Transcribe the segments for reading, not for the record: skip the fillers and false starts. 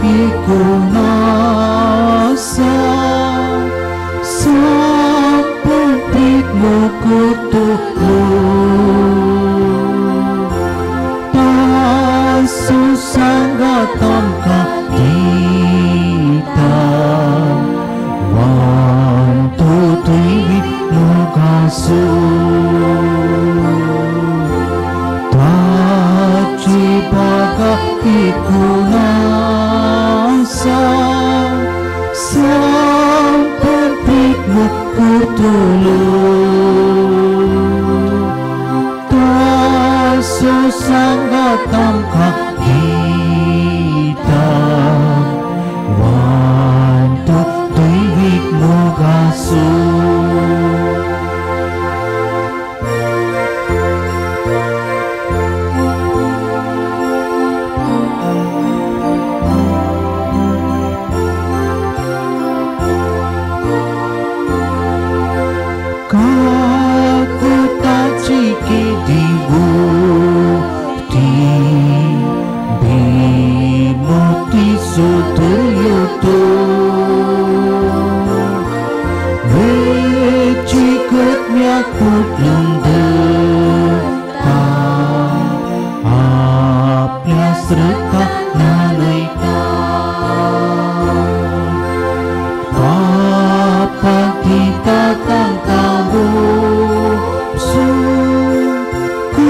ikunasa sampun pikmu kutulung tasusanggatam kita wantu tiwi nugasu tajibaga ikunasa sampun pikmu kutulung tasusanggatam kita wantu tiwi nugasu kaku tak ciki dibukti bimukti sutuyutu wecikut nyakut lendetang apnya serta nanaita apa kita tangkamu syukur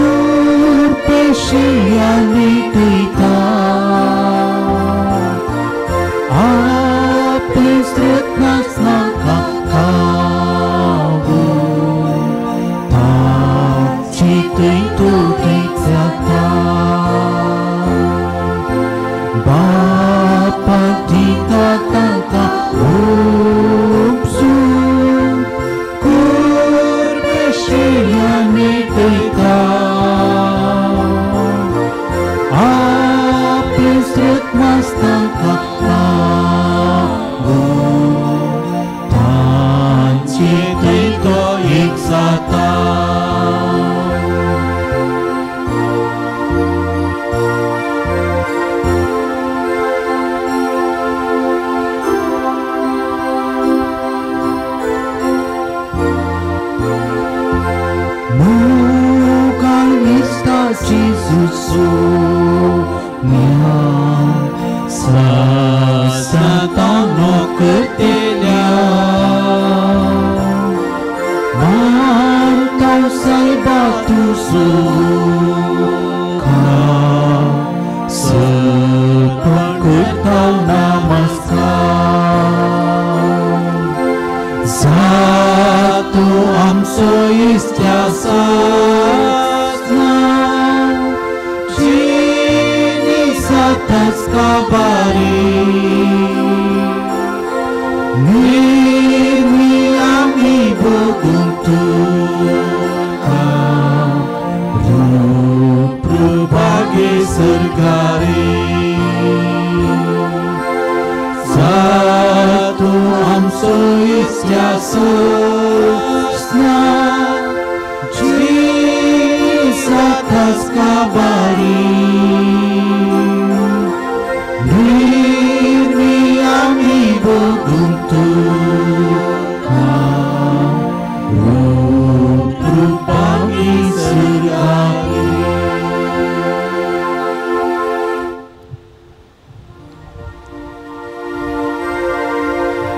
pesiani kita apa stretnas nangka kamu tak cita itu dicata Bapa kita tangkamu Kurpesiani kita Apistrit mas tangkap lagu Tanci tito iksata Jesusu miang sasatano ketelia mantau sai batu suka sepakut tau namaskar satu amso istiasa atas kabari Nirmi ami beguntukan Rup bagi sergari Satu amso istiasa Jis atas kabari Nirmi ami beguntukan Rup bagi sergari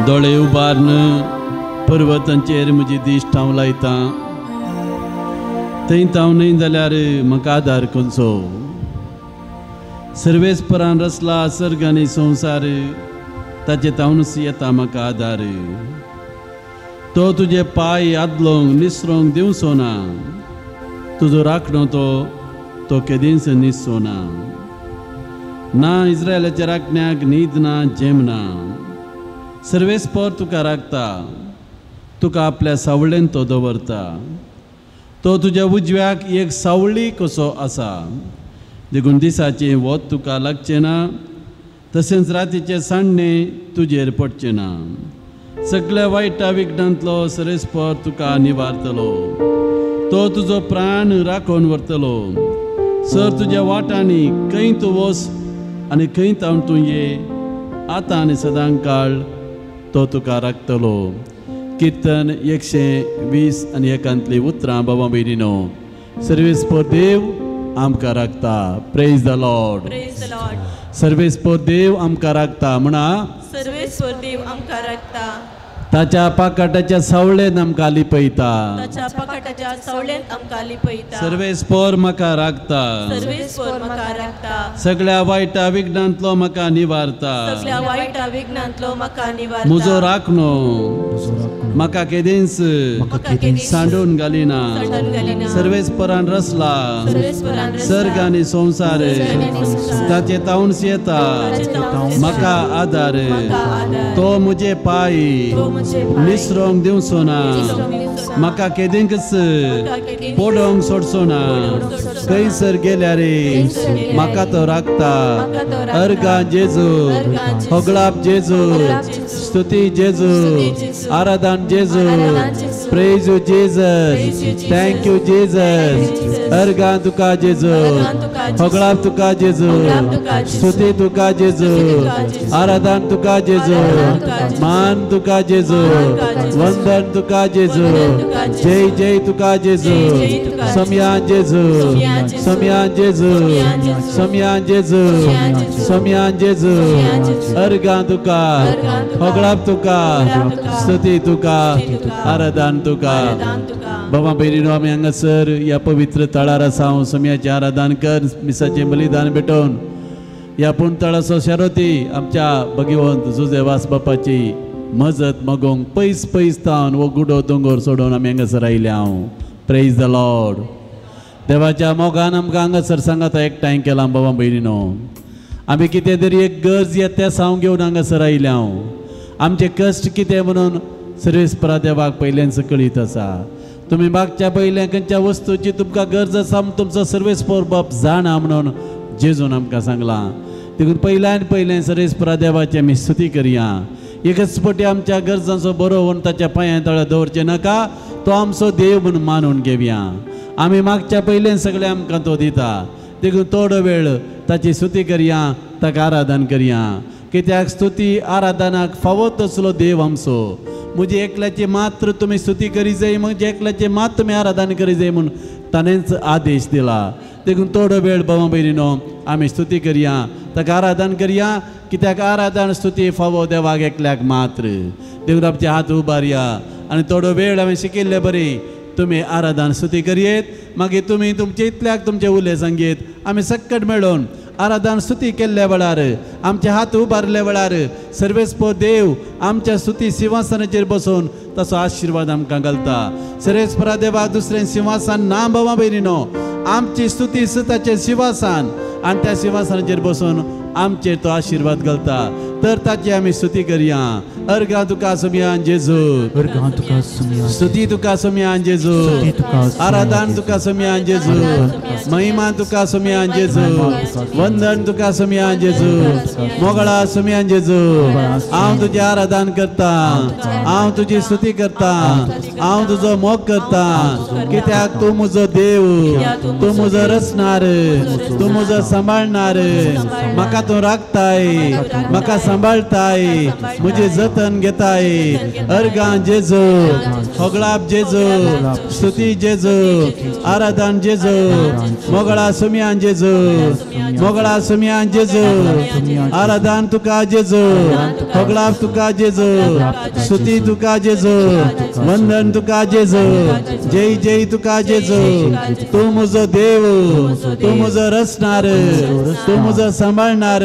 दोळे उबारन पर्वतांचेर म्हजी दिश्ट हांव लायतां थंय हांव न्हय जाल्यार म्हाका आदार खंयचो सर्वेस्परान रचला सर्ग आनी संवसार ताचे तावनूच येता म्हाका आदार तो तुजे पाय आदलोंक निसरोंक दिवचो ना तुजो राखणो तो केदींच निसचो ना इस्रायलाच्या राखण्याक न्हीद ना जेम ना सर्वेस्पर तुका राखता तुका आपल्या सावळेन तो दवरता तो तुज्या उजव्याक एक सावळी कसो आसा देखून दिसाचें वत तुका लागचें ना तशेंच रातीचें साण्णें तुजेर पडचें ना सगळ्या वायटा विघ्नांतलो सर्वेस्पर तुका निवारतलो तो तुजो प्राण राखून व्हरतलो सर तुज्या वाटांनी खंय तूं वच आनी खंय तावन तूं ये आता आनी सदांकाळ तो तुका राखतलो. कीर्तन 120 आनी 1 उतरां बाबा भयणीनो. सर्वेस्पर देव आमकां राखता. Praise the Lord. सर्वेस्पर देव आमकां राखता म्हणा. सर्वेस्वर देव आमकां राखता. ताच्या पाकाटाच्या सावळेन आमकां लिपयता. ताच्या पाकाटाच्या सावळेंत आमकां लिपयता. सर्वेस्पर म्हाका राखता. सर्वेस्वर म्हाका राखता. सगळ्या वायटा विघ्नांतलो म्हाका निवारता. सगळ्या वायटा विघ्नांतलो म्हाका निवारता. म्हजो राखणो म्हाका केदेंच म्हाका केदींच सांडून घालिना. सांडून घालिना. सर्वेस्परान रचला सर्वेस्वरान रचला. सर्ग आनी संवसार. संवसार. ताचे तावन्स येता ताचे तावन्स म्हाका आदार. म्हाका आदार. तो म्हजे पाय तो म्हजे पाय निसरोंक दिवचो ना. निसरोंक दिवचो ना. म्हाका केदेंकच म्हाका केदींच पडोंक सोडचो ना. पडोंक सोडचो ना. खंयसर गेल्यार खंयसर गेल्यार म्हाका तो राखता. म्हाका तो राखता. अर्गा जेजू अर्गां जेजू. होगलाप जेजू होगलाप जेजू. स्तुती जेजू स्तुती जेजू. आराधन जेजू. आराधन जेजू. Praise you Praise you, Jesus. Jesus. Thank you Thank you, Jesus. Jesus. अर्गां तुका जेजू अर्गां तुका जेजू. होगलाप तुका जेजू होगलाप तुका जेजू. स्तुती तुका जेजू स्तुती तुका जेजू. आराधन तुका जेजू आराधन तुका जेजू. मान तुका जेजू मान तुका जेजू. वंदन तुका जेजू वंदन तुका जेजू. जय जय तुका जेजू जय जय तुका जेजू. सम्यान जेजू सम्यान जेजू. सम्यान जेजू सम्यान जेजू. सम्यान जेजू सम्यान जेजू. सम्यान जेजू सम्यान जेजू. अर्गां तुका अर्गां तुका. होगलाप तुका होगलाप तुका. स्तुती तुका स्तुती तुका. आराधन तुका. आराधन तुका. बाबा भयणीनो आमी हांगासर ह्या पवित्र तळार आसा. हांव सम्याचें आराधन कर मिसाचें बलिदान भेटोवन ह्या पुणतळाचो शारोती आमच्या भगिवंत जुझेवास बापाची मजत मागोवंक पयस पयस तावन वो गुडो दोंगर सोडून आमी हांगासर आयले. हांव प्रेज द लॉर्ड. देवाच्या मोगान आमकां हांगासर सांगाता एकठांय केलां. बाबा भयणीनो आमी कितें तरी एक गरज येता तें सांग घेवन हांगासर आयले. हांव आमचे कश्ट कितें म्हणून सर्वेस्परा देवाक पयल्याच कळीत आसा. तुमी मागच्या पयल्या खंयच्या वस्तूची तुमकां गरज आसा तुमचो सर्वेस्पर बाप जाणा म्हणून जेजून आमकां सांगलां. देखून पयल्यान सर्वेस्परा देवाची आमी स्तुती करया. एकच फावटी आमच्या गरजांचो बरो व्हरून ताच्या पांयां तळ्या दवरचे नाका. तो आमचो देव म्हणून मानून घेवया. आमी मागच्या पयल्यान सगळें आमकां तो दिता. देखून थोडो वेळ ताची स्तुती करया. ताका आराधन करया. कित्याक स्तुती आराधनाक फावो तसलो देव आमचो. म्हजी एकल्याची मात्र तुमी स्तुती करी जाय. म्हजे एकल्याचे मात तुमी आराधन करी जाय म्हणून ताणेंच आदेश दिला. देखून थोडो वेळ बाबा भयणीनो आमी स्तुती करया. ताका आराधन करया. कित्याक आराधन स्तुती फावो देवाक एकल्याक मात्र. देखून आमचे हात उबारया आनी थोडो वेळ आमी शिकिल्ले बरी तुमी आराधन स्तुती करयेत. मागीर तुमी तुमचे इतल्याक तुमचे उलय सांगेत. आमी सक्कट मेळोन आराधन स्तुती केल्ल्या वेळार आमचे हात उबारले वेळार सर्वेस्पर देव आमच्या स्तुती सिंहासनाचेर बसून ताचो आशिर्वाद आमकां घालता. सर्वेस्परा देवाक दुसरें सिंहासन ना बाबा भयणीनो. आमची स्तुती ताचें सिंहासन आनी त्या सिंहासनाचेर बसून आमचेर तो आशिर्वाद घालता. तर ताची आमी स्तुती करया. अर्गां तुका सम्यान जेजू. अर्गां तुका सम्यान. स्तुती तुका सम्यान जेजू. स्तुती तुका सम्यान. आराधन तुका सम्यान जेजू. महिमा तुका सम्यान जेजू. वंदन तुका सम्यान जेजू. मोगळा सम्यान जेजू. हांव तुजें आराधन करता. हांव तुजी स्तुती करता. हांव तुजो मोग करता. कित्याक तूं म्हजो देव. तूं म्हजो रचणार. तूं म्हजो सांबाळणार. म्हाका तूं राखताय. म्हाका सांबाळताय. म्हजी जतन घेताय. अर्गां जेजू. होगलाप जेजू. स्तुती जेजू. आराधन जेजू. मोगळा सम्यान जेजू. मोगळा सम्यान जेजू. आराधन तुका जेजू. होगलाप तुका जेजू. स्तुती तुका जेजू. वंदन तुका जेजू. जय जय तुका जेजू. तूं म्हजो देव. तूं म्हजो रचणार. तूं म्हजो सांबाळणार.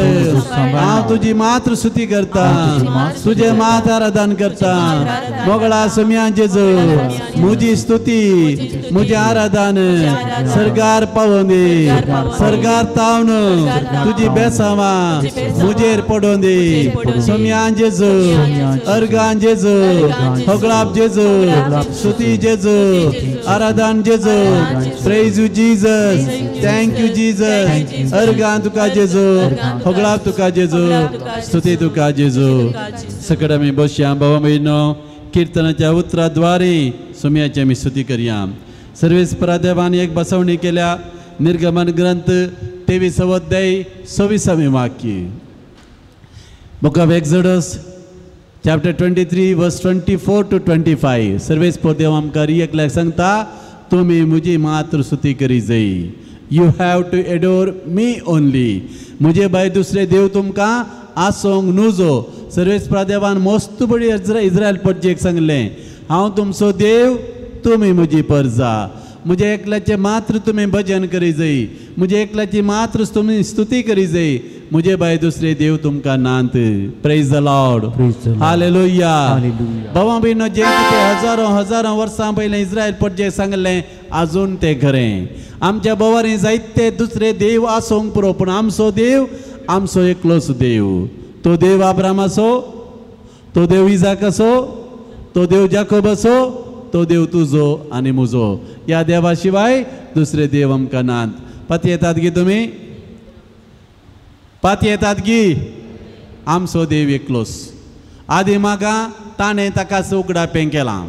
हांव तुजी मात्र स्तुती करता. तुझे मात आराधन करता. मोगळा सम्यान जेजू. म्हजी स्तुती म्हजें आराधन सरगार पावोवन दी. सरगार तावन तुजी बेसांवां म्हजेर पडोवन दी. सम्यान जेजू. अर्गान जेजू. होगलाप जेजू. स्तुती जेजू. आराधन जेजू. Praise you Jesus. Thank you Jesus. अर्गान तुका जेजू. होगलाप तुका जेजू. स्तुती तुका जेजू. सकट आमी बसया. बाबा भयणीनो कीर्तनाच्या उतराद्वारे सोम्याची आमी स्तुती करया. सर्वेस्परा देवान एक बसवणी केल्या. निर्गमन ग्रंथ 23 अध्याय 26 वाक्य. Book of Exodus, chapter 23, verse 24 to 25. सर्वेस्पर देव आमकां एकल्याक सांगता, तुम्ही मुजी मात्र स्तुती करी जाई. You have to adore me only. मुझे भाई दुसरे देव तुमकां आसोंक नुजो. सर्वेस्पर देवान मस्त बडी इस्रायल पडजेक सांगलें, हांव तुमचो देव, तुम्ही मुजी परजा. मुझे एकल्याचे मात्र तुम्ही भजन करी जाई. मुझे एकल्याची मात्र तुम्ही स्तुती करी जाई. मुझे भाई दुसरे देव तुमकां नांत. Praise the Lord. हालेलुया. बाबा भयणो, जे कितें हजारों वर्सां पयलें इस्रायल पडजेक सांगलें, आजून तें खरें. आमच्या बोवारी जायते दुसरे देव आसोंक पुरो, पूण आमचो देव आमचो एकलोच देव. तो देव अब्रामाचो, तो देव इजाकाचो, तो देव जाकोबाचो, तो देव तुजो आनी मुजो. या देवा शिवाय दुसरे देव आमकां नात. पाती येतात गी तुमी? पाती येतात गी? आमचो देव एकलोच. आदी म्हाका ताणें ताकाच उगडापें केलां.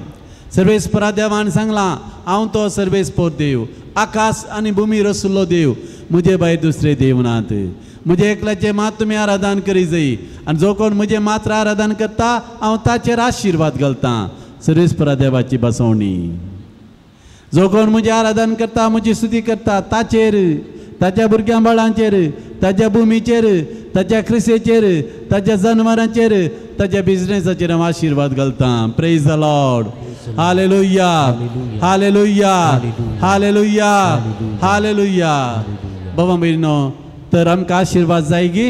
सर्वेस्परा देवान सांगलां, हांव तो सर्वेस्पर देव, आकाश आनी भुमी रचलो देव. मुझे भायर दुसरे देव नात. मुझे एकल्याचे मात तुमी आराधन करी जाई. आनी जो कोण मुझे मात्र आराधन करता, हांव ताचेर आशिर्वाद घालतां. सर्वेस्परा देवाची बसवणी. जो कोण मुझे आराधन करता, मुझी स्तुती करता, ताचेर, ताच्या भुरग्यां बाळांचेर, ताच्या भुमीचेर, ताच्या ख्रिसेचेर, ताच्या जनावरांचेर, ताच्या बिझनेसाचेर हांव आशिर्वाद घालतां. Praise the Lord. Hallelujah, hallelujah, hallelujah, hallelujah. बाबा भयणो, तर आमकां आशिर्वाद जाय गी?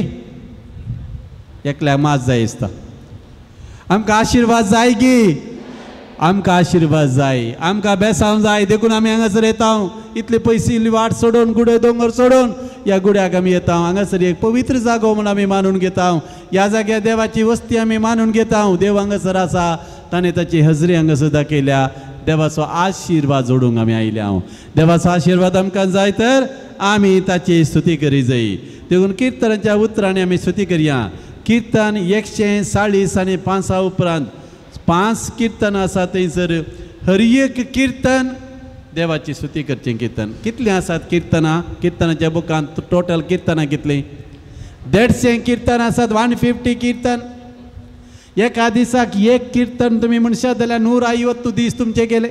एकल्याक मात जाय दिसता. आमकां आशिर्वाद जाय गी? आमकां आशिर्वाद जाय. आमकां बेसांव जाय. देखून आमी हांगासर येता. इतले पयस इल्ली वाट सोडून, गुडे दोंगर सोडून ह्या गुड्याक आमी येता. हांगासर एक पवित्र जागो म्हूण आमी मानून घेता. ह्या जाग्यार देवाची वस्ती आमी मानून घेता. देव हांगासर आसा. ताणें ताची हजरी हांगासर दाखयल्या. देवाचो आशिर्वाद जोडूंक आमी आयल्या. देवाचो आशिर्वाद आमकां जाय तर आमी ताची स्तुती करी जाय. देखून किर्तनाच्या उतरांनी आमी स्तुती करया. किर्तन 140 आनी 5 उपरांत 5 किर्तन आसा. थंयसर हर एक किर्तन देवाची स्तुती करचें किर्तन. कितलीं आसात किर्तनां? किर्तनाच्या बुकांत टोटल किर्तनां कितलीं? 150 किर्तन आसात. 150 किर्तन. एका दिसाक एक किर्तन तुमी म्हणशात जाल्यार 150 दीस तुमचे गेले.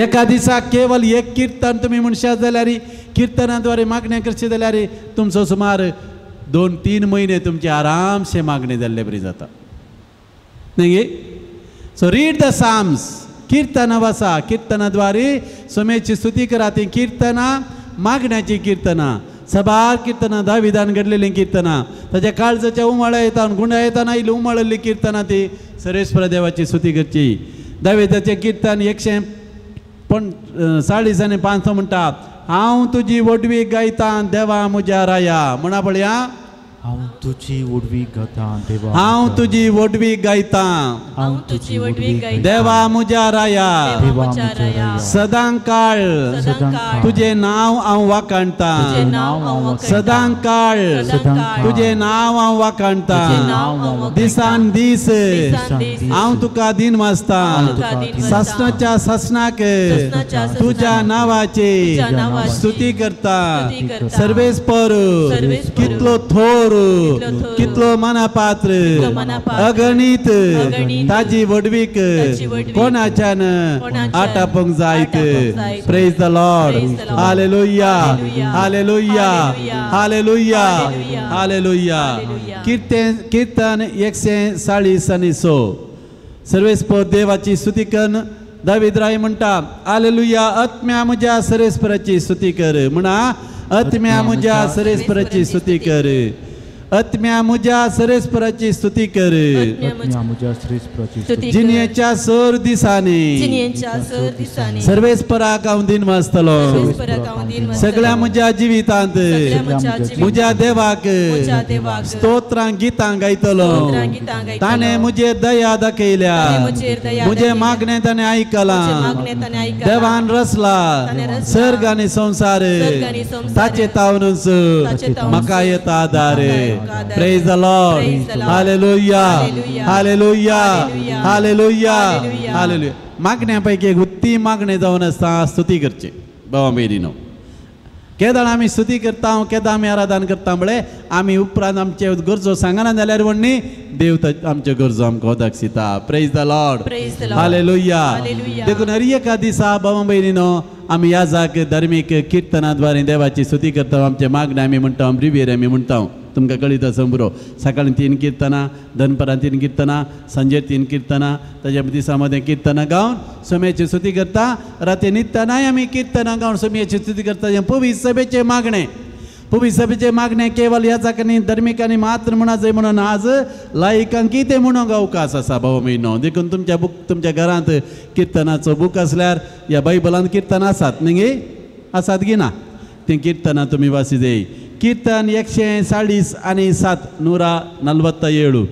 एका दिसाक केवल एक किर्तन तुमी म्हणशात जाल्यार, किर्तनाद्वारे मागणें करचें जाल्यार तुमचो सुमार 2-3 म्हयने तुमचे आरामशे मागणे जाल्ले बरी जाता. न्ही? So read the psalms. किर्तनां वाचा. किर्तनाद्वारे सोमेची स्तुती करा. ती किर्तनां मागण्याची किर्तनां. सबार किर्तनां दाविदान घडलेलीं किर्तनां. ताच्या काळजाच्या उमाळ्या येता, गुंडा येताना इल्ली उमाळिल्ली किर्तनां ती सर्वेस्पर देवाची स्तुती करची. दाविदाचें किर्तन 140 आनी 5 म्हणटा, हांव तुजी वडवी गायतां देवा म्हज्या राया. म्हणा पळया, हांव तुजी वडवी गायतां देवा. हांव तुजी वडवी गायतां. हांव तुजी वडवी गायतां देवा म्हज्या राया. देवा म्हज्या राया. सदांकाळ सदांकाळ तुझे नांव हांव वाखाणटां. तुझे नांव हांव वाखाणटां. सदांकाळ सदांकाळ तुझे नांव हांव तुझे वाखाणटां. नांव हांव वाखाणटां. दिसान दीस दिसान दीस हांव तुका दिन वाचतां. तुका दिन वाचतां. ससनाच्या ससनाक ससनाच्या ससनाक तुझ्या नावाची तुझ्या नावाची स्तुती करतां. स्तुती करतां. सर्वेस्पर सर्वेस्पर कितलो थोर, थोर, कितलो मनापात्र, मनापात्र, अगणित अगणित ताजी वडवीक ताची वडवीक कोणाच्यान कोणाच्यान आटापंक जायत. आटापंक जायत. Praise the Lord. Praise the Lord. Hallelujah, Hallelujah. Hallelujah, Hallelujah. Hallelujah, Hallelujah. Hallelujah. Hallelujah. कीर्तन 140 आनी 6. सर्वेस्पर देवाची स्तुती कर. दावीद राय म्हणटा, हालेलुया, आत्म्या म्हज्या सर्वेस्पराची स्तुती कर. म्हणा, आत्म्या म्हज्या सर्वेस्पराची स्तुती कर. आत्म्या म्हज्या सर्वेस्पराची स्तुती कर. आत्म्या म्हज्या सर्वेस्पराची स्तुती कर. जिन्येच्या सर दिसांनी जिन्येच्या सर दिसांनी सर्वेस्पराक हांव दिन वाचतलो. सर्वेस्पराक हांव दिन वाचतलो. सगळ्या म्हज्या जिवितांत सगळ्या म्हज्या जिवितांत म्हज्या देवाक म्हज्या देवाक स्तोत्रां गितां गायतलो. स्तोत्रां गितां गायतलो. ताणें म्हजे दया दाखयल्या. ताणें म्हजेर दया म्हजे दाखयल्या. मागणें ताणें आयकलां. म्हजे मागणें ताणें आयकलां. देवान रचला ताणें रचला. सर्ग आनी संसार. सर्ग आनी संसार. ताचे तावनूच ताचे तावनूच म्हाका येता आदार. म्हाका आदार. Praise the Lord. Praise the Lord. Hallelujah, Hallelujah. Hallelujah, Hallelujah. Hallelujah, Hallelujah. Hallelujah. मागण्या पैकी एक उत्ती मागणें जावन आसता स्तुती करची. बाबा मेरीनो, केदाळ आमी स्तुती करता केदां आमी आराधना करता म्हळ्यार आमी उपरांत आमचे गरजो सांगना जाल्यार म्हणणी देव आमच्यो गरजो आमकां दाखयता. Praise the Lord. Praise the Lord. Hallelujah. Hallelujah. देखून हर एका दिसा भावां भयणीनो आमी ह्या जाग धार्मीक किर्तनाद्वारे देवाची स्तुती करता. आमचे मागणे आमी म्हणटा ब्रिव्हियर आमी म्हणटा तुमकां कळीत आसा बरो. सकाळीं 3 किर्तनां, दनपरां 3 किर्तनां, सांजे 3 किर्तनां, ताच्या दिसा मदें किर्तनां गावन सोम्याची स्तुती करता. राती न्हिदतानाय आमी किर्तनां गावन सोम्याची स्तुती करता. हें पवित्र सभेचें मागणें. पवित्र सभेचें मागणें केवळ ह्या जाकांनी धर्मिकांनी मात्र म्हणा जाय म्हणून आज लायकांक कितें म्हणूंक अवकाश आसा भाव म्हयनो. देखून तुमच्या घरांत किर्तनाचो बूक आसल्यार ह्या बायबलांत किर्तनां आसात न्ही आसात गी ना तीं किर्तनां तुमी वाची जाय. कीर्तन 147 147.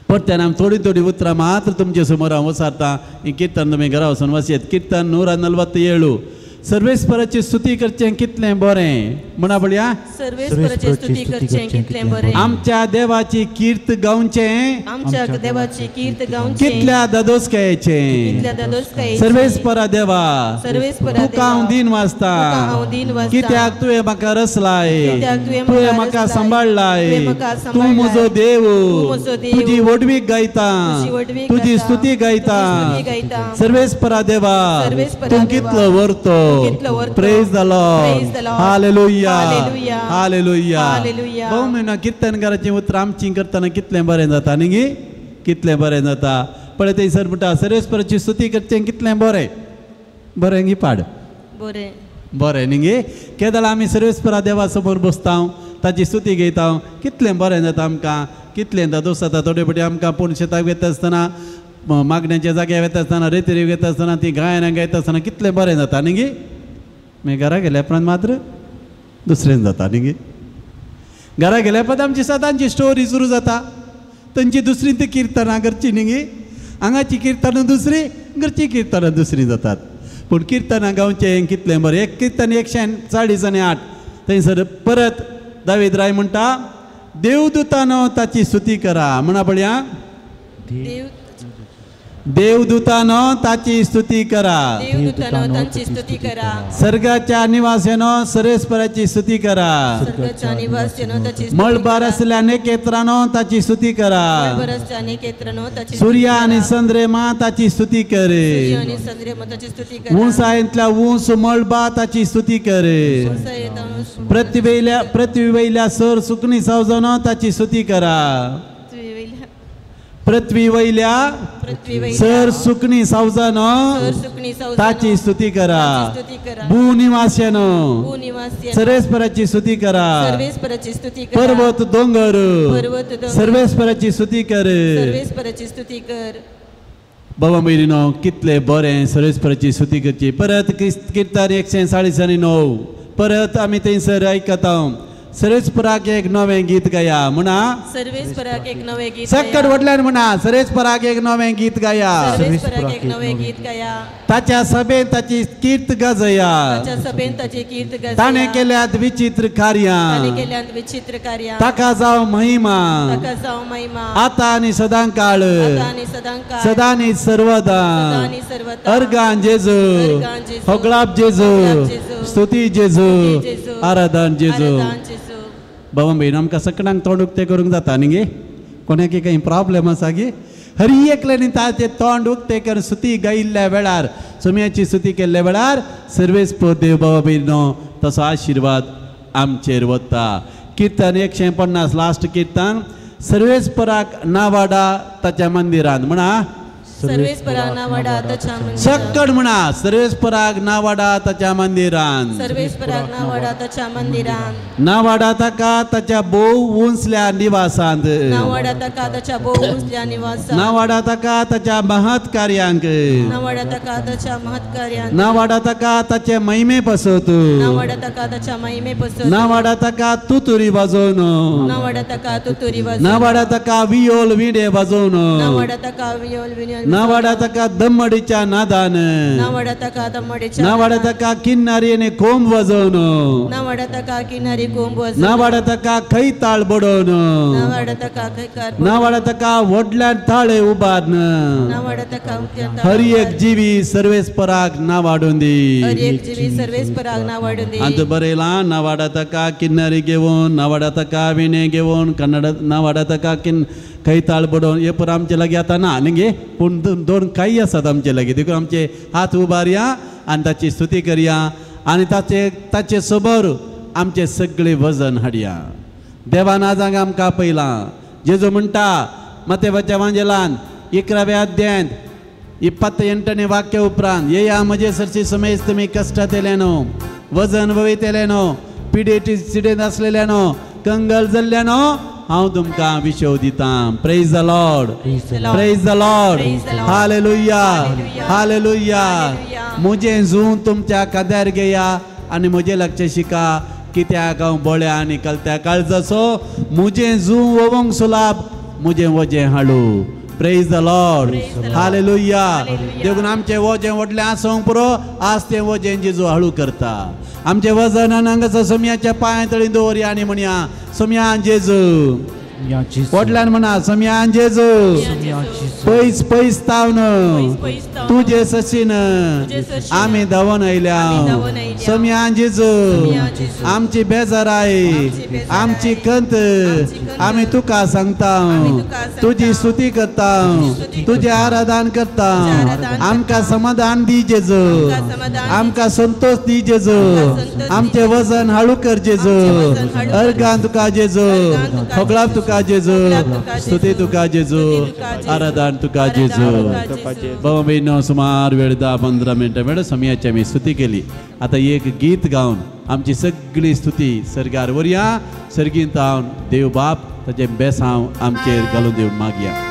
परत्यान हांव थोडी उतरां मात्र तुमचे समोर हांव वसारतां. ही कीर्तन तुमी घरा वचून वाचयत. कीर्तन 147. सर्वेस्पराची स्तुती करचें कितलें बरें म्हणा पळया. सर्वेस्पराची स्तुती करचें कितलें बरें. आमच्या देवाची कीर्त गावचें. आमच्या देवाची कीर्त गावचें कितल्या दादोसकायेचें. कितल्या दादोसकायेचें. सर्वेस्परा देवा सर्वेस्परा तुका हांव दिन वाचता. हांव दिन वाचता. कित्याक तुवें म्हाका रचलाय. कित्याक तुवें म्हाका सांबाळलाय. तुवें म्हाका तूं सांबाळलाय. म्हजो देव. तूं म्हजो देव. तुजी वडवीक गायता. तुजी वडवीक तुजी गायता. स्तुती गायता. तुजी स्तुती गायता. सर्वेस्परा देवा सर्वेस्परा तूं देवा. कितलो व्हरतो. कितलो व्हरतो. Praise the Lord. Praise the Lord. Hallelujah. Hallelujah. Hallelujah. Hallelujah. भाऊ म्हयनो कीर्तनकाराचें उतर आमची करतना कितलें बरें जाता न्ही कितलें बरें जाता. पळय थंयसर म्हणटा सर्वेस्पराची स्तुती करचें कितलें बरें. बरें गी पाड. बरें बरें न्ही केदाळ आमी सर्वेस्परा देवा समोर बसता ताची स्तुती घेता कितलें बरें जाता आमकां. कितलें दोस जाता थोडे फावटी आमकां पूण शेताक वयता आसतना मागण्याच्या जाग्यार वयता आसतना रेतरी वयता आसतना ती गायनां गायता आसतना कितलें बरें जाता न्ही. मागीर घरा गेल्या उपरांत मात्र दुसरें जाता न्ही. घरा गेल्या उपरांत आमची सदांची स्टोरी सुरू जाता. तांची दुसरी ती किर्तनां करची न्ही. हांगाची किर्तनां दुसरी घरची किर्तनां दुसरी जातात. पूण किर्तनां गावचें कितलें बरें. एक किर्तन 140 थंयसर परत दावीद राय म्हणटा देवदूतानो ताची स्तुती करा म्हणा पळया. देवदूतानो ताची स्तुती करा. देवदूतानो तांची स्तुती करा. सर्गाच्या निवासानो सर्वेस्पराची स्तुती करा. सर्गाच्या निवासानो ताची स्तुती मळबार करा. असल्या नेकेत्रानो ताची स्तुती करा. मळबाराच्या नेकेत्रानो ताची सूर्य आणि चंद्रमा ताची स्तुती करे. सूर्य आणि चंद्रमा ताची स्तुती करा. उंचायेंतल्या उंच मळबा ताची स्तुती करे. पृथ्वीवयल्या सर सुकणी सावजनो ताची स्तुती करा. पृथ्वीवयल्या सर सुकणी सावजनो ताची स्तुती करा. भूनिवास्यानो सर्वेस्पराची स्तुती करा. पर्वत दोंगर सर्वेस्पराची स्तुती कर. बाबा मैरीनो कितले बरें सर्वेस्पराची स्तुती करची. परत कीर्तन 149 परत आमी थंयसर आयकता. सर्वेस्पराक एक नवें गीत गाया म्हणा. सर्वेस्पराक एक नवें गीत सक्कट वडल्यान म्हणा सर्वेस्पराक एक नवें गीत गाया. सर्वेस्पराक एक नवें गीत गाया. ताच्या सभेन ताची कीर्त गाजया. ताच्या सभेन ताची कीर्त गाजया. ताणे केल्यात विचित्र कार्यां. ताणे केल्यात विचित्र कार्यां. ताका जाव महिमा. ताका जाव महिमा. आता आनी सदांकाळ. आता आनी सदांकाळ. सदांनी सर्वदा. सदांनी सर्वदा. अर्गान जेजू. अर्गान जेजू. होगलाप जेजू. स्तुती जेजू. जेजू. आराधन जेजू. आराधन जेजू. बाबा भयण आमकां सकाळांक तोंड उक्तें करूंक जाता न्ही गे. कोणाक काही प्रॉब्लेम आसा गे. हरी एकल्यानी ताचें तोंड उक्तें करून स्तुती गायिल्ल्या वेळार सोम्याची स्तुती केल्ल्या वेळार सर्वेस्पर देव बाबा भयणो तसो आशिर्वाद आमचेर वता. कीर्तन 150 लास्ट कीर्तन सर्वेस्पराक नावाडा ताच्या मंदिरांत म्हणा. सर्वेस्पराक नावाडा ताच्या मंदिरांत. सक्कड म्हणा सर्वेस्पराक नावाडा ताच्या मंदिरांत. सर्वेस्पराक नावाडा ताच्या मंदिरांत. नावाडा ताका ताच्या भोव उंचल्या निवासांत. नावाडा ताका ताच्या भोव उंचल्या निवासांत. नावाडा ताका ताच्या महत् कार्यांक. नावाडा ताका ताच्या महत् कार्यांत. नावाडा ताका ताचे महिमे पसत. नावाडा ताका ताच्या महिमे पसत. नावाडा ताका तुतुरी वाजोवन. नावाडा ताका तुतुरी वाजोवन. नावाडा ताका वियोल विडे वाजोवन. नावाडा ताका वियोल विडे नावाडा तका दमडीच्या नादान नावाडा तका दमडीच्या नावाडा तका किन्नारीने कोंब वाजवून नावाडा तका किनारी कोंब नावाडा तका खै ताळ बडोवन नावाडा तका कैकार नावाडा तका वडल्यान थाळे उबारन नावाडा तका हर एक जीवी सर्वेस पराग नावाडून दी हर एक जीवी सर्वेस पराग नावाडून दी अंत बरेला नावाडा तका किन्नारी घेऊन नावाडा तका विणे घेऊन कन्नड नावाडा तका खै ताळ बडोवन हे पर आमचे लागी आता ना न्ही पूण दोन काही आसात आमचे लागी देखून आमचे हात उबारया आनी ताची स्तुती करया आनी ताचे सोबर आमचे सगळे वजन हाडया देवान आज हांगा आमकां पयलां जेजू म्हणटा मत्तेवाच्या वांजेलान 11व्या अध्यायांत 28 वाक्य उपरांत येया म्हजे सरची समेस्त तुमी कश्टांत येयल्यानो वजन वयतल्यानो पिडेटी चिडेत आसलेल्यानो कंगल जाल्ल्यानो हांव तुमकां विशव दितां praise the Lord praise the Lord hallelujah hallelujah म्हजें जूं तुमच्या कांद्यार घेया आनी म्हजें लक्ष शिका कित्याक हांव बोळ्या आनी कलत्या काळजाचो म्हजें जूं वोवंक सुलाब म्हजें वजें हाडू प्रेज द लॉर्ड हालेलुया देखून आमचें वजें व्हडलें आसूंक पुरो आज तें वजें जेजू हळू करता आमचें वजन हांगासर सोम्याच्या पांय तळी दवरया आनी म्हणया सोम्या जेजू व्हडल्यान म्हणा सोम्या जेजू पयस पयस तावन तुजे सशीन आमी धांवून आयल्या सोम्या जेजू आमची बेजाराय आमची कंत आमी तुका सांगता तुजी स्तुती करता तुजें आराधन करता आमकां समाधान दी जेजू आमकां संतोष दी जेजू आमचें वजन हाळू कर जेजू अर्गां तुका जेजू खोगळाप तुका जेजू स्तुती तुका जेजू आराधन तुका जेजू बाबा बहिणीनो सुमार वेळ 10-15 मिनटां वेळ समयाची आमी स्तुती केली आता एक गीत गावन आमची सगळी स्तुती सर्गार व्हरया सर्गींत हांव देव बाप ताचें बेसांव आमचेर घालून दिवन मागया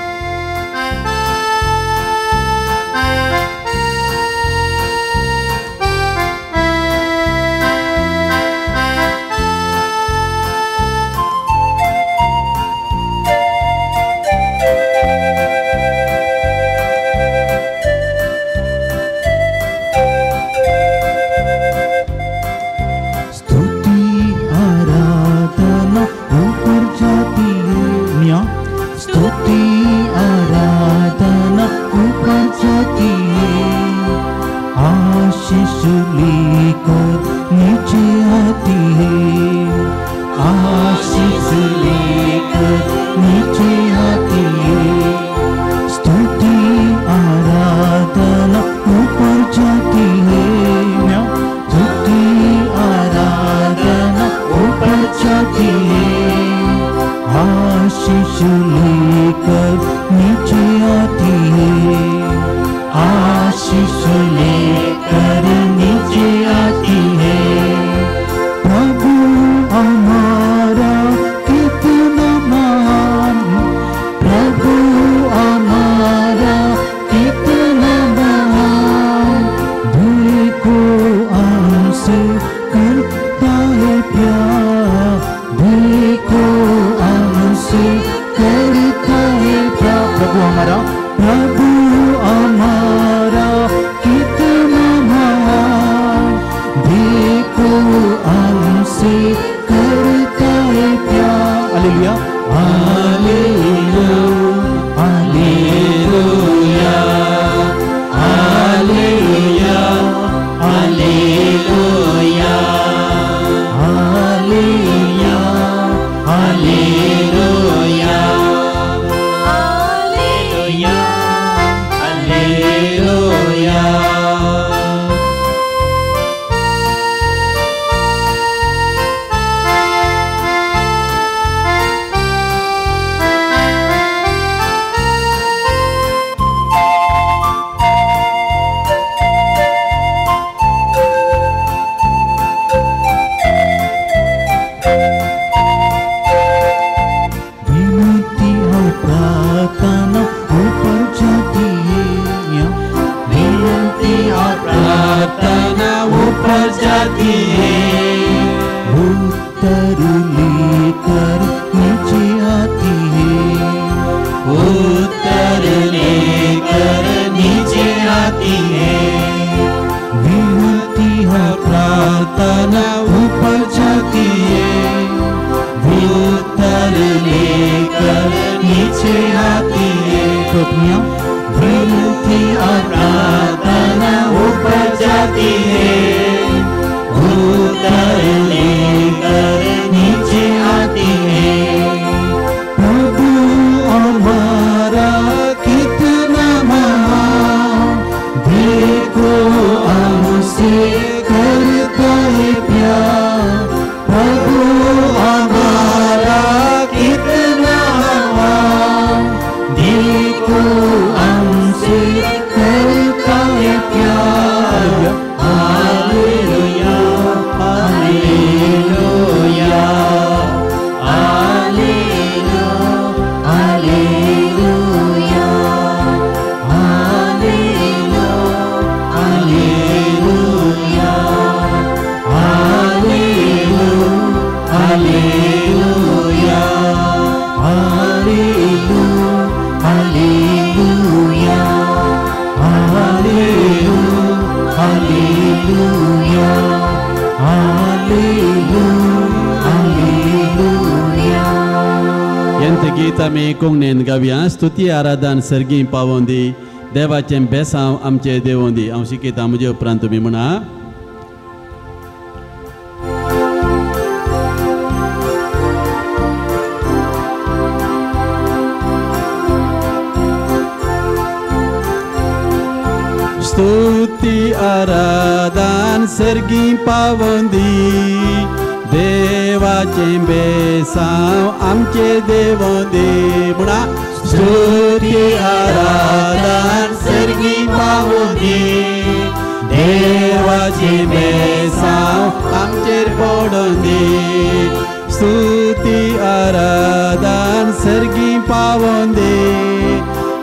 नीचे आती है। टोपनियाँ विनती और प्रार्थना ऊपर जाती है, उतर लेकर नीचे आती है। प्रभु हमारा कितना महान, देखो हमसे करता है प्यार। प्रभु हमारा कितना महान, देखो हमसे करता है प्यार। Hallelujah hallelujah hallelujah hallelujah hallelujah hallelujah hallelujah hallelujah hallelujah hallelujah. यंत गीत आमी कोंकणीन गावया. स्तुती आराधन सर्गी पावोवन दी, देवाचें बेसांव आमचे देवोवन दी. हांव शिकयता, म्हजे उपरांत तुमी म्हणा. स्तुती आराधन सर्गी पावोवन दी, देवाचें बेसांव आमचे देवोवन दी. म्हणा. स्तुती आराधन सर्गी पावोवन दी, देवाचें बेसांव आमचेर पडोवन दी. स्तुती आराधन सर्गी पावोवन दी,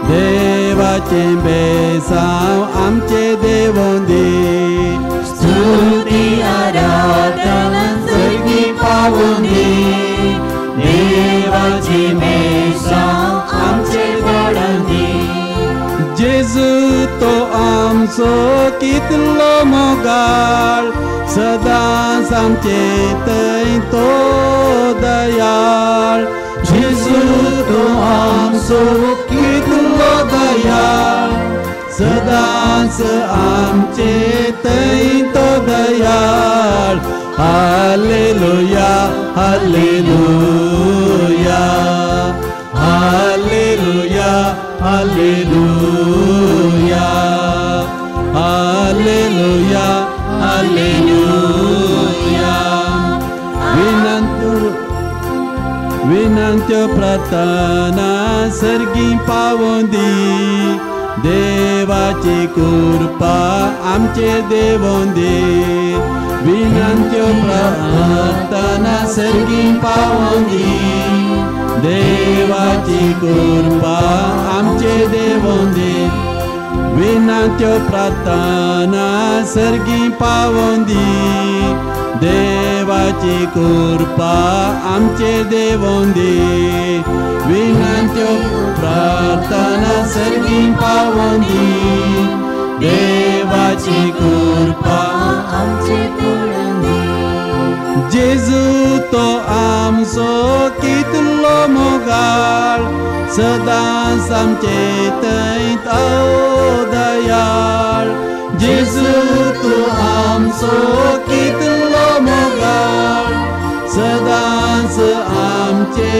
देवाचें बेसांव आमचे देवोवन दी. स्तुती आराधना सर्गी पावोवन दी, देवाची बेसांव आमचे पडोवन दी. जेजू तो आमचो कितलो मोगाळ, सदांच आमचे थंय तो दयाळ. जेजू तो आमचो कितलो दयाळ, सदांच आमचे थंय तो दयाळ. Hallelujah hallelujah hallelujah hallelujah hallelujah hallelujah. विनंत्यो प्रार्थना सर्गी पावोवन दी, देवाची कृपा आमचे देवोवन दी. विनंत्यो प्रार्थना सर्गी पावोवन दी, देवाची कृपा आमचे देवोवन दी. विनंत्यो प्रार्थना सर्गी पावोवन दी, देवाची कृपा आमचे देवोवन दी. विनंत्यो प्रार्थना सर्गी पावोवन दी, देवाची कृपा आमचे पडोवन दी. जेजू तो आमचो कितलो मोगाळ, सदांच आमचे थंय तो दयाळ. जेजू तो आमचो कितलो मोगाळ, सदांच आमचे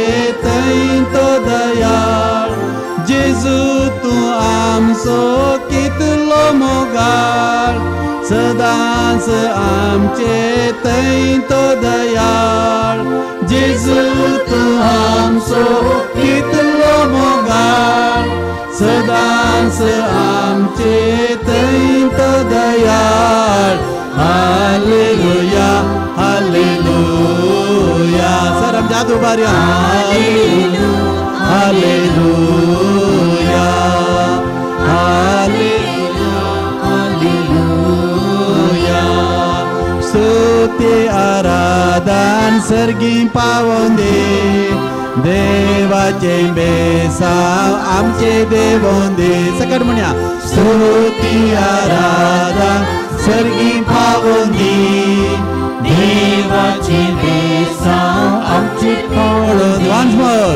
थंय तो दयाळ. जेजू तूं आमचो कितलो मोगाळ, सदांच आमचे थंय तो दयाळ. जेजू तूं आमचो कितलो मोगाळ, सदांच आमचे थंय तो दयाळ. Hallelujah hallelujah. सर आम जादू बारिया. Hallelujah hallelujah hallelujah. स्तुती आराधन सर्गी पावोवन दी, देवाचें बेसांव आमचे देवोवन दी. सकट म्हणया. स्तुती आराधन सर्गी पावोवन दी, देवाची बेसांव आमचे पडोवन दी. Once more.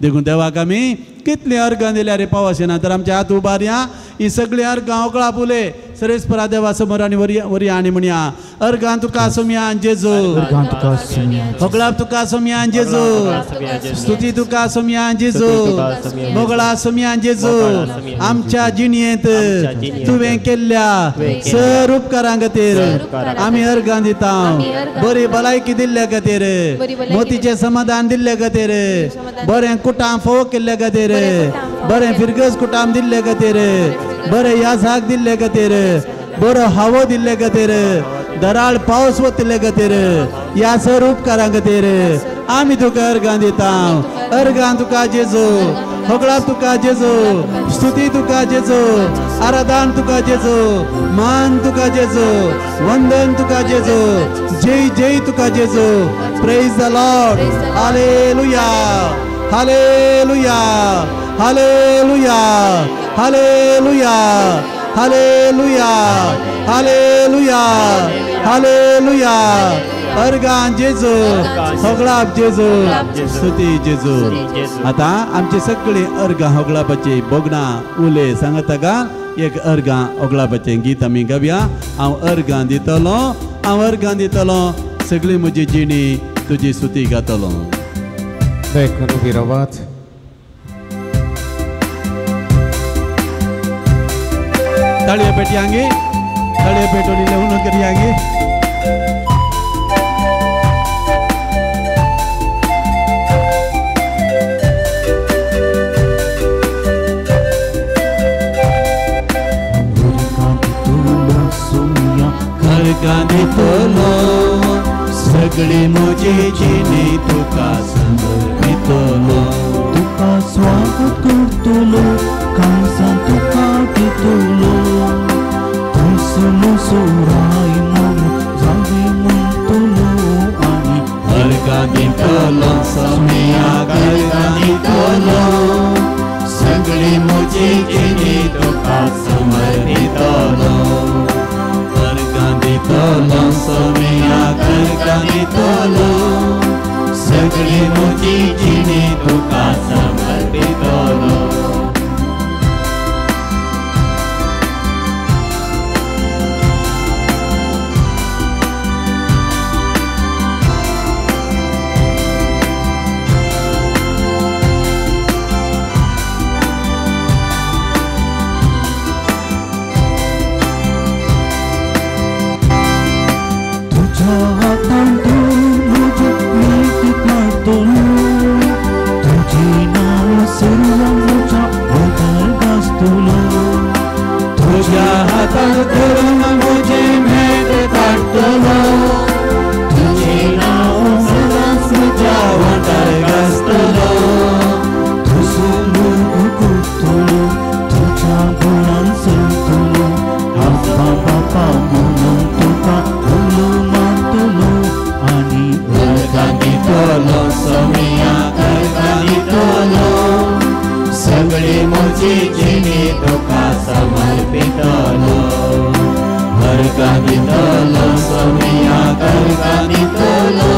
देखून देवाक आमी कितली अर्गां दिल्या रे पावशे ना तर आमच्या हात उबारया ही सगळी अर्गां ओकळा पुले सरेस्परा देवा समोर आनी वरी आनी म्हणया अर्गां तुका सोम्या जेजू अर्गां तुका सोम्या होगळाप तुका सोम्या जेजू स्तुती तुका सोम्या जेजू मोगळा सोम्या जेजू आमच्या जिणयेंत तुवें केल्ल्या सर उपकारां खातीर आमी अर्गां दिता बरी भलायकी दिल्ल्या खातीर मोतीचें समाधान दिल्ल्या खातीर बरें कुटाम फोव केल्ल्या खातीर बरें फिरगस कुटाम दिल्ल्या खातीर बरें यासाक दिल्ल्या खातीर बरो हावो दिल्ल्या खातीर दराळ पावस वतले खातीर ह्या सर उपकारां खातीर आमी तुका अर्गां दिता अर्गां तुका जेजू होगळाप तुका जेजू स्तुती तुका जेजू आराधन तुका जेजू मान तुका जेजू वंदन तुका जेजू जय जय तुका जेजू praise the Lord hallelujah hallelujah hallelujah hallelujah hallelujah hallelujah hallelujah अर्गां जेजू होगळाप जेजू स्तुती जेजू आता आमची सगळी अर्गां होगळापाची बोगणा उले सांगता का एक अर्गां होगळापाचें गीत आमी गावया हांव अर्गां दितलो हांव अर्गां दितलो सगळी म्हजी जिणी तुजी स्तुती गातलो देखून उबी रावात ताळयो पेटयांगी ताळयो पेटोनी लेवून करयांगी अर्गां दितलो सगळी म्हजी जिणी तुका समर्पितलो तुका स्वागत करतलो काळजां तुका दितलो थंयसलो सोराय म्हणून जावे म्हणटलो आनी अर्गां दितलो सोम्याक अर्गां दितलो सगळी म्हजी जिणी तुका समर्पितलो अर्गां दितलो सोम्याक अर्गां दितलो सगळी म्हजी जिणी तुका समर्पितलो सगळी म्हजी जिणी तुका समर्पितलो अर्गां दितलो सोम्याक अर्गां दितलो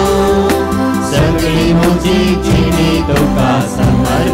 सगळी म्हजी जिणी तुका समर्पितलो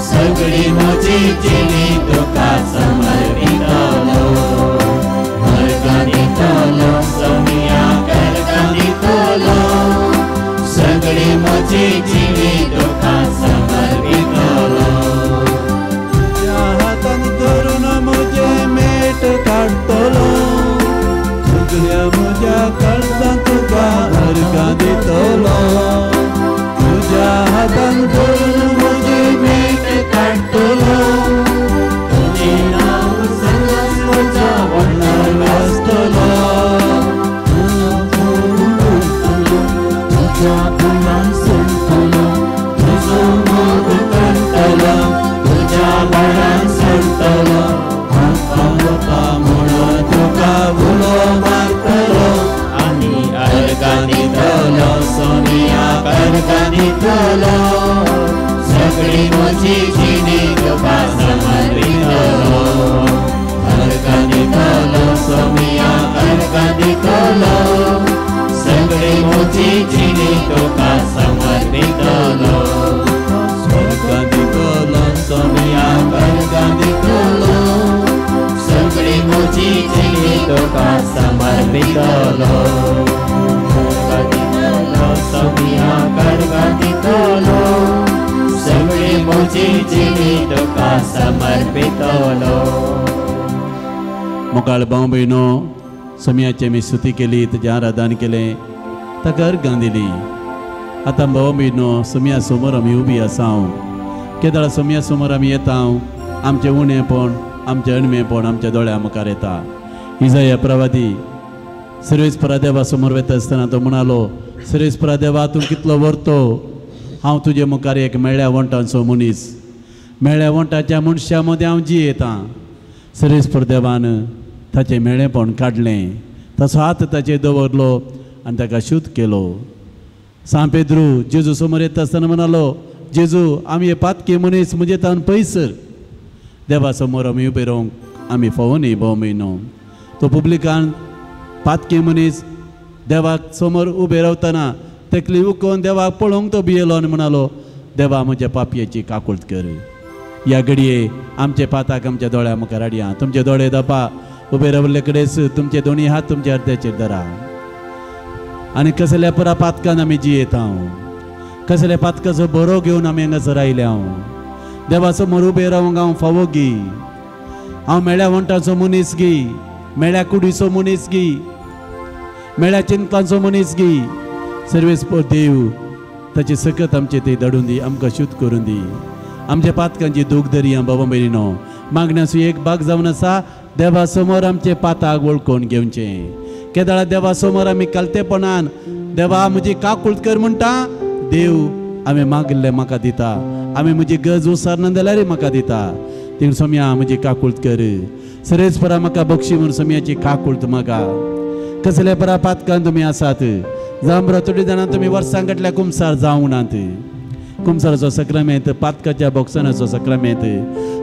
सगळी म्हजी जिणी तुका समर्पितलो अर्गां दितलो सोम्याक अर्गां सगळी म्हजी जिणी तुका समर्पितलो तुझ्या हातान धरून म्हजे मेट काडटलो सगळ्या म्हज्या काळजांत तुका अर्घां दितलो तुझ्या हातान धरून म्हजे मेट काडटलो तुझे नांव सदांच म्हज्या वळणार वाजतलो तुझ्या फुलान संतलो तुजो मोग कंटलो तुझ्या बळान संतलो बापा म्हणून तुका उलो मारतलो आनी अर्घां दितलो सोमियाक अर्घां दितलो सगळी म्हजी जिणी तुका समर्पितलो अर्घां दितलो सोमियाक अर्घां दितलो सगळी म्हजी जिणी तुका समर्पितलो अर्घां दितलो सोमियाक अर्घां दितलो सगळी म्हजी जिणी तुका समर्पितलो अर्घां दितलो सोमियाक अर्घां दितलो सगळी म्हजी जिणी तुका समर्पितलो मुखार भाव भयणो सोम्याची आमी स्तुती केली तेजें आराधन केलें ताका अर्घां दिली आतां भाव भयणो सोम्या समोर आमी उबी आसा केदाळ सोम्या समोर आमी येता आमचें उणेंपण आमचें अणमेपण आमच्या दोळ्या मुखार येता इजाया प्रवादी सर्वेस्परा देवा समोर वता आसतना तो म्हणालो सर्वेस्परा देवा तूं कितलो व्हरतो हांव तुजे मुखार एक मेळ्ळ्या वंटाचो मनीस मेळ्ळ्या वंटाच्या मनशा मदें हांव जियेतां सर्वेस्पर देवान ताचें मेळ्ळेपण काडलें ताचो हात ताचेर दवरलो आनी ताका शुद्ध केलो सान पेद्रू जेजू समोर येता आसतना म्हणालो जेजू आमी हे पातकी मनीस म्हजे तावन पयसर देवा समोर आमी उबे रावंक आमी फावो न्ही भोव म्हयनो तो पब्लिकान पातकी मनीस देवाक समोर उबे रावतना तकली उखोवन देवाक पळोवंक तो भियेलो आनी म्हणालो देवा म्हज्या पापयेची काकुळट कर ह्या घडये आमचे पाताक आमच्या दोळ्या मुखार हाडया तुमचे दोळे दपा उबे रावल्ले कडेच तुमचे दोनी हात तुमच्या हृदयाचेर धरा आनी कसल्या पुरा पातकान आमी जियेता कसल्या पातकाचो बरो घेवन आमी हांगासर आयले देवा समोर उबे रावंक हांव फावो गी हांव मेळ्या वंटाचो मनीस गी मेळ्या कुडीचो मनीस गी मेळ्या चिंतनाचो मनीस गी सर्वेस्पर देव ताचे सकत आमचे ते धाडून दी आमकां शुद्ध करून दी आमच्या पातकांची दूख धरया बाबा भयणीनो मागण्याचो एक भाग जावन आसा देवा समोर आमचे पाताक वळखून घेवचे केदाळा देवा समोर आमी कालतेपणान देवा म्हजी काकुळट कर म्हणटा देव आमी मागिल्लें म्हाका दिता आमी म्हजी गरज उसारना जाल्यार म्हाका दिता ती सोम्या म्हजी काकुळट कर सर्वेस्परा म्हाका बक्षी म्हूण सोम्याची काकुळट म्हाका कसल्या बरा पातकान तुमी आसात जांबरो थोडी जाणां तुमी वर्सांकटल्या कुमसार जावंक नात कुमसाराचो सक्रामेंत पातकाच्या बॉक्सनाचो सक्रामेंत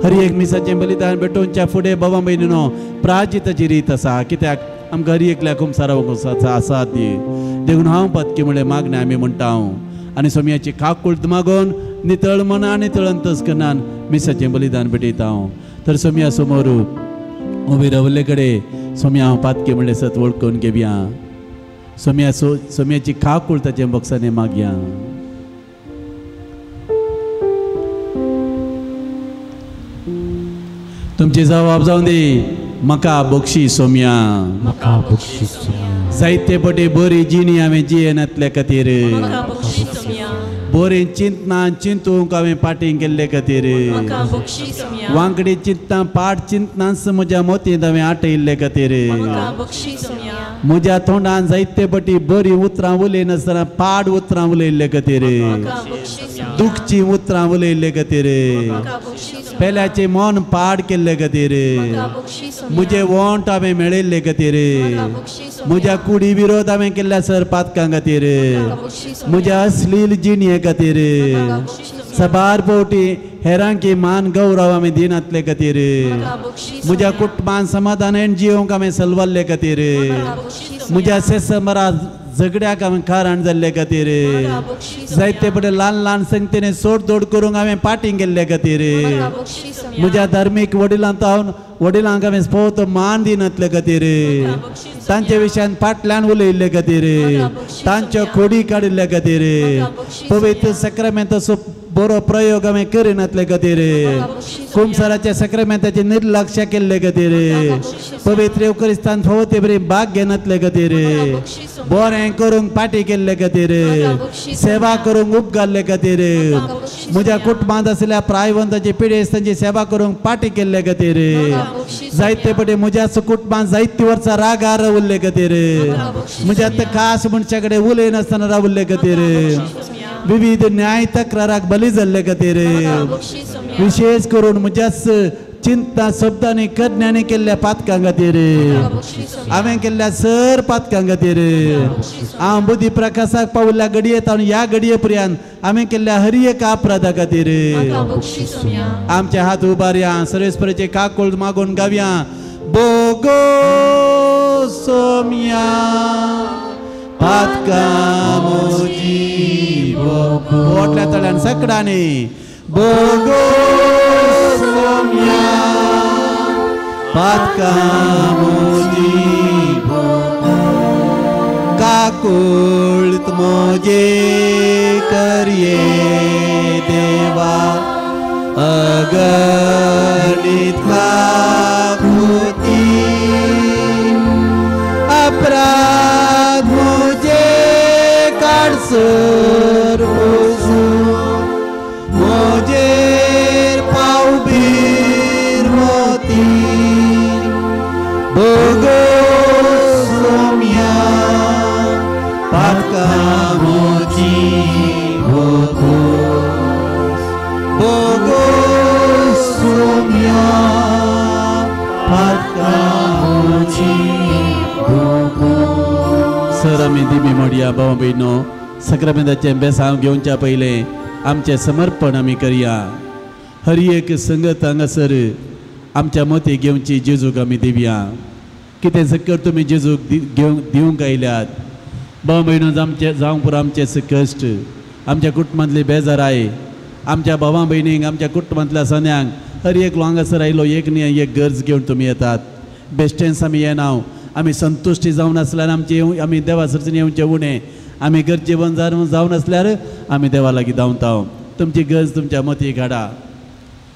हर एक मिसाचें बलिदान भेटोवच्या फुडें बाबा भयणीनो प्राचिताची रीत आसा कित्याक आमकां हर एकल्या कुमसारा आसात दी देखून हांव पातकी म्हळें मागणें आमी म्हणटा आनी सोम्याची काकुळट मागोवन नितळ मना आनी नितळ अंतस्करणान मिसाचें बलिदान भेटयता तर सोम्या समोर उबे रावल्ले कडेन सोम्या हांव पातकी म्हणलें सत वळखून घेवया सोम्याची काकुळट ताचे बॉक्सांनी मागया तुमचे जबाब जावन दी म्हाका बक्षी सोम्या म्हाका बक्षी सोम्या जायते पटी बरी जिणी हांवें जियेनातल्या खातीर म्हाका बक्षी सोम्या बरें चिंतना चिंतूंक हांवें पाटींग केल्ले खातीर म्हाका बक्षी सोम्या वांगडी चिंतना पाठ चिंतनास म्हज्या मोतींत हांवें आटयल्ले खातीर म्हाका बक्षी सोम्या म्हज्या तोंडान जायते पटी बरी उतरां उलयनासतना पाड उतरां उलयल्ले खातीर म्हाका बक्षी सोम्या दुखची उतरां उलयल्ले खातीर म्हाका बक्षी सोम्या पेल्याचे मन पाड केल्ले खातीर म्हाका बक्षी सोम्या म्हजे वोंट हांवें मेळयल्ले खातीर म्हाका बक्षी सोम्या म्हज्या कुडी विरोध हांवें केल्ल्या सर पातकां खातीर म्हाका बक्षी सोम्या म्हज्या अश्लील जिणये खातीर म्हाका बक्षी सोम्या सबार पोवटी हेरांकी मान गौरव हांवें दिनातले खातीर म्हाका बक्षी म्हज्या सोम्या कुटुंबान समाधानान जियोंक हांवें सलवल्ले खातीर म्हाका बक्षी सोम्या म्हज्या सेसमरा झगड्याक हांवें खाराण जाल्ले खातीर म्हाका बक्षी सोम्या जायते पटेन ल्हान ल्हान संख्येन सोडतोड करूंक हांवें पाटींग केल्ले खातीर म्हाका बक्षी सोम्या म्हज्या धार्मीक वडिलांक हांवें वडिलांक हांवें फोवतो मान दिनातले खातीर म्हाका बक्षी तांच्या विशयान फाटल्यान उलयल्ले खातीर तांच्यो खोडी काडिल्ले खातीर पवित्र सक्रमेंताचो बरो प्रयोग आमी करिनातले खातीर कुंभसाराच्या सक्रमेंताचे निर्लक्ष केल्ले खातीर पवित्र युकरिस्तान फवते बरी भाग घेनातले खातीर बरें करूंक पाटी केल्ले खातीर सेवा करूंक उपकारले खातीर म्हज्या कुटुंबांत आसलेल्या प्रायवंताची पिडेस्त तांची सेवा करूंक पाटी केल्ले खातीर जायते पटे म्हज्या कुटुंबांत जायती वर्सां रागार रावल्ले खातीर म्हज्या खास मनशा कडेन उलय नासतना रावल्ले खातीर विविध न्याय तक्राराक बली जाल्ले खातीर विशेष करून म्हज्याच चिंता शब्दांनी कज्ञांनी केल्ल्या पातकां खातीर हांवें केल्ल्या सर पातकां खातीर हांव बुद्धी प्रकाशाक पावल्ल्या घडयेंत आनी ह्या घडये पर्यंत हांवें केल्ल्या हर एका अपराधा खातीर आमचे हात उबारया सर्वेस्पराचे काकोळ मागून गावया बोगो सोम्या पातकां मोजी ओटल्या तळ्यान सकडांनी बोगो सोम्या पातकां मोजी काकुळत मोजे करिये देवा अगणित काकुती अपराध मोजे काडसर मोजेर पावबीर मोती बोगो सोम्या पातकां मोजी बोगो सोम्या पातकां मोजी सर आमी दिमी मोडया भाव भयणो सक्रामेंताचें बेसांव घेवच्या पयले आमचें समर्पण आमी करया हर एक संगत हांगासर आमच्या मती घेवची जेजूक आमी दिवया कितें सक्कर तुमी जेजूक दिवंक आयल्यात भाव भयणो आमचे जावं पुरो आमचे कश्ट आमच्या कुटुंबांतली बेजाराय आमच्या भावां भयणींक आमच्या कुटुंबांतल्या सन्यांक हर एक हांगासर आयलो एक न्ही एक गरज घेवन तुमी येतात बेश्टेंस आमी येना आमी संतुश्टी जावन आसल्यार आमची आमी देवा सर्तीन येवचें उणें आमी गरजेवन जावन आसल्यार आमी देवा लागीं धांवता तुमची गरज तुमच्या मतीक हाडा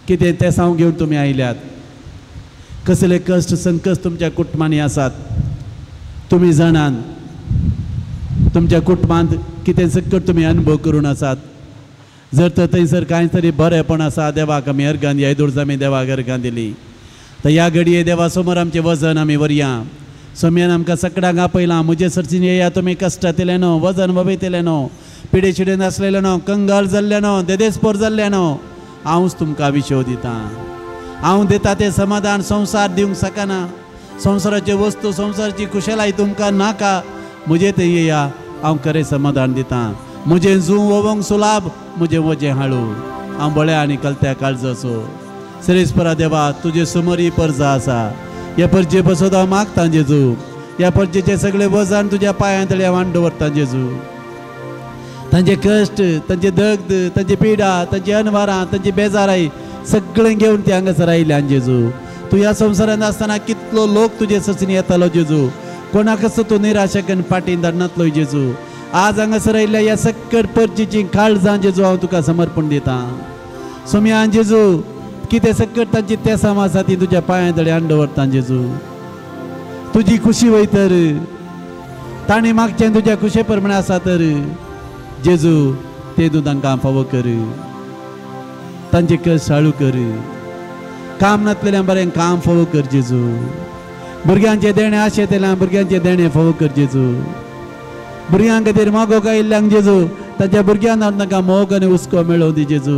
कितें तें सांग घेवन तुमी आयल्यात कसले कश्ट संकश्ट तुमच्या कुटुंबांनी आसात तुमी जाणान तुमच्या कुटुंबांत कितें सक्कर तुमी अनुभव करून आसात जर तर थंयसर कांय तरी बरेंपण आसा देवाक आमी अर्गां दिया दोर्ज आमी देवाक अर्गां दिली तर ह्या घडये देवा समोर आमचें वजन आमी व्हरया सोम्यान आमकां सगळ्यांक आपयलां म्हजे सर्तीन येया तुमी कश्टांतले न्हू वजन वबयतले न्हू पिडे शिडेन आसलेले न्हू कंगाल जाल्ले न्हू देदेस्पोर जाल्ले न्हू हांवूच तुमकां विशो दितां हांव दिता तें समाधान संवसार दिवंक शकना संवसाराच्यो वस्तू संवसाराची खुशालाय तुमकां नाका म्हजे थंय येया हांव खरें समाधान दितां म्हजें जूं वोवंक सुलाभ म्हजें वजें हाळू हांव बळ्या आनी कलत्या काळजो असो श्रेस्परा देवा तुजे समोर ही पर्जा आसा ह्या पर्जे पासून हांव मागतां जेजू ह्या पर्जेचे सगळे वजन तुज्या पांयां तळ्या वांड दवरतां जेजू तांचे कश्ट तांचे दग्ध तांची पिडा तांची अनवारां तांची बेजाराय सगळें घेवन ते हांगासर आयल्यान जेजू तूं ह्या संवसारांत आसतना कितलो लोक तुजे सर्तीन येतालो जेजू कोणाकच तूं निराशेन फाटीं धाडनातलो जेजू आज हांगासर आयिल्ल्या ह्या सक्कट पर्जेची काळजां जेजू हांव तुका समर्पण दितां सोम्यान जेजू कितें सक्कट तांची तेसां आसा ती तुज्या पांयां तळ्यान दवरतां जेजू तुजी खुशी वयतर तांणी मागचें तुज्या खुशे प्रमाणे आसा तर जेजू तें तूं तांकां फावो कर तांचे कश्ट हाळू कर काम नासलेल्या बरें काम फावो कर जेजू भुरग्यांचे देणे आशेतल्या भुरग्यांचे देणे फावो कर जेजू भुरग्यां खातीर मोगोक आयिल्ल्यांक जेजू तांच्या भुरग्यांक तांकां मोग आनी हुस्को मेळोव दी जेजू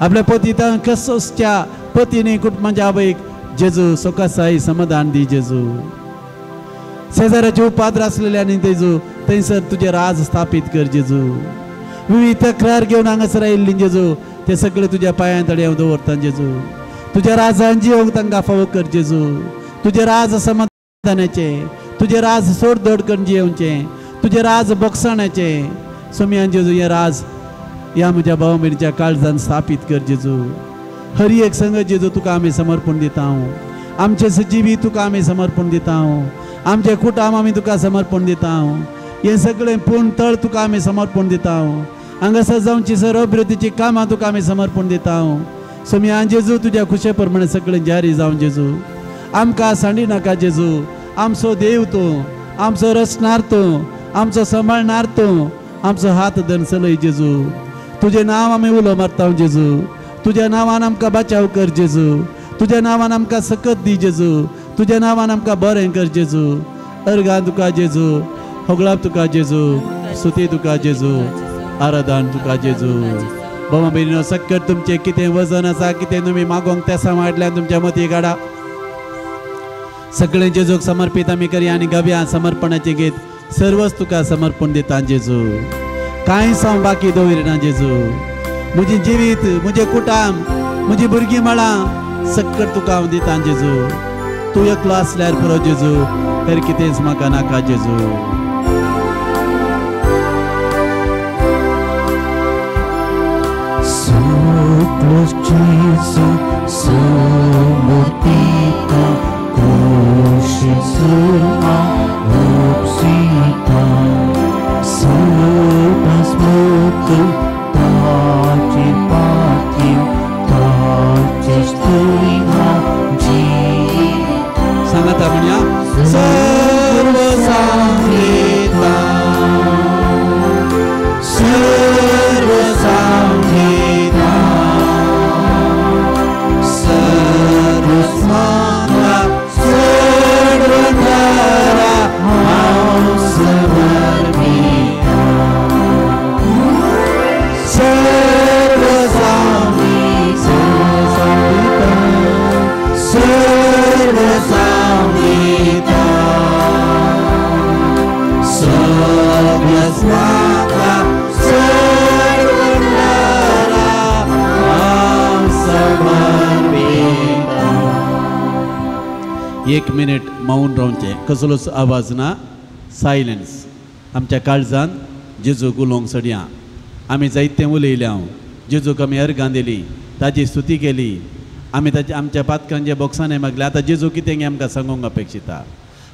आपल्या पती कसोच्या पतीने कुटुंबाच्या आवयक जेजू सोकासाय समाधान दी जेजू शेजाऱ्याचे उपाद्र आसलेल्यांनी जेजू थंयसर तुजें राज स्थापीत कर जेजू विविध तक्रार घेवन हांगासर आयिल्ली जेजू ते सगळे तुज्या पांयां तळ्या दवरता जेजू तुज्या राजान जिवंक तांकां फावो कर जेजू तुजें राज समाधानाचे तुजें राज सोड धड करून जियोवचें तुजें राज बोगसाणाचें सोम्यान जेजू हें राज ह्या म्हज्या भाव भयणीच्या काळजान स्थापीत कर जेजू हर एक संगत जेजू तुका आमी समर्पण दिता आमचे सजीवी तुका आमी समर्पण दिता आमचे कुटाम आमी तुका समर्पण दिता हे सगळें पूर्ण तळ तुका आमी समर्पण दिता हांगासर जावची सर अभिवृद्धीची कामां तुका आमी समर्पण दिता सोम्या जेजू तुज्या खुशे प्रमाणे सगळें जारी जावं जेजू आमकां सांडी नाका जेजू आमचो देव तूं आमचो रचणार तूं आमचो सांबाळणार तूं आमचो हात धरून चलय जेजू तुजें नांव आमी उलो मारता जेजू तुज्या नांवान आमकां बचाव कर जेजू तुज्या नांवान आमकां सकत दी जेजू तुज्या नांवान आमकां बरें कर जेजू अर्गां तुका जेजू होगळाप तुका जेजू स्तुती तुका जेजू आराधन तुका जेजू बाबा भयणीनो सकट तुमचें कितें वजन आसा कितें तुमी मागोंक त्या सांबाळटल्यान तुमच्या मती काडा सगळें जेजूक समर्पीत आमी करया आनी गव्या समर्पणाचें गीत सर्वच तुका समर्पण दिता जेजू कांयच हांव बाकी दवरिना जेजू म्हजें जिवीत म्हजें कुटाम म्हजीं भुरगीं मळां सकट तुका हांव दिता जेजू तूं एकलो आसल्यार पुरो जेजू हेर कितेंच म्हाका नाका जेजू Jesu sumurtita kushisuma upsita supas mutu taci patim taci stuima ji सांगाता म्हणया सर्व संगीता सर्व संगीता एक मिनिट मौन रावचे कसलोच आवाज ना सायलेन्स आमच्या काळजान जेजूक उलोवंक सोडया आमी जायतें उलयल्या जेजूक आमी अर्गां दिली ताची स्तुती केली आमी ताचे आमच्या पातकांचे बॉक्सांनी मागले आतां जेजू कितें आमकां सांगूंक अपेक्षिता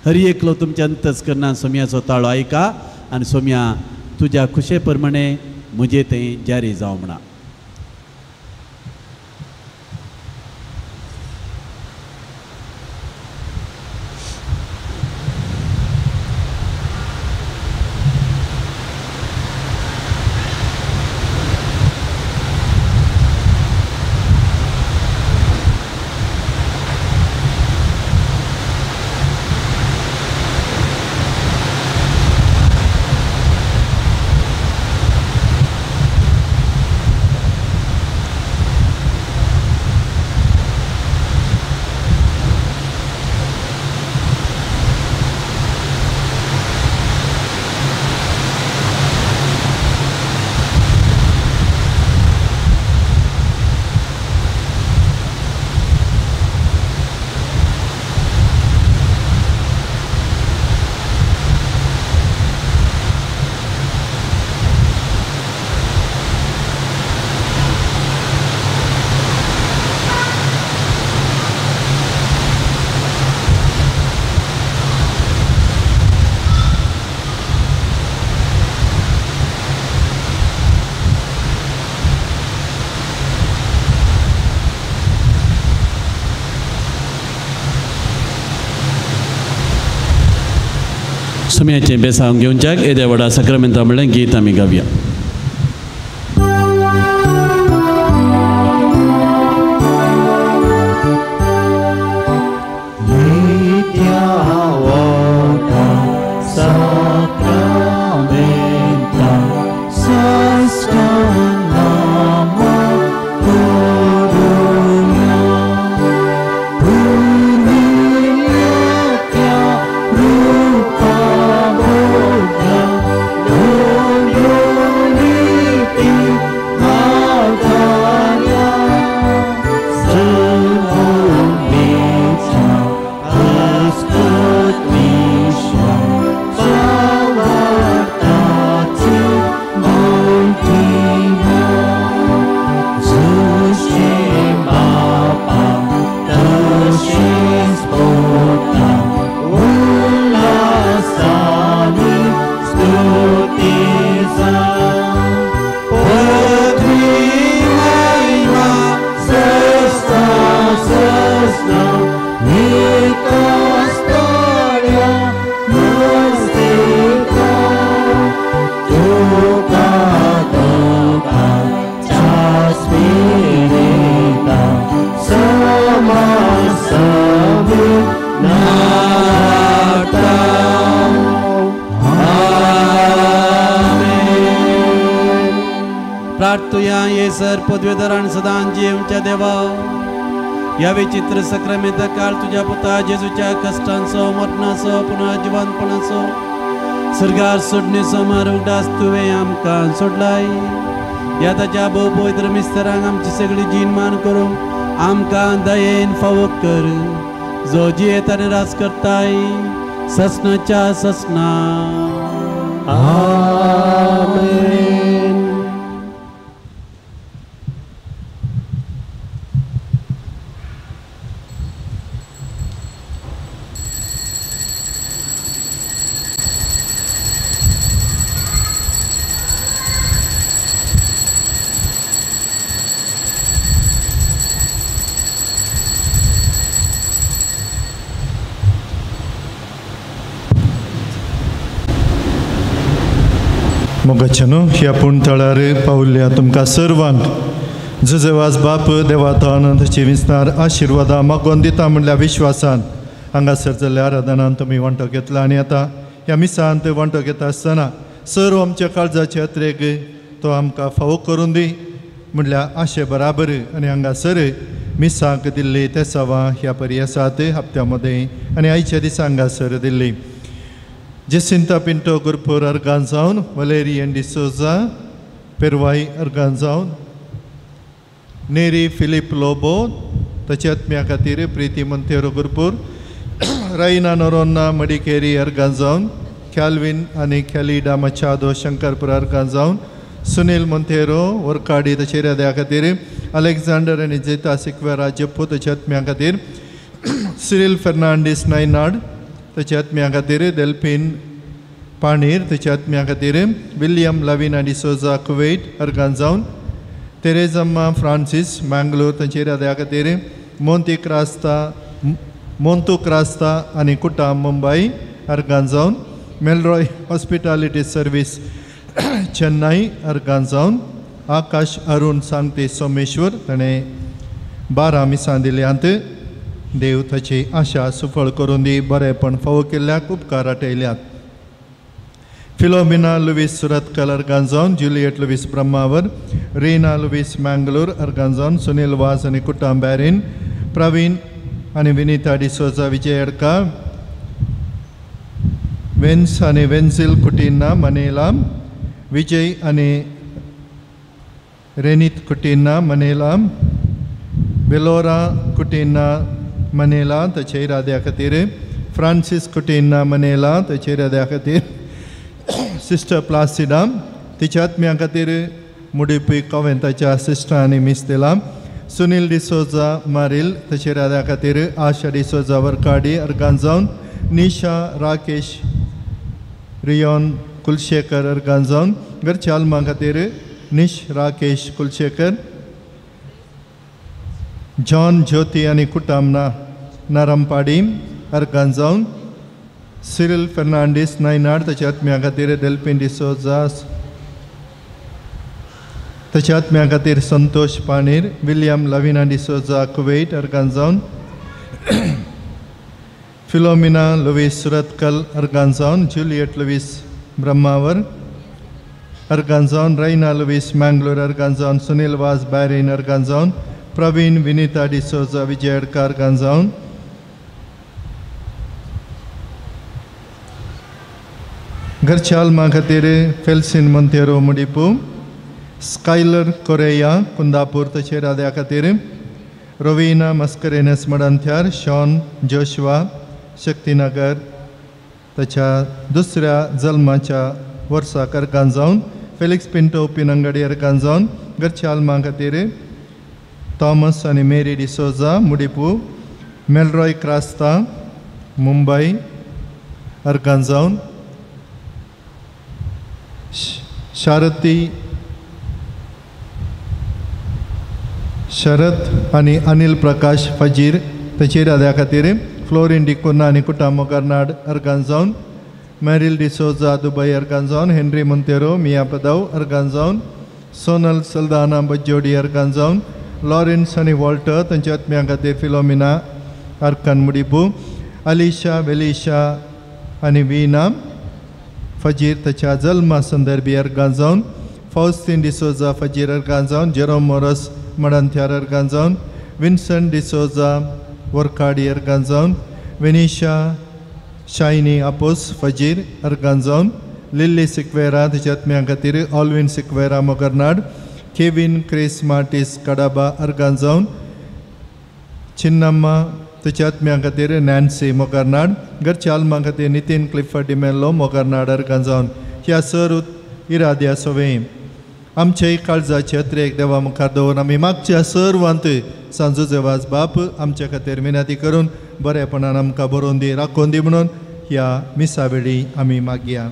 हरी एकलो तुमच्या अंतस्करणांत सोम्याचो ताळो आयका आनी सोम्या तुज्या खुशे प्रमाणे म्हजें तें जारी जावं म्हणा सोम्याचें बेसांव घेवच्याक येद्या व्हडा सक्रामेंता म्हणलें गीत आमी गावया Rupa Buddha, प्रार्थुया येसर पदवीधर आणि सदां जीवच्या देवा या विचित्र सक्रामेंत काळ तुझ्या पुता जेजूच्या कष्टांचो मरणाचो पुन्हा जिवंतपणाचो सर्गार सोडणेचो मारूक उगडास तुवें आमकां सोडलाय या ताच्या भोव पवित्र मिस्तरांक आमची सगळी जीनमान करूंक आमकां दयेन फावो कर जो जियेत आनी रास करताय ससनाच्या ससना आमेन. मोगाचनो ह्या पुणतळार पावल्या तुमकां सर्वांक जुजेवाज बाप देवाचो आनंदाची विस्तार आशिर्वादा मागोवन दिता म्हणल्या विश्वासान हांगासर जाल्ल्या आराधनान तुमी वांटो घेतला आनी आतां ह्या मिसांत वांटो घेता आसतना सर्व आमच्या काळजाचे यात्रेक तो आमकां फावो करून दी म्हणल्या आशे बराबर आनी हांगासर मिसांक दिल्ली ते सवां ह्या पर्यासात हप्त्या मदें आनी आयच्या दिसा हांगासर दिल्ली. जेसिंता पिंटो गुरपूर अर्गान जावन वलेरियन डिसोजा पेरवाई अर्गान जावन नेरी फिलिप लोबो ताच्या आत्म्या खातीर प्रिती मोंतेरो गुरपूर रायना नोरोन्ना मडिकेरी अर्गान जावन कॅल्विन आनी कॅलिडा मचादो शंकरपूर अर्गान जावन सुनील मोंतेरो वरकाडी ताचे राद्या खातीर अलेक्झांडर आनी जेता सिक्वेरा जप्पो ताच्या आत्म्या खातीर सिरिल फेर्नांडीस नायनाड ताच्या आत्म्या खातीर डेल्फीन पाणीर ताच्या आत्म्या खातीर विलियम लाविना डिसोजा कुवेट अर्गान जावन तेरेजम्मा फ्रांसीस मँगलोर ताचे राद्या खातीर मोंतू क्रास्ता आनी कुटा मुंबई अर्गान जावन मेलरॉय हॉस्पिटॅलिटी सर्वीस चेन्नई अर्गान जावन आकाश अरुण सांगते सोमेश्वर ताणें 12 मिसां दिल्यांत देव ताची आशा सुफळ करून दी बरेपण फावो केल्ल्याक उपकार आटयल्यात. फिलोमिना लुवीस सुरतकल अर्गान जावन जुलियट लुवीस ब्रह्मावर रीना लुवीस मँगलोर अर्गान जावन सुनील वाज आनी कुटाम बॅरीन प्रवीण आनी विनीता डिसोजा विजयडका वेन्स आनी वेन्सिल कुटिन्ना मनेला विजय आनी रेनीत कुटिन्ना मनेला बेलोरा कुटिन्ना मनेला ताचे इराद्या खातीर फ्रांसीस कुटिन्ना मनेला ताचे इराद्या खातीर सिस्टर प्लासिडा तिच्या आत्म्या खातीर मुडिपी कॉवेंताच्या सिस्टर आनी मिस्तेला सुनील डिसोजा मारिल ताचे इराद्या खातीर आशा डिसोजा वरकाडी अर्गान जावन निशा राकेश रियोन कुलशेखर अर्गान जावन घरच्या आल्मा खातीर निश राकेश कुलशेखर जॉन ज्योती आनी कुटामना नारंपाडी अर्गान जावन सिरिल फेर्नांडीस नायनाड ताच्या आत्म्या खातीर डेल्फीन डिसोजा ताच्या आत्म्या खातीर संतोष पाणीर विलियम लाविना डिसोजा कुवेट अर्गान जावन फिलोमिना लुवीस सुरतकल अर्गान जावन जुलियट लुवीस ब्रह्मावर अर्गान जावन रायना लुवीस मँगलोर अर्गान जावन सुनील वाज बॅरीन अर्गान जावन प्रवीण विनीता डिसोजा विजयडका अर्गान जावन घरच्या आल्मा खातीर फेल्सिन मोंतेरो मुडिपू स्कायलर कोरेया कुंदापूर ताचे राद्या खातीर रोविना मस्करेनस मडंथ्यार शॉन जोशवा शक्तीनगर ताच्या दुसऱ्या जल्माच्या वर्साक अर्गान जावन फेलिक्स पिंटो पिनंगडी अर्गान जावन घरच्या आल्मा खातीर थॉमस आनी मेरी डिसोजा मुडिपू मेलरॉय क्रास्ता मुंबई अर्गान जावन शरद आनी अनिल प्रकाश फजीर ताचे राद्या खातीर फ्लोरिन डिकोना आनी कुटामो कर्नाड अर्गान जावन मेरिल डिसोजा दुबई अर्गान जावन हेनरी मोंतेरो मिया पदाव अर्गान जावन सोनल सल्दाना बज्जोडी अर्गान जावन लॉरेन्स आनी वॉल्टर तांच्या आत्म्या खातीर फिलोमिना अर्कान मुडिपू अलिशा वेलिशा आनी विना फजीर ताच्या जल्मा संदर्भी अर्गान जावन फाउस्तीन डिसोजा फजीर अर्गान जावन जेरोम मोरस मडांथ्यार अर्गान जावन विन्संट डिसोजा वरकाडी अर्गान जावन वेनिशा शायनी आपोस फजीर अर्गान जावन लिल्ली सिक्वेरा तिच्या आत्म्यां खातीर Alvin Sequeira Mogarnad Kevin Chris Martis Kadaba अर्गान जावन चिन्नम्मा तिच्या आत्म्यां खातीर नॅन्सी मोगर्नाड घरच्या आल्मा खातीर नितीन क्लिफर्ड डिमेल्लो मोगर्नाड अर्गान जावन ह्या सर इराद्या सोवे आमचे काळजाचे अत्रेक देवा मुखार दवरून आमी मागच्या सर्वांत सांजो जेवाज बाप आमच्या खातीर विनंती करून बरेपणान आमकां बरोवन दी राखून दी म्हणून ह्या मिसा वेळी आमी मागया.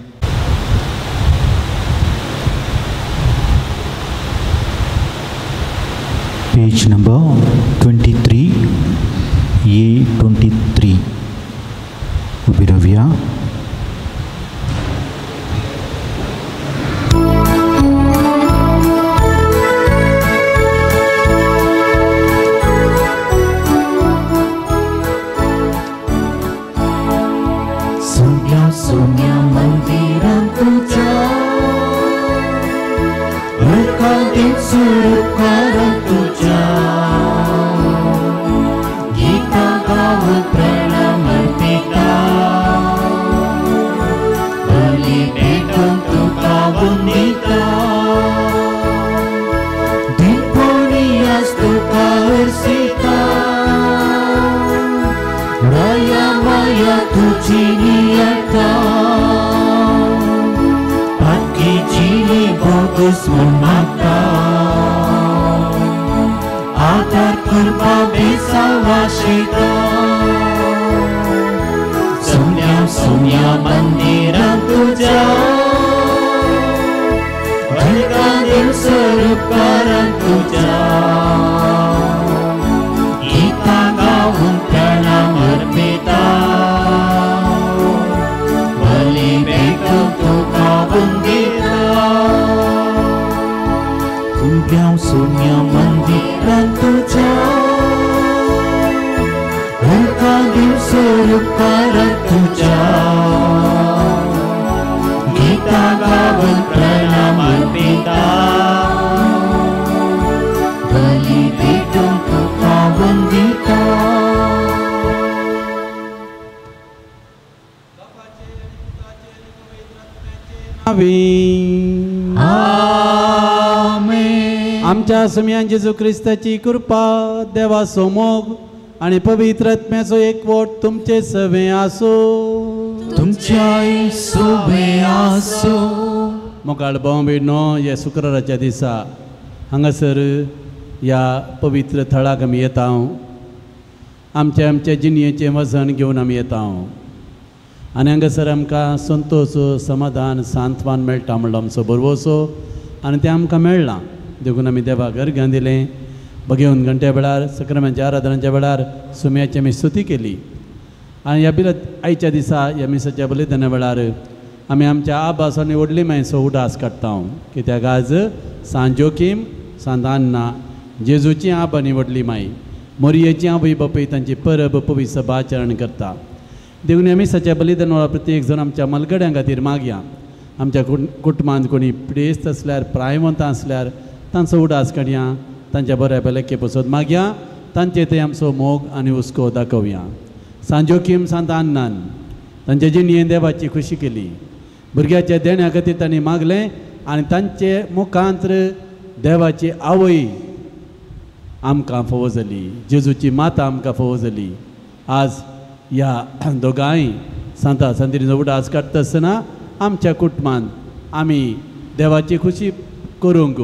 पेज नंबर 23 A23 उभी रावया. सोन्या मंदिरांत तुझ्या लोकांतील सुरकारांत तुझ्या गीता गाव प्रणाम अर्पिता बली भेटून तुका वंदिता दिपोनियास तुका हरसिता माया माया तुझी नियता पक्की जीनी बोगस मागता आदर कृपा बेसावाशिता सोन्या मंदिरांत तुझ्या अर्गांतील स्वरूपारांत तुझ्या गीता गावून प्रणाम अर्पिता बली भेटून तुका वंदिता सोन्या मंदिरांत तुझ्या अर्गांतील स्वरूपारांत तुझ्या गीता गावून प्रणाम अर्पिता बली भेटून तुका वंदिता. आमच्या सुमयान जेजू क्रिस्ताची कृपा देवा सोमोग आणि पवित्र आत्म्याचो एकवट तुमचे सवे आसो तुमच्या सोबे आसो. मोकाळ भोंवडेनो ह्या शुक्राराच्या दिसा हांगासर ह्या पवित्र थळाक आमी येता. आमच्या जिणयेचें वजन घेवन आमी येता आनी हांगासर आमकां संतोश समाधान सांतवान मेळटा म्हणलो आमचो बरवसो आनी तें आमकां मेळ्ळां देखून आमी देवाक अर्घ्यां दिलें. भगेवन घंट्या वेळार सक्रामेंच्या आराधनाच्या वेळार सुमयाची आमी स्तुती केली आनी ह्या आयच्या दिसा ह्या मिसाच्या बलिदाना वेळार आमी आमच्या आबास आनी व्हडली मायचो उडास काडटा कित्याक आज सांजोकीम सांत आन्ना जेजूची आब आनी व्हडली माय मोरयेची आवय बापूय तांची परब पवित्र सभा आचरण करता. देखून ह्या मिसाच्या बलिदाना वेळार प्रत्येक जण आमच्या मलगड्यां खातीर मागया. आमच्या कुटुंबांत कोणी प्रेस्त आसल्यार प्रायवंतां आसल्यार तांचो उडास काडया. तांच्या बऱ्या बेलेके पसत मागया. तांचे ते आमचो मोग आनी हुस्को दाखोवया. सांजोकीम सांत आन्नान तांचे जिणयेन देवाची खुशी केली. भुरग्याच्या देण्या खातीर तांणी मागलें आनी तांचे मुखांत्र देवाची आवय आमकां फोव जाली. जेजूची माता आमकां फोव जाली. आज ह्या दोगांय सांता सांतिरीचो उडास काडटा आसतना आमच्या कुटुंबांत आमी देवाची खुशी करूंक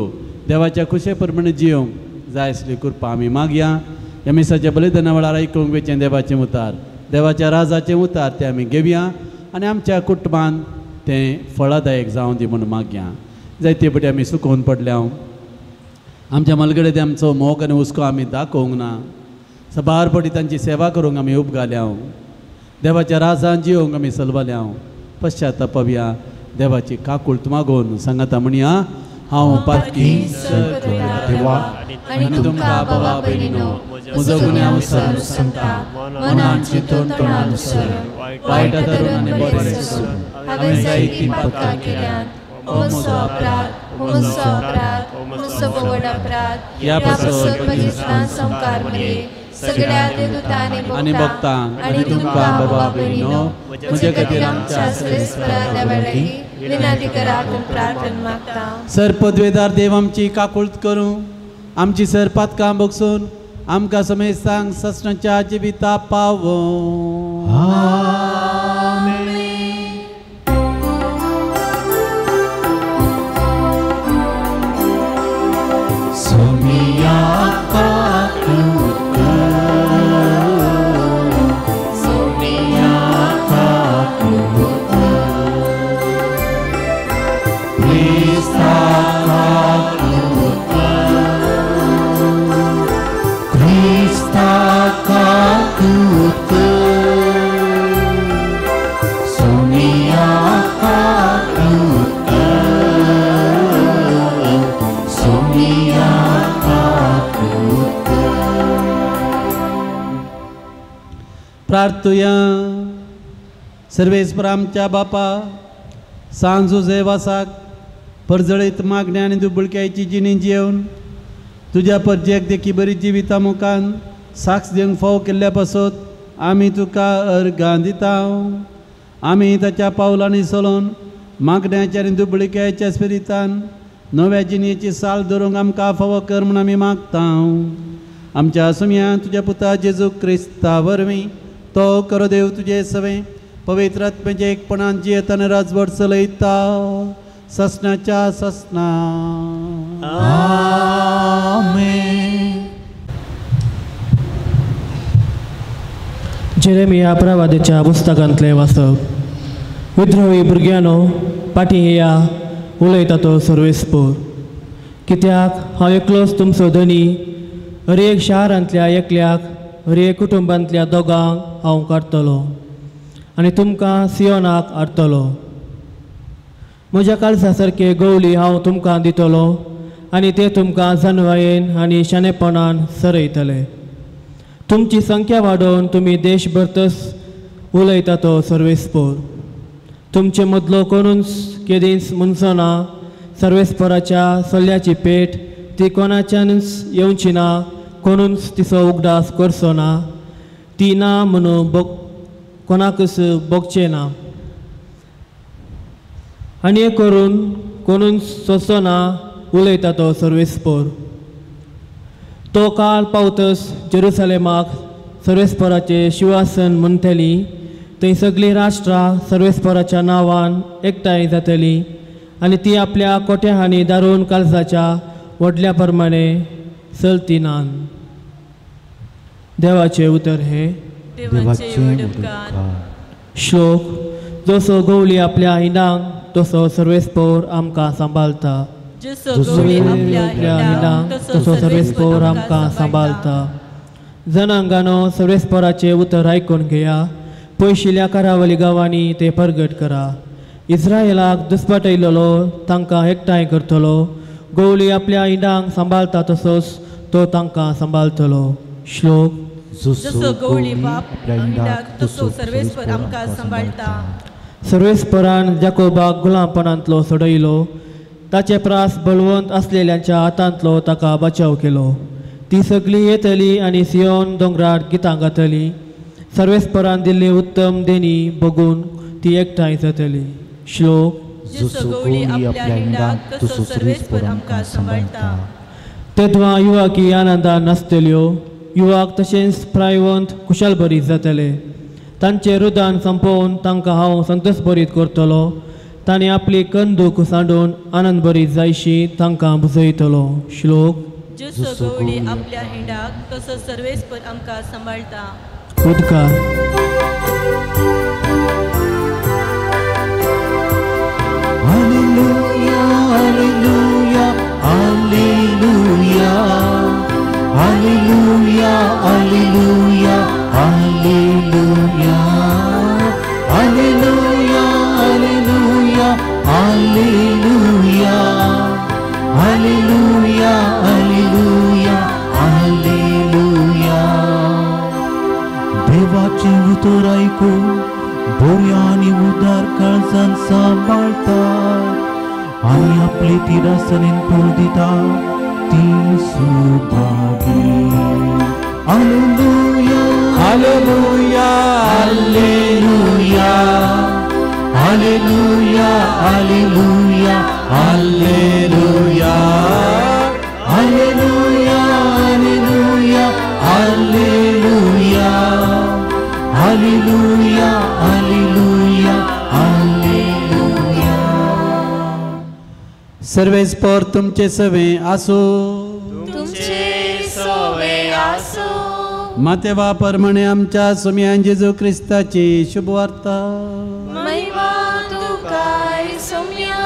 देवाच्या खुशे प्रमाणे जियोंक जाय आसली कृपा आमी मागया. ह्या मिसाच्या बलिदाना वेळार आयकूंक वेचें देवाचें उतार देवाच्या राजाचें उतार तें आमी घेवया आनी आमच्या कुटुंबांत तें फळदायक जावं दी म्हणून मागया. जायते फावटी आमी सुकोवन पडल्या. आमच्या मलगडे ते आमचो मोग आनी हुस्को आमी दाखोवंक ना. सबार फावटी तांची सेवा करूंक आमी उपगाल्या. देवाच्या राजान जियोंक आमी सलवल्या. पश्चातापया देवाची काकूळट मागोवन सांगाता म्हणया हांव पातकी देवा आनी तुमकां बाबा भयणीनो म्हजो गुन्यांव विसरून सांगता मनान चिंतून तोंडान विसरून वायट धरून आनी बरें करून हांवें जायतीं पातकां केल्यात. हो म्हजो अपराध हुमसो अपराध हुमसो बोवड अपराध या पासून मजिस्त्रां संकार मरे सगळ्या देवतांनी आणि भक्तांक आणि तुमकां बाबा भयणीनो म्हजे खातीर आमच्या सर्वेस्परा देवालागी विनंती करात प्रार्थना मागता. सर पदवेदार देव आमची काकुळत करूं आमची सर पातकां बगसून आमकां समेस्तांक ससणाच्या जिविता पावो. प्रार्थुया. सर्वेस्पर आमच्या बापा सांजो जेवासाक परजळीत मागण्या आनी दुबळक्याची जिणी जेवन तुज्या परजेक देखी बरी जिविता मुखान साक्ष दिवंक फाव केल्ल्या पासत आमी तुका अर्गां दिता. आमी ताच्या पावलांनी चलोवन मागण्याच्या आनी दुबळक्याच्या स्पिरितान नव्या जिणेची साल धरूंक आमकां फावो कर म्हूण आमी मागता. आमच्या सुमया तुज्या पुता जेजू क्रिस्ता वरवीं तो करो देव तुजे सवे पवित्र आत्म्याचे एकपणान जियेत आनी राजवट चलयता ससनाच्या ससना. जेरेमिया प्रवादीच्या पुस्तकांतले वाचप. विद्रोही भुरग्यानो पाटी येया उलयता तो सर्वेस्पोर. कित्याक हांव एकलोच तुमचो धनी हर एक शारांतल्या एकल्याक हर एक कुटुंबांतल्या दोगांक हांव काडटलो आनी तुमकां सियोनाक हाडटलो. म्हज्या काळजा सारके गवळी हांव तुमकां दितलो आनी ते तुमकां जानवायेन आनी शाणेपणान सरयतले. तुमची संख्या वाडोवन तुमी देशभरतच उलयता तो सर्वेस्पोर. तुमचे मदलो कोणूच केदींच म्हणचो ना सर्वेस्पोराच्या सल्ल्याची पेट ती कोणाच्यानच येवची ना, कोणूच तिचो उगडास करचो ना, ती ना म्हणून कोणाकच बगचें ना. आनी हे करून कोणूच सोंसो ना उलयता तो सर्वेस्पोर. तो काळ पावतच जेरुसलेमाक सर्वेस्पोराचे शिवासन म्हणटली. थंय सगळीं राष्ट्रां सर्वेस्पोराच्या नांवान एकठांय जातलीं आनी ती आपल्या कोट्याहांनी दारून काळजाच्या व्हडल्या प्रमाणे चलतिनान. देवाचे उतर हे श्लोक. जसो गवळी आपल्या हिंडांक तसो सर्वेस्पोर आमकां सांबाळता. तसो सर्वेस्पोर आमकां सांबाळता. जनांगानो सर्वेस्पोराचे उतर आयकून घेया. पयशिल्ल्या कारावली गांवांनी ते परगट करा. इस्रायेलाक दुस्पट येयलेलो तांकां एकठांय करतलो. गवळी आपल्या हिंडांक सांबाळता तसोच तो तांकां सांबाळतलो. श्लोक. जसो गवळी बाप हिंडाक तसो सर्वेस्पर आमकां सांबाळता. सर्वेस्परान जाकोबाक गुलामपणांतलो सोडयलो. ताचे प्रास बळवंत आसलेल्यांच्या हातांतलो ताका बचाव केलो. ती सगळीं येतली आनी सियोन दोंगरार गितां गातली. सर्वेस्परान दिल्ली उत्तम देणी बघून ती एकठांय जातली. श्लोक. जसो गवळी आपल्या हिंडाक तसो सर्वेस्पर आमकां सांबाळता. तेदवा युवाकी आनंदान नाचतल्यो. युवाक तशेंच प्रायवंत कुशल बरीत जातले. तांचे रुदान संपोवन तांकां हांव संतोश बरीत करतलो. तांणी आपली कंदूक सांडून आनंद बरीत जायशी तांकां बुजयतलो. श्लोक. जसो गवळी आपल्या हिंडाक तसो सर्वेस्पर आमकां सांबाळता. उदकार. Hallelujah hallelujah hallelujah hallelujah hallelujah hallelujah hallelujah hallelujah hallelujah hallelujah hallelujah hallelujah. देवाचे उतर ऐकून बोऱ्या आणि उदार काळजान सांभाळता. आणि आपली ती रसनेन तूं दिता ती सुभागी. Hallelujah hallelujah hallelujah hallelujah hallelujah hallelujah hallelujah hallelujah hallelujah hallelujah hallelujah hallelujah. सर्वेस्पर तुमचे सवे आसो. तुमचे सोवे आसो. मातेवा परमणे आमच्या सुम्यान जेजू क्रिस्ताची शुभवार्ता. महिमा तुकाय सौम्या.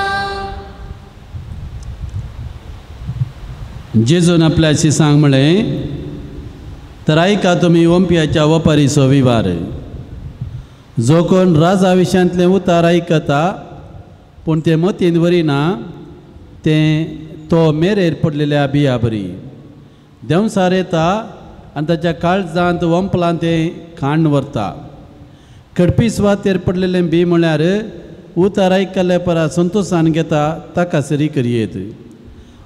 जेजून आपल्याशी सांग म्हळें तर ऐका तुमी ओंपियाच्या वपारीचो विवार. जो कोण राजा विशयांतले उतार आयकता पूण ते मतीन वरिना तो मेरेर पडलेल्या बिया बरी. देंवसार येता आनी ताच्या काळजांत वंपलां तें खाण व्हरता. कडपी सुवातेर पडलेलें बी म्हळ्यार उतार आयकल्ल्या परा संतोशान घेता ताका सरी करियेत.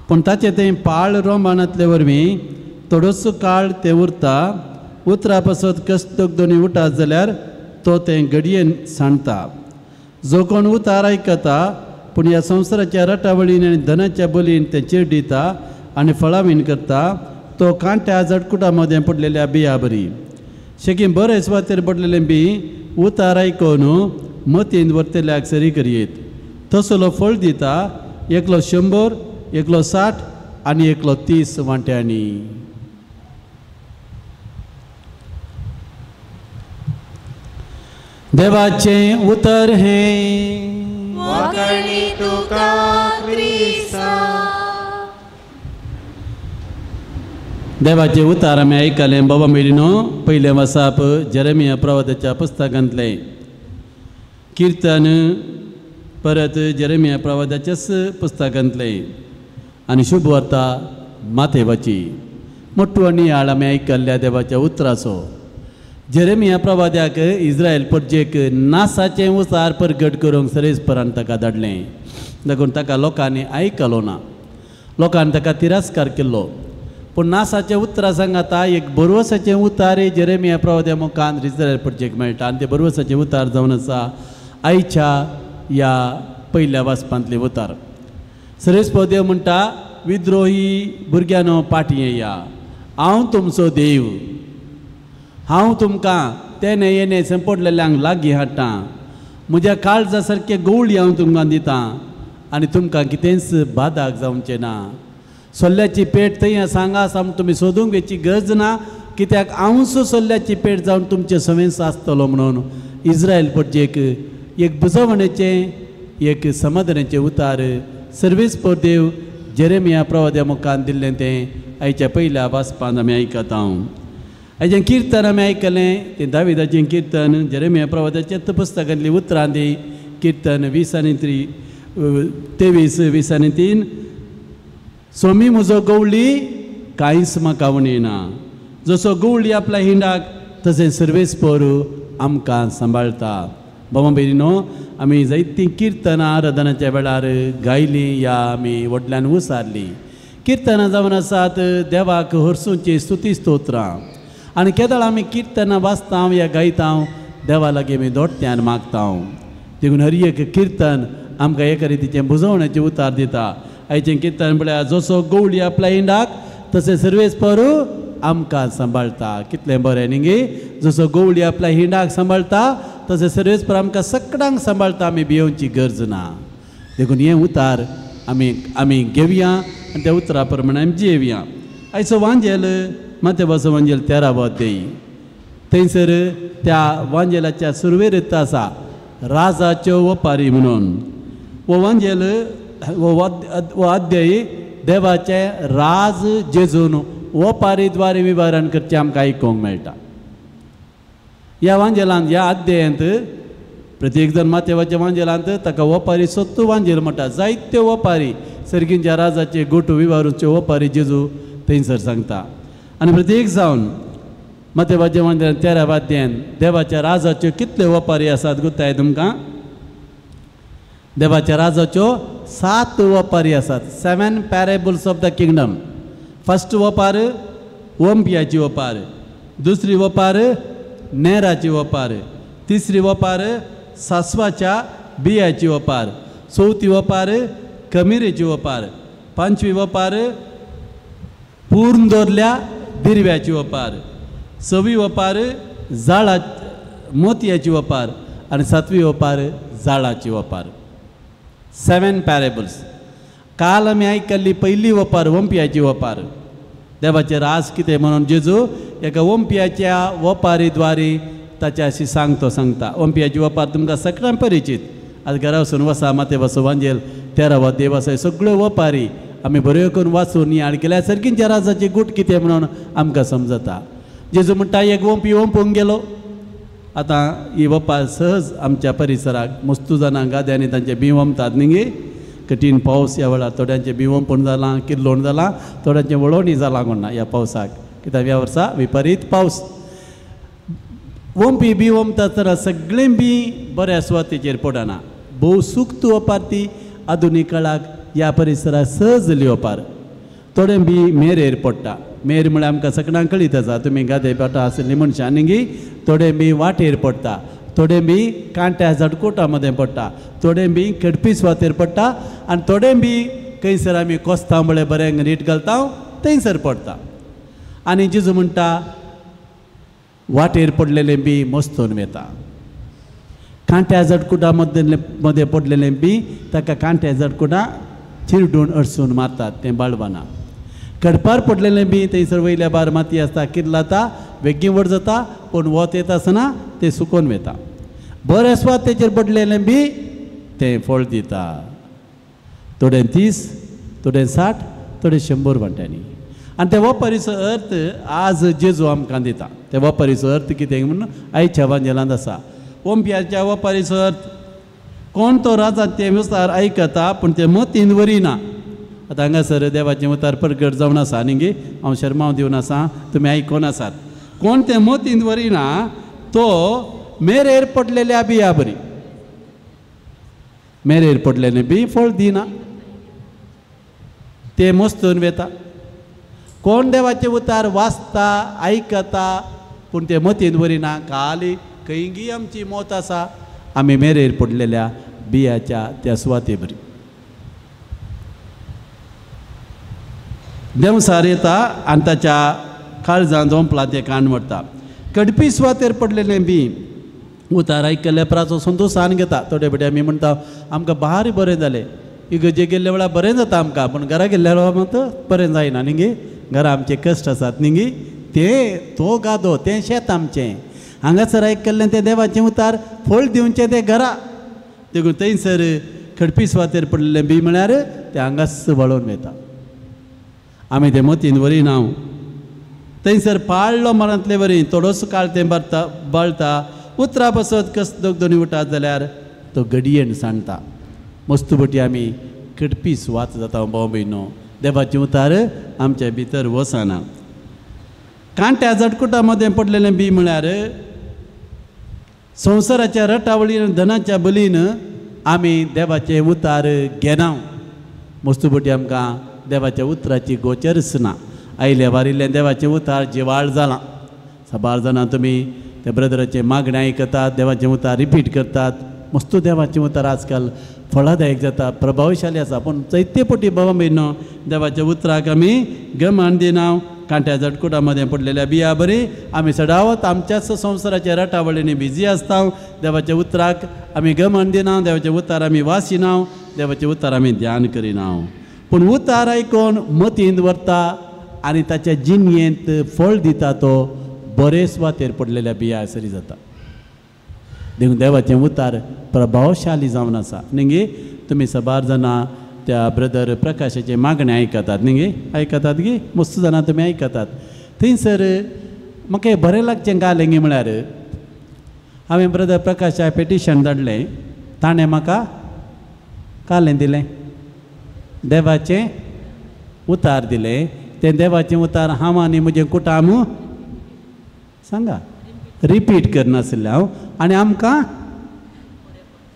पूण ताचें तें पाळ रोमानांतले वरवीं थोडोसो काळ तें उरता. उतरा पासत कस्तूक दोनी उठात जाल्यार तो तें घडयेन सांडटा. जो कोण उतार आयकता पूण ह्या संवसाराच्या रटावळीन आनी धनाच्या बलीन तें चिड्डिता आनी फळावीण करता तो कांट्या जडकुटा मदें पडलेल्या बिया बरी. शेकीं बरे सुवातेर पडलेलें बी उतार आयकून मतीन वर्तेल्याक सरी करियेत. तसलो फळ दिता एकलो 100, एकलो 60 आनी एकलो 30 वांट्यांनी. देवाचें उतर हें वखणी तुका क्रिस्ता. देवाचे उतार आमी आयकलें बाबा मेलिनो. पयलें वसाप जेरेमिया प्रवादाच्या पुस्तकांतलें कीर्तन, परत जेरेमिया प्रवादाच्याच पुस्तकांतलें आनी शुभवार्ता माथेवाची. मोठ्ठो नियाळ आमी आयकल्ल्या देवाच्या उतराचो. जेरेमिया प्रवाद्याक इस्रायल प्रजेक नासाचें उतार परगट करूंक सरेस्परान ताका धाडलें. देखून ताका लोकांनी आयकलो ना. लोकांनी ताका तिरस्कार केल्लो. पूण नासाचें उतरां सांगाता एक बरवसाचें उतार जेरेमिया प्रवाद्या मुखार इस्रायल प्रजेक मेळटा. आनी तें बरवसाचें उतार जावन आसा आयच्या ह्या पयल्या वाचपांतलें उतार. सरेस्प देव म्हणटा विद्रोही भुरग्यानो फाटीं येया. हांव तुमचो देव. हांव तुमकां तेने येने संपडलेल्यांक लागीं हाडटा. म्हज्या काळजा सारके गवळी हांव तुमकां दितां आनी तुमकां कितेंच बादाक जावचें ना. सोल्ल्याची पेट थंय सांगा साम तुमी सोदूंक वेची गरज ना. कित्याक हांवूच सोल्ल्याची पेट जावन तुमचे सवेंस आसतलो म्हणून इस्रायल प्रजेक एक बुजवणेचें एक समाधानाचें उतार सर्वेस्पर देव जेरेमिया प्रवाद्या मुखार दिल्लें तें आयच्या पयल्या वाचपांत आमी आयकता. हेजें कीर्तन आमी आयकलें तें दाविदाचें कीर्तन. जेरेमिया प्रवादाच्या पुस्तकांतली उतरां ती कीर्तन 20 आनी 23, 20 आनी 3. सोमी म्हजो गवळी कांयच म्हाका उणयना. जसो गवळी आपल्या हिंडाक तशें सर्वेस्पर आमकां सांबाळटा. बाबा भयणीनो, आमी जायतीं कीर्तनां आराधनाच्या वेळार गायलीं या आमी व्हडल्यान उसारलीं. कीर्तनां जावन आसात देवाक हरसूंची स्तुती स्तोत्रां. आनी केदळ आमी कीर्तनां वाचता या गायता देवा लागीं आमी दोट्ट्यान मागता. देखून हर एक कीर्तन आमकां एका रितीचें बुजवण्याचें उतार दिता. आयचें कीर्तन म्हळ्यार जसो गवळी आपल्या हिंडाक तशें सर्वेस्पर आमकां सांबाळटा. कितलें बरें न्ही गे. जसो गवळी आपल्या हिंडाक सांबाळटा तशें सर्वेस्पर आमकां सगळ्यांक सांबाळटा. आमी भियोवची गरज ना. देखून हें उतार आमी घेवया आनी त्या उतरा प्रमाणे आमी जियेवया. आयचो वांजेल माथेवाचो वांजेल 13वा अध्याय. थंयसर त्या वांजेलाच्या सुरवेर येता आसा राजाच्यो वपारी म्हणून. हो वांजेल हो अध्याय देवाचें राज जेजून वपारी द्वारे विवरण करचें आमकां आयकूंक मेळटा. ह्या वांजेलांत ह्या अध्यायांत प्रत्येक जण माथेवाच्या वांजेलांत ताका वपारी सत्तू वांजेल म्हणटा. जायत्यो वपारी सर्गींच्या राजाचे गोठू विवारूचे वपारी जेजू थंयसर सांगता. आनी प्रत्येक जावन माथेवाच्या वांजेलांत 13वा अध्यायान देवाच्या राजाच्यो कितल्यो वपारी आसात गुताय तुमकां. देवाच्या राजाच्यो 7 वपारी आसात. 7 पॅरेबल्स ऑफ द किंगडम. फर्स्ट वपार ओंपियाची वपार, दुसरी वपार नेराची वपार, तिसरी वपार सासवाच्या बियाची वपार, चौथी वपार कमिरेची वपार, पांचवी वपार पूर्ण दौरल्या बिरव्याची वपार, सवी वपार जाळा मोतयाची वपार आणि 7वी वपार जाळाची वपार. 7 पॅरेबल्स. काल आमी आयकल्ली पहिली वपार ओंपियाची वपार. देवाचे राज कितें म्हणून जेजू एका ओंपियाच्या वपारीद्वारे ताच्याशी सांगता. ओंपियाची वपार तुमकां सगळ्यांक परिचीत. आज घरा वचून वसा माते वसोवांजेल 13वा देव आसा सगळ्यो वपारी आमी बऱ्यो करून वाचून याद केल्या सर्गींच्या राजाची गूट कितें म्हणून आमकां समजता. जेजू म्हणटा एक ओंपी ओंपूंक गेलो. आतां ही वपार सहज आमच्या परिसराक मस्तू जाणां गाद्यांनी तांचे बी ओंपतात न्ही. कठीण पावस ह्या वेळार थोड्यांचे बी ओंपून जालां, किल्लोण जालां, थोड्यांचें वळोवणी जालां कोणा ह्या पावसाक. कित्याक ह्या वर्सा विपरीत पावस. ओंपी बी ओंपता आसतना सगळें बी बऱ्या सुवातेचेर पडना. भोव सुक्त वपार ती आधुनीक काळाक ह्या परिसराक सहज जाली वपार. थोडें बी मेरेर पडटा. मेर म्हळ्यार आमकां सगळ्यांक कळीत आसा. तुमी गादे पाटा आशिल्लीं मनशां न्ही. थोडें बी वाटेर पडटा, थोडें बी कांट्या जडकोटा मदें पडटा, थोडें बी खडपी सुवातेर पडटा आनी थोडें बी खंयसर आमी कोस्तांबळे बरें नीट घालता थंयसर पडटा. आनी जेजू म्हणटा वाटेर पडलेलें बी मस्तून वेता. कांट्या जडकुटा मदें पडलेलें बी ताका कांट्या जडकुटा चिरडून अडसून मारतात, तें बाळबना. खडपार पडलेलें बी थंयसर वयल्या भायर माती आसता, किल्लाता, वेगळी व्हड जाता, पूण वत येता आसतना तें सुकोवन वेता. बऱ्या सुवातेचेर पडलेलें बी तें फळ दिता. थोडें 30, थोडें 60, थोडें 100 वांट्यांनी. आनी त्या वपारीचो अर्थ आज जेजू आमकां दिता. त्या वपारीचो अर्थ कितें म्हणून आयच्या वांजेलांत आसा. ओंपियाच्या वपारीचो अर्थ कोण तो राजा ते विस्तार आयकता पूण ते मतीन वरिना. आतां हांगासर देवाचें उतार प्रगट जावन आसा न्ही. हांव शर्माव दिवन आसा, तुमी आयकोन आसात. कोण ते मतीन वरिना तो मेरेर पडलेल्या बिया बरी. मेरेर पडलेलें बी फळ दिना, ते मस्तून वेता. कोण देवाचे उतार वाचता आयकता पूण ते मतीन वरिना, खाली खंयगी आमची मोत आसा आमी मेरेर पडलेल्या बियाच्या त्या सुवाते बरी. देवसार येता आनी ताच्या काळजांत ओंपला तें कान व्हरता. कडपी सुवातेर पडलेलें बी उतार आयकल्ल्या प्राचो संतोशान घेता. थोडे फावटी आमी म्हणटा आमकां भारी बरें जालें, इगर्जेक गेल्ल्या वेळार बरें जाता आमकां, पूण घरा गेल्ल्या वेळार मात बरें जायना न्ही. घरा आमचे कश्ट आसात न्ही. तो गादो तें शेत आमचें. हांगासर आयकल्लें तें देवाचें उतार फळ दिवचें तें घरा. देखून थंयसर खडपी सुवातेर पडलेलें बी म्हळ्यार तें हांगास वळोवन वयता. आमी तें मतीन वरिना. थंयसर पाळलो मरांतलें वरी थोडोसो काळ तें बळटा. उतरा बसत कस दोनी उठात जाल्यार तो घडयेन सांडटा. मस्तुबटी आमी खडपी सुवात जाता भाव भयणो. देवाचें उतार आमच्या भितर वचना. कांट्या जडकुटा मदें पडलेलें बी म्हळ्यार संवसाराच्या रटावळीन धनाच्या बलीन आमी देवाचें उतार घेना. मस्तुबटी आमकां देवाच्या उतराची गोचरच ना. आयल्या वारिल्लें देवाचें उतार जिवाळ जालां. साबार जाणां तुमी त्या ब्रदराचें मागणें आयकतात, देवाचें उतार रिपीट करतात. मस्तू देवाचें उतार आजकाल फळादायक जाता, प्रभावशाली आसा. पूण चैत्यपटी बाबा भयणो देवाच्या उतराक आमी गमान दिना. कांट्या जडकुटा मदें पडलेल्या बिया बरी आमी सदांच आमच्याच संवसाराच्या रटावळींनी बिजी आसता. देवाच्या उतराक आमी गमान दिना, देवाचें उतार आमी वाचिना, देवाचें उतार आमी ध्यान करिना. पूण उतार आयकोन मतींत व्हरता आनी ताच्या जिणयेंत फळ दिता तो बरे सुवातेर पडलेल्या बिया सरी जाता. देखून देवाचें उतार प्रभावशाली जावन आसा न्ही. तुमी साबार जाणां त्या ब्रदर प्रकाशाचें मागणें आयकतात न्ही. आयकतात गी मस्त जाणां तुमी आयकतात. थंयसर म्हाका हें बरें लागचें गालें गी म्हळ्यार हांवें ब्रदर प्रकाशाक पेटिशन धाडलें. ताणें म्हाका कालें दिलें, देवाचें उतार दिलें. तें देवाचें उतार हांव आनी म्हजें कुटाम सांगा रिपीट करनासलें हांव आनी आमकां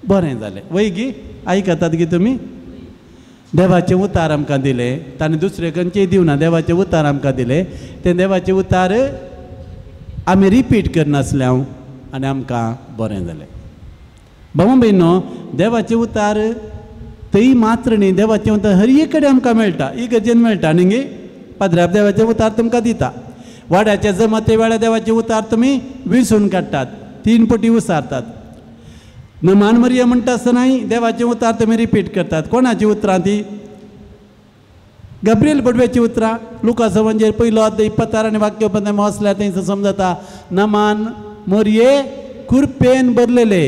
बरें जालें. वय गी आयकतात गी तुमी. देवाचे उतार आमकां दिले, ताणें दुसरे खंयचेय दिवना, देवाचे उतार आमकां दिले. ते देवाचे उतार आमी रिपीट करनासल्यां आनी आमकां बरें जालें. भाऊ भयणो, देवाचे उतार थंय मात्र न्ही, देवाचे उतार हर एक कडेन आमकां मेळटा, इगर्जेन मेळटा न्ही. पाद्र्याप देवाचे उतार तुमकां दिता. वाड्याच्या जमते वेळार देवाचे उतार तुमी विसरून काडटात, 3 पटी उसारतात. नमान मरिया म्हणटा आसतनाय देवाचे उतार तुमी रिपीट करतात. कोणाची उतरां ती? गब्रियल बडव्याची उतरां. लुका संवंजेर 1 अध्याय 26 आनी वाक्य वाचल्यार थंय समजता. नमान मोरये कुरपेन बरलेले,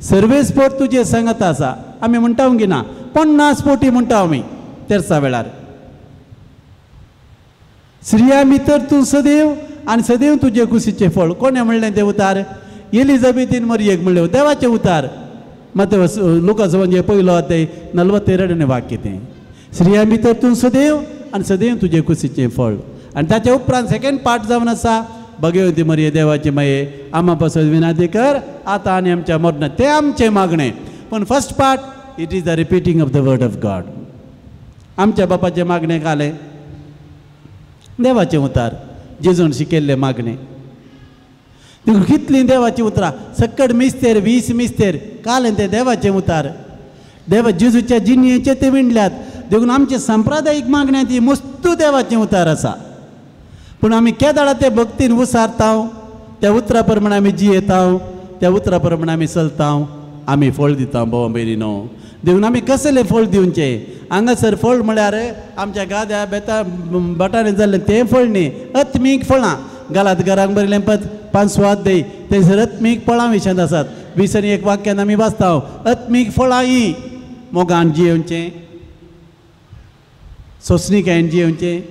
सर्वेस्पोर तुजे सांगत आसा. आमी म्हणटा गिना 50 पोटी म्हणटा आमी तेरसा वेळार. स्त्रिया भितर तूं सदैव आनी सदैव तुजे कुशीचें फळ. कोणें म्हणलें तें उतार? एलिझाबेथीन मरियेक म्हणलें देवाचें उतार. मात लुका संवंजेर 1 अध्याय 42 वाक्य तें. स्त्रिया भितर तूं सदैव आनी सदैव तुजे कुशीचें फळ. आनी ताच्या उपरांत सेकंड पार्ट जावन आसा, भगवती मरिये देवाची माये आम्हा पासून विनाती कर आतां आनी आमच्या मरणांत. तें आमचें मागणें. पण first part it is the repeating of the word of God. आमच्या बापाचें मागणें कालें देवाचें उतार, जेजून शिकयल्लें मागणें. देखून कितलीं देवाचीं उतरां, सक्कड मिस्तेर 20 मिस्तेर कालें तें देवाचें उतार. देवा जेजूच्या जिणयेचें ते विणल्यात. देखून आमचे संप्रदायीक मागण्या ती मस्तू देवाचें उतार आसा. पूण आमी केदाळा ते भक्तीन उसारता, त्या उतरा प्रमाणे आमी जियेता, त्या उतरा प्रमाणे आमी चलता, आमी फळ दिता. भाव भयणीनो, देखून आमी कसले फळ दिवचे? हांगासर फळ म्हळ्यार आमच्या गाद्या बेता बटाणे जाल्लें तें फळ न्ही, अत्मीक फळां. गालात घरांक बरयलें 5 अध्याय थंयसर अत्मीक फळां विशयांत आसात. 21 वाक्यान आमी वाचता अत्मीक फळां ही मोगान जियेवचें, सोंसणीकायेन जियेवचें,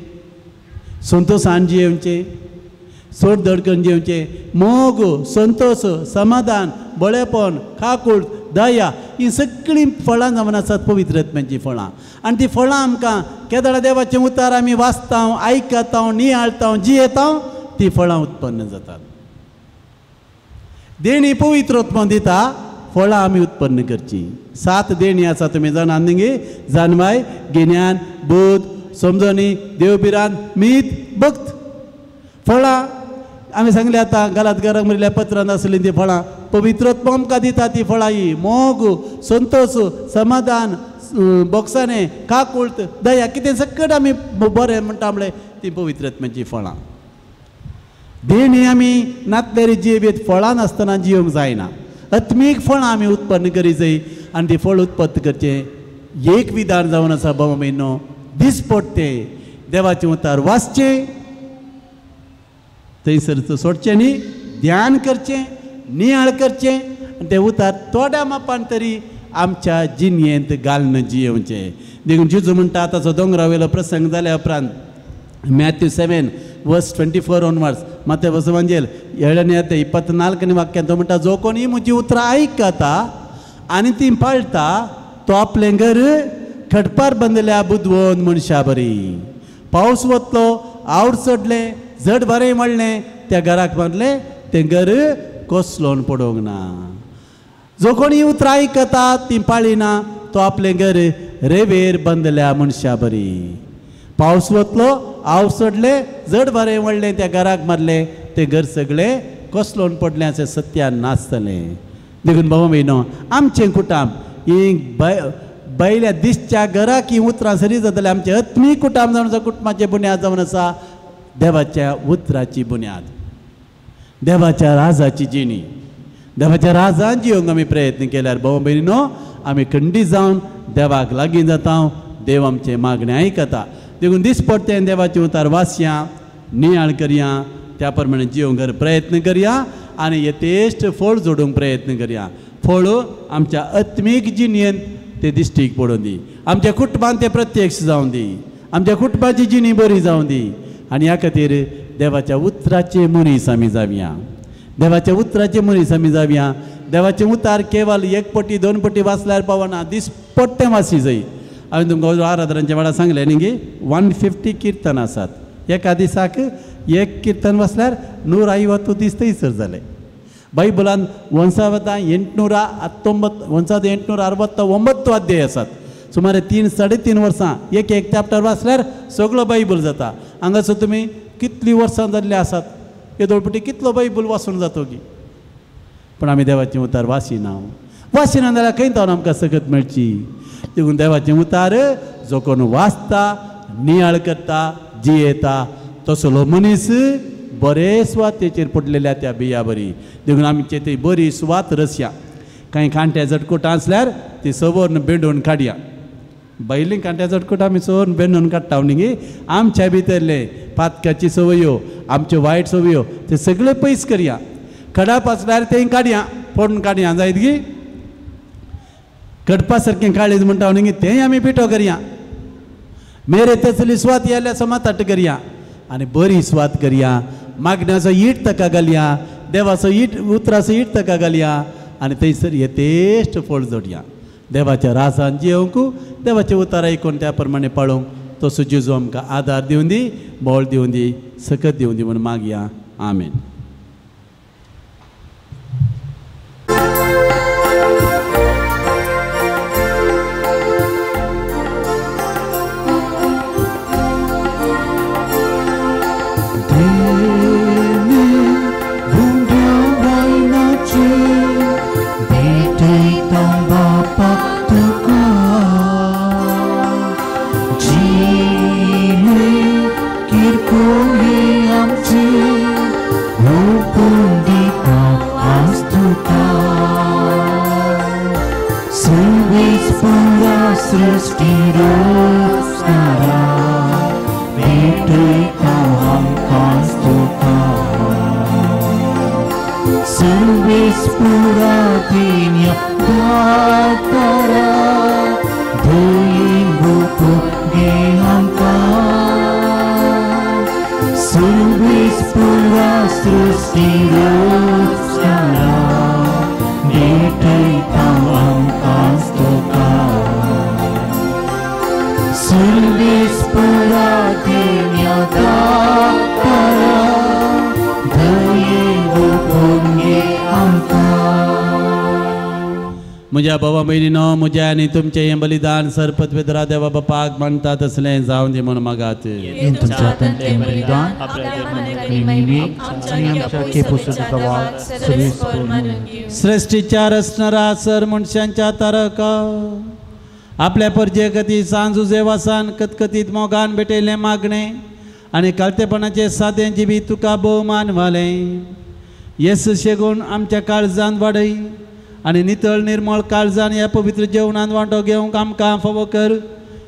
संतोशान जियेवचें, सोड धडकन जियेवचें. मोग, संतोश, समाधान, बळेपण, खाकूळ, दया ही सगळीं फळां जावन आसात पवित्र आत्म्याचीं फळां. आनी तीं फळां आमकां केदाळा देवाचें उतार आमी वाचता, आयकता, नियाळता, जियेता, तीं फळां उत्पन्न जातात. देणी पवित्र आत्मा दिता, फळां आमी उत्पन्न करची. 7 देणी आसा तुमी जाणात न्ही? जानवाय, गिन्यान, बोध, समजणी, देवबिरान, मीत, भक्त. फळां आमी सांगलें आतां गालात घरांक बरयल्या पत्रांत आसलीं तीं फळां पवित्र आत्मा आमकां दिता. तीं फळां ही मोग, संतोश, समाधान, बोगसाणें, काकुळट, दया कितें सकट आमी बरें म्हणटा म्हणलें तीं पवित्र आत्म्याचीं फळां. देणी आमी नातलेरी जियेवेत फळां नासतना जियोंक जायना. आत्मीक फळां आमी उत्पन्न करी जाय आनी ती फळ उत्पन्न करचें एक विधान जावन आसा. भाव भयणो, दिसपडटें देवाचें उतार वाचचें, थंयसर सोडचें न्ही, ध्यान करचें, नियाळ करचें आनी तें उतार थोड्या मापान तरी आमच्या जिणयेंत घालून जियेवचें. देखून जेजू म्हणटा ताचो दोंगरा वयलो प्रसंग जाल्या उपरांत मॅथ्यू 7:24 ऑनवर्ड्स, माते वसवंजेल 7:24 वाक्यान तो म्हणटा, जो कोणी म्हजी उतरां आयकता आनी ती पाळटा तो आपलें घर खटपार बांदल्या बुदवंत मनशा बरी. पावस वतलो, आवड चडलें, झड बरें म्हणलें, त्या घराक बांदलें तें घर कोसलोन पडोंक ना. जो कोणी उतरां आयकता ती पाळिना तो आपलें घर रेवेर बांदल्या मनशा बरी. पावस वतलो, आवड चडलें, झड बरें म्हणलें, त्या घराक मारलें तें घर सगळें कोसलोन पडलें अशें सत्यान नासतलें. देखून भाव भयणो, आमचें कुटाम ही बैल्या दिसच्या घराक ही उतरां सरी जातालीं. आमचें आत्मीक कुटाम जावन आसा, कुटुंबाचें बुन्याद जावन आसा देवाच्या उतराची बुन्याद, देवाच्या राजाची जिणी. देवाच्या राजान जियोंक आमी प्रयत्न केल्यार भाव भयणीनो आमी खंडीत जावन देवाक लागीं जाता, देव आमचें मागणें आयकता. देखून दिसपडटें देवाचें उतार वाचया, नियाळ करया, त्या प्रमाणे जियोंक प्रयत्न करया आनी यथेश्ट फळ जोडूंक प्रयत्न करया. फळ आमच्या आत्मीक जिणयेंत ते दिश्टीक पडोवन दी, आमच्या कुटुंबांत ते प्रत्यक्ष जावन दी, आमच्या कुटुंबाची जिणी बरी जावन दी. आनी ह्या खातीर देवाच्या उतराचे मनीस आमी जावया, देवाच्या उतराचे मनीस आमी जावया. देवाचें उतार केवळ 1 पटी 2 पटी वाचल्यार पावना, दिसपट्टें वाची जाय. हांवें तुमकां आराधनाच्या वेळार सांगलें न्ही की 150 किर्तन आसात. एका दिसाक 1 किर्तन वाचल्यार 150 दीस थंयसर जाले. बायबलान 869 अध्याय आसात. सुमारे 3-3.5 वर्सां एक चॅप्टर वाचल्यार सगळो बायबल जाता. हांगासर तुमी कितलीं वर्सां जाल्ली आसात येदोळपटी कितलो बायबल वाचून जातो की, पण आमी देवाचें उतार वाचिना जाल्यार खंय जावन आमकां सकत मेळची. देखून देवाचें उतार जो कोण वाचता, नियाळ करता, जियेता तसलो मनीस बरे सुवातेचेर पडलेल्या त्या बिया बरी. देखून आमचे ती बरी सुवात रसया. कांय कांट्या जटकुटां आसल्यार ती सवरून बेंडून काडया. बैलीं कांट्या जटकुट आमी सवरून बेंडून काडटा न्ही. आमच्या भितरले पातकाची सवयो, आमच्यो वायट सवयो ते सगळे पयस करया. कडप आसल्यार तें काडया, फोडून काडया जायत गी. कडपा सारकें काळीज म्हणटा न्ही तेंय आमी पिठो करया. मेरे तसली स्वात येयल्या समाताट करया आनी बरी स्वात करया. मागण्याचो ईट ताका घालया, देवाचो उतराचो ईट ताका घालया आनी थंयसर येतेश्ट फळ जोडया. देवाच्या रासान जियोंक, देवाचे उतार आयकून त्या प्रमाणे पळोवंक तसो जेजू आमकां आदार दिवन दी, बोळ दिवन दी, सकत दिवन दी म्हणून मागया. आमेन. म्हज्या भावा भयणीनो, म्हज्या आनी तुमचें हें बलिदान सरपतवेदरा देवा बापाक मानता तसलें जावन दी म्हूण मागात. सृश्टीच्या रचणारा सर मनशांच्या तारका आपल्या परजे कती सांज उजेवासान कतकतीत मोगान भेटयलें मागणें आनी कालतेपणाचें सादें जिवी तुका भोवमान वालें. येस शेगून आमच्या काळजान वाडय आनी नितळ निर्मळ काळजान ह्या पवित्र जेवणान वांटो घेवंक आमकां फावो कर.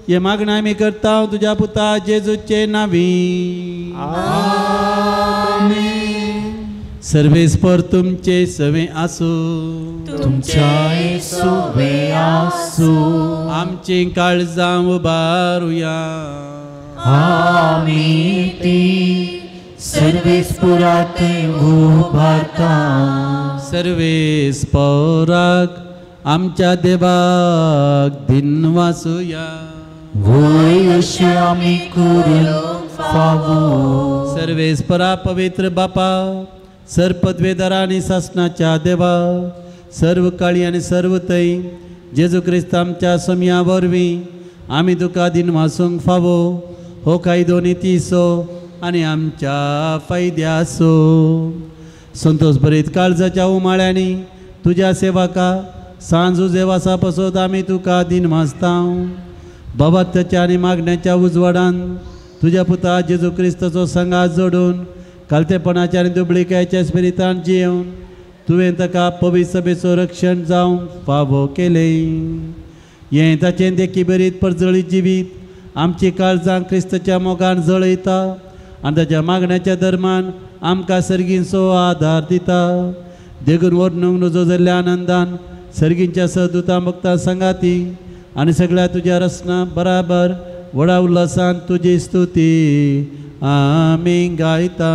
हे मागणें आमी करता तुज्या पुता जेजूचे नांवी. सर्वेस्पर तुमचे सवे आसूं, आमची काळजां उबारुया. सर्वेस्पराक उबारता. सर्वेस्पराक आमच्या देवाक दिन वासुया. वय अशें आमी करूंक फावो. सर्वेस्परा पवित्र बापा, सरपदवेदरा आनी सासणाच्या देवा, सर्व काळी आनी सर्व तै जेजू क्रिस्त आमच्या समया वरवीं आमी तुका दिन वासूंक फावो. हो कायदो नितीसो आनी आमच्या फायद्यासो. संतोष भरीत काळजाच्या उमाळ्यांनी तुज्या सेवाका सांज उजेवासा पसत आमी तुका दिन वाजता. भवात्याच्या आनी मागण्याच्या उजवाडान तुज्या पुता जेजू क्रिस्ताचो संगात जोडून कालतेपणाच्या आनी दुबळिकायच्या स्पिरितान जियेवन तुवें ताका पवित्र सभेचो रक्षण जावंक फावो केलें. हें ताचें देखी बरीत परजळीत जिवीत आमची काळजां क्रिस्ताच्या मोगान जळयता आनी ताच्या मागण्याच्या धर्मान आमकां सर्गींचो आदार दिता. देखून वर्णूंक नजो जाल्ल्या आनंदान सर्गींच्या सहदुतां भक्तां संगाती आनी सगळ्या तुज्या रचना बराबर व्हडा उल्हासान तुजी स्तुती आमी गायता.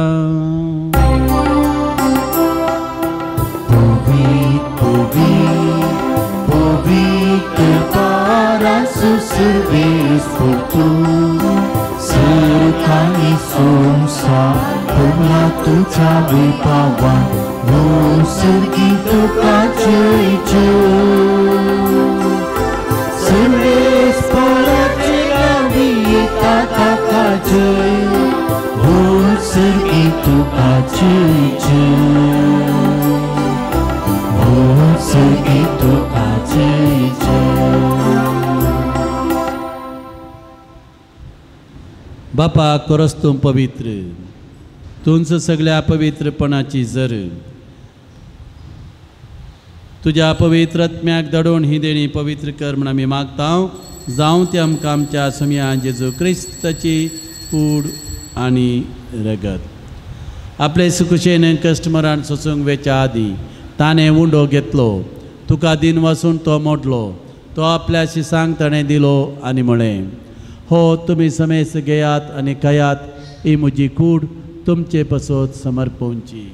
तुझा विपावा सर्गी तुका जय जय. काचेचे तो काचेचे बापा करस तूं पवित्र तुंच सगळ्या पवित्रपणाची जर तुझ्या पवित्र आत्म्याक दडोवन ही देणी पवित्र कर म्हण आमी मागता जावं ती आमकां आमच्या सुमया जेजू क्रिस्ताची कूड आनी रगत आपले सुखुशेन कस्टमरान सोसूंक वेच्या आदी ताणें उंडो घेतलो तुका दिन वचून तो मोडलो तो आपल्या शिसांक ताणें दिलो आनी म्हळें हो तुमी समेस घेयात आनी खायात ही म्हजी कूड तुमचे पसोत समर्पोवची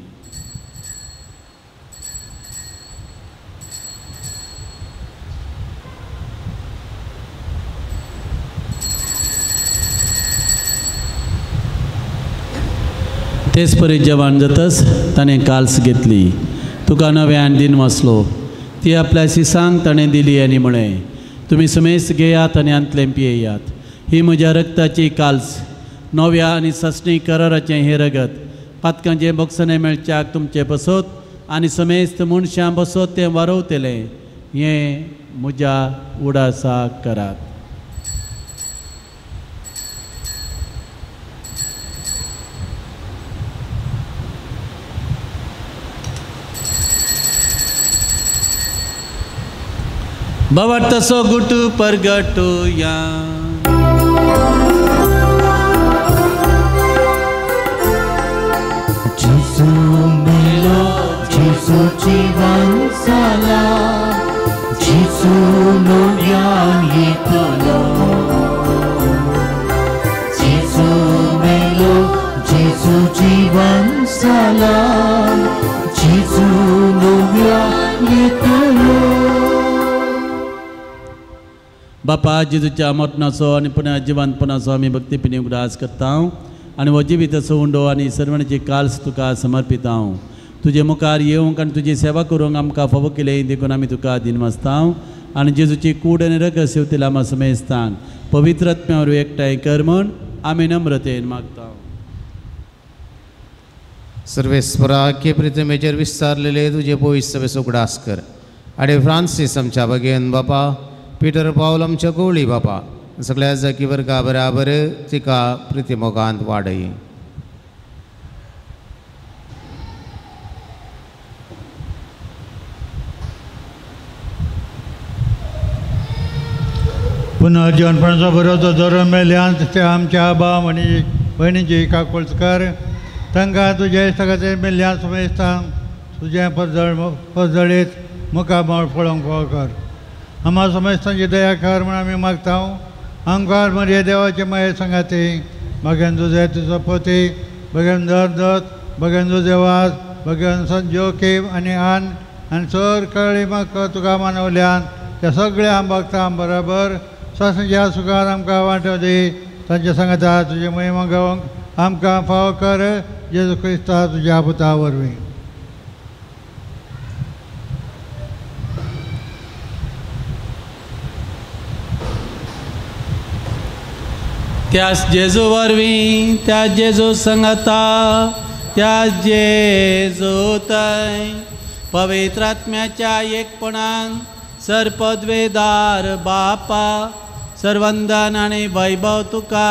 तेच परी जेवण जातच ताणें काल्स घेतली तुका नव्यान दिन वचलो ती आपल्या शिसांक ताणें दिली आनी म्हळें तुमी समेस घेयात आनी अंतलें पियेयात ही म्हज्या रक्ताची काल्स नव्या आनी ससणी कराराचें हें रगत पातकांचे बक्षणे मेळच्याक तुमचे बसोत आनी समेस्त मनशां बसोत तें वारवतलें हें म्हज्या उडासाक करात बाबा तसो गुटू परगटू या जेजू मेलो जेजू जीवन जाला जेजू नव्यान येतलो जेजू मेलो जेजू जीवन जाला जेजू नव्यान येतलो बापा जेजूच्या मरणाचो आनी पुण्या जिवंतपणाचो आमी भक्तीपणी उगडास करता आनी हो जिविताचो उंडो आनी सर्वणाची काल्स तुका समर्पिता तुजे मुखार येवंक आनी तुजी सेवा करूंक आमकां फावो केले देखून आमी तुका दिनमसता आनी जेजूची कूड आनी रगत सेवतले आमा समेस्तांक पवित्र आत्म्यावर एकठांय कर म्हण आमी नम्रतेन मागता सर्वेस्परा के प्रितमेचेर विस्तारलेले तुजे पवित्र सभेचो उगडास कर आनी फ्रांसीस आमच्या भगेन बापा पीटर पावल आमच्या गवळी बापा सगळ्या जाकी वर्गा बराबर तिका प्रितिमोगांत वाडय पुन्हा जेवणपणाचो बरोचो दर मेल्यांत ते आमच्या आबा म्हणी भयणीची काकोळकर तांकां तुजे सगळ्याचे मेल्ल्या समेस्तांक तुजें पजळीत मुखामळ पळोवंक फावो कर आम्हा समेस्तांची दया कर म्हण आमी मागता आमकां मरे देवाचे माये सांगाती भगवान तुजे तुजो पोती भगवान दत भगवान तुजे वाज भगवान संजोकी आनी आनी सर कळ्ळी म्हाका तुका मानवल्यान त्या सगळ्या भक्तां बरोबर स्वासाच्या सुखार आमकां वांटो दी तांचे सांगाता तुजे महिमा गावंक आमकां फावो कर जेजू क्रिस्ता तुज्या पुता वरवीं त्याच जेजू वरवीं त्या जेजू संगता त्या जेजू तय पवित्र आत्म्याच्या एकपणान सरपदवेदार बापा सर्वंदन आनी वैभव तुका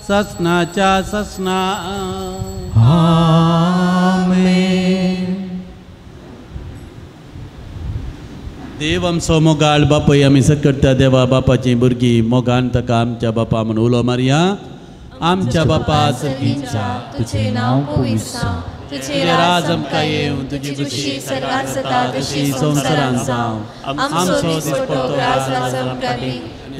ससनाच्या ससना आमेन देव आमचो मोगाळ बापय आमी सकरता देवा बापाची भुरगीं मोगान ताका आमच्या बापा म्हूण उलो मारया आमच्या बापा सर्गीच्या तुझे नाव पवित्र तुझे राज आमकां येवं तुजी खुशी सर्वात सदा तशी संवसारांत जावं आमचो दिसपट्टो आज आमकां दी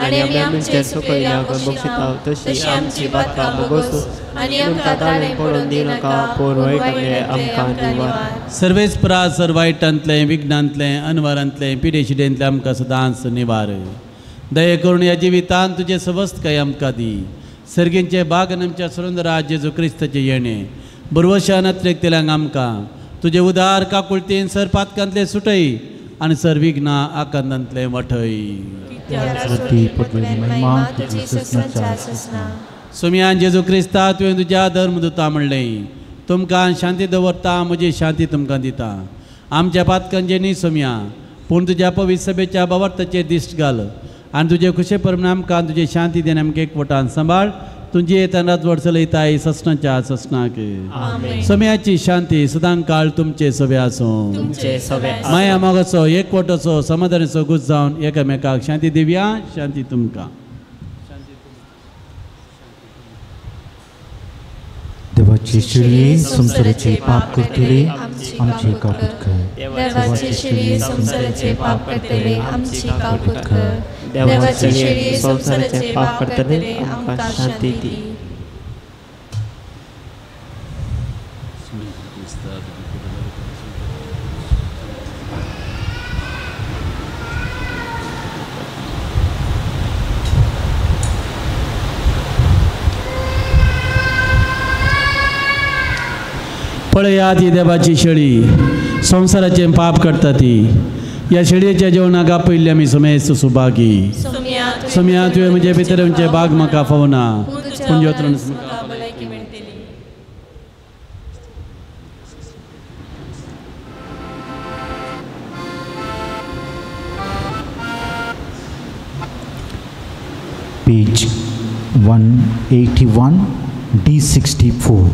आनी आमी आमचे चुकयल्यांक बक्षिता तशी आमची बातकां भोगोस आनी आमकां ताळें पडून दिनाका पूण वायटांतले आमकां निवार सर्वेच परा सर्वायटांतलें विघ्नांतलें अनवरांतलें पिडेशिडेंतलें आमकां सदांच निवार दये करून ह्या जिवितांत तुजें सवस्त काय आमकां दी सर्गींचे बागन आमच्या सुंदरा जेजू क्रिस्ताचे येणे बुरवशान अत्रेकतेल्यांक आमकां तुजे उदार काकुळतेन सर पातकांतले सुटय आनी सर विघ्नां आकांतांतले वठय सुमयान जेजू क्रिस्ता तुवें तुज्या धर्मदुता म्हणलें तुमकां शांती दवरता, म्हजी शांती तुमकां दिता. आमच्या पातकांचे न्ही सोम्या, पूण तुज्या पवित्र सभेच्या बाबर्ताचेर दिश्ट घाल आनी तुजे खुशे परमाण आमकां तुजी शांती देन आमकां एकवटान सांबाळ. तुजी येताना वर्स लयताय ससनाच्या ससनाक. सोम्याची शांती सदां काळ तुमचे सभे आसूं. माया मोगाचो एकवटाचो समाधानाचो गुज जावन एकामेकाक शांती दिवया. शांती तुमकां. देवाची शिडी संसाराचे पाप करतले आमचे कापूत कर. देवाची शिडी संसाराचे पाप करतले आमची कापूत कर. देवाची शिडी संसाराचे पाप करतले आमकां शांती दी. पळयात ही देवाची शेळी संसाराचे पाप करता ती. या शेळयेच्या जेवणाक पयली आमी सोमेस सुभागी. सोम्या तुवें म्हजे भितर बाग म्हाका फावना पूण जेवतून पेज 181 D64.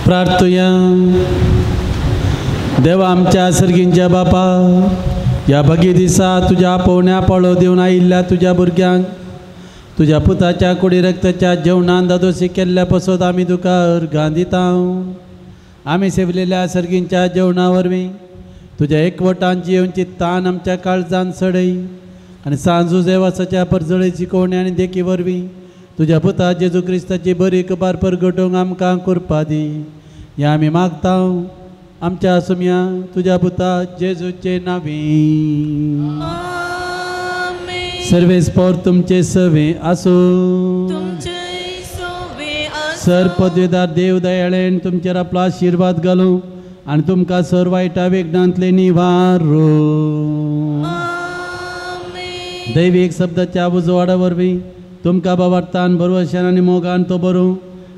प्रार्थया. देवा आमच्या सर्गींच्या बापा, या भगी दिसा तुझ्या पोवण्या पळो दिवन आयिल्ल्या तुझ्या भुरग्यांक तुझ्या पुताच्या कुडी रक्ताच्या जेवणान दादोशी केल्ल्या पासत आमी तुका अर्घां दिता. आमी सेविल्ल्या सर्गींच्या जेवणा वरवीं तुज्या एकवटान जियोवची तान आमच्या काळजान सडय आनी सांजू देवासाच्या परजळेची कोवणी आनी देखी वरवीं तुज्या पुता जेजू क्रिस्ताची बरी खबर परगटोवंक आमकां करपा दी. हें आमी मागता आमच्या सुम्या तुझ्या पुता जेजूचे नावी. सर्वेस्पोर तुमचे सवे आसो. सर पदवीदार देव दयाळेन तुमचेर आपलो आशिर्वाद घालूं आनी तुमकां सर वायटा विघ्नांतले निवारो. दैवीक शब्दाच्या उजवाडा वरवीं तुमकां बाबार्थान भरवशान आनी मोगान तो बरो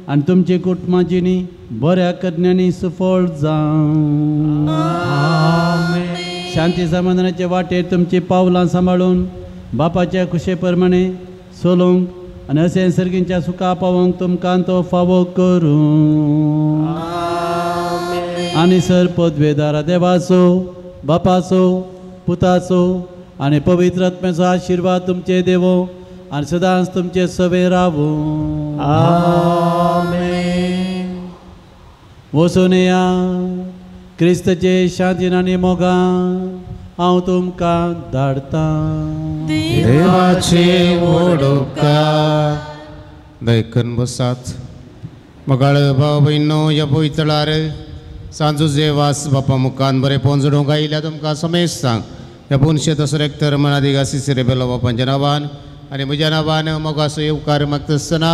आनी तुमची कुटुंबाची न्ही बऱ्या कन्यांनी सुफळ जावं. शांती समाधानाचे वाटेर तुमची पावलां सांबाळून बापाच्या खुशे प्रमाणे सोलोवंक आनी अशें सर्गींच्या सुखा पावोवंक तुमकां तो फावो करूं. आनी सर पदवेदारा देवाचो बापाचो पुताचो आनी पवित्र आत्म्याचो आशिर्वाद तुमचे देवो आनी सदांच तुमचे सवे रावूं. वचून या क्रिस्तचे शांतीन आनी मोगान हांव तुमकां धाडटा. देवाचे उपकार. दयकन बसात. मगाळ भाव भयणो ह्या पवित्रार सांजू जेवास बापा मुखान बरें पोंजडूंक आयिल्ल्या तुमकां समेश सांग. ह्या पुनशे तसो एकतर मनादिगासी सिरेबेलो बापांच्या नांवान आनी म्हज्या नांवान मोगाचो उपकार मागता आसतना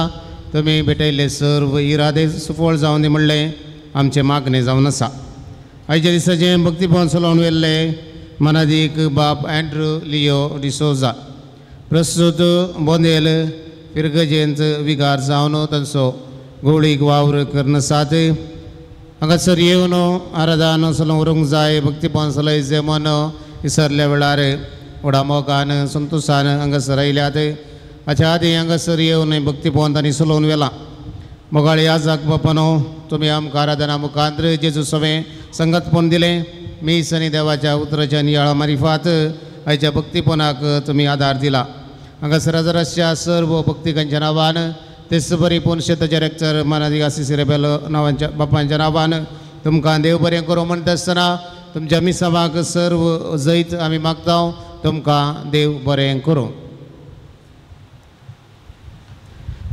तुमी भेटयल्ले सर्व इरादे सुफळ जावन दी म्हणलें आमचें मागणें जावन आसा. आयच्या दिसाचें भक्तीपण चलोवन व्हेल्ले मनादीक बाप एंड्रू लियो डिसोजा प्रस्तुत बोंदेल पिरगजेंत विगार जावन तांचो गोळीक वावर करनासात. हांगासर येवन आराधना चलोवन व्हरूंक जाय. भक्तीपण चलय जे मन विसरल्या वेळार व्हडा मोगान संतोशान हांगासर आयल्यात. हाच्या आदीं हांगासर येवन भक्तीपण तांणी चलोवन व्हेलां. मोगाळ याजक बापानो तुमी आमकां आराधना मुखांत्र जेजू सवें संगतपण दिलें. मीस आनी देवाच्या उतराच्या नियाळा मारिफात आयच्या भक्तीपणाक तुमी आदार दिला. हांगासर हजाराच्या सर्व भक्तिकांच्या नांवान तेच बरी पुनशे ताचे रेक्टर मनादिगासी सिरेबेल नांवांच्या बापांच्या नांवान तुमकां देव बरें करूं म्हणटा आसतना तुमच्या मिसावाक सर्व जैत आमी मागता. तुमकां देव बरें करूं.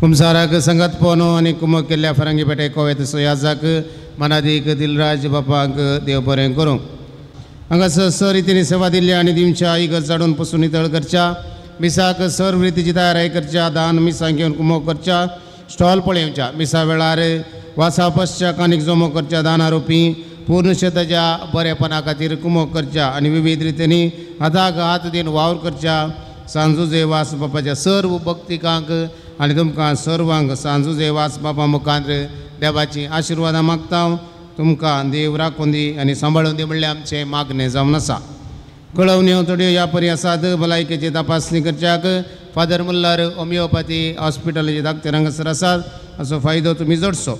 कुमसाराक संगत पोनो आनी कुमक केल्ल्या फरंगी पेटे कोवेत याजाक मनादीक दिलराज बापाक देव बरें करूं. हांगासर सर रितीनी सेवा दिल्ल्या आनी दिवच्या इगत जाडून पसून नितळ करच्या. मिसाक सर्व रितीची तयारी करच्या. दान मिसांक घेवन कुमक करच्या. स्टॉल पळोवच्या. मिसा वेळार वासा पश्चात आनीक जमो करच्या. दानारोपी पूर्णशताच्या बरेपणा खातीर कुमक करच्या आनी विविध रितीनी हाताक हात दिवन वावर करच्या. सांजुजे वास बापाच्या सर्व भक्तिकांक आनी तुमकां सर्वांक सांजुजे वास बापा मुखांत्र देवाची आशिर्वादां मागता. तुमकां देव राखून दी आनी सांबाळून दी म्हणलें आमचें मागणें जावन आसा. कळवण्यो थोड्यो ह्या परी आसात. भलायकेची तपासणी करच्याक फादर मुल्लार होमिओपॅथी हॉस्पिटलाचे धाकटे हांगासर आसात. हाचो फायदो तुमी जोडचो.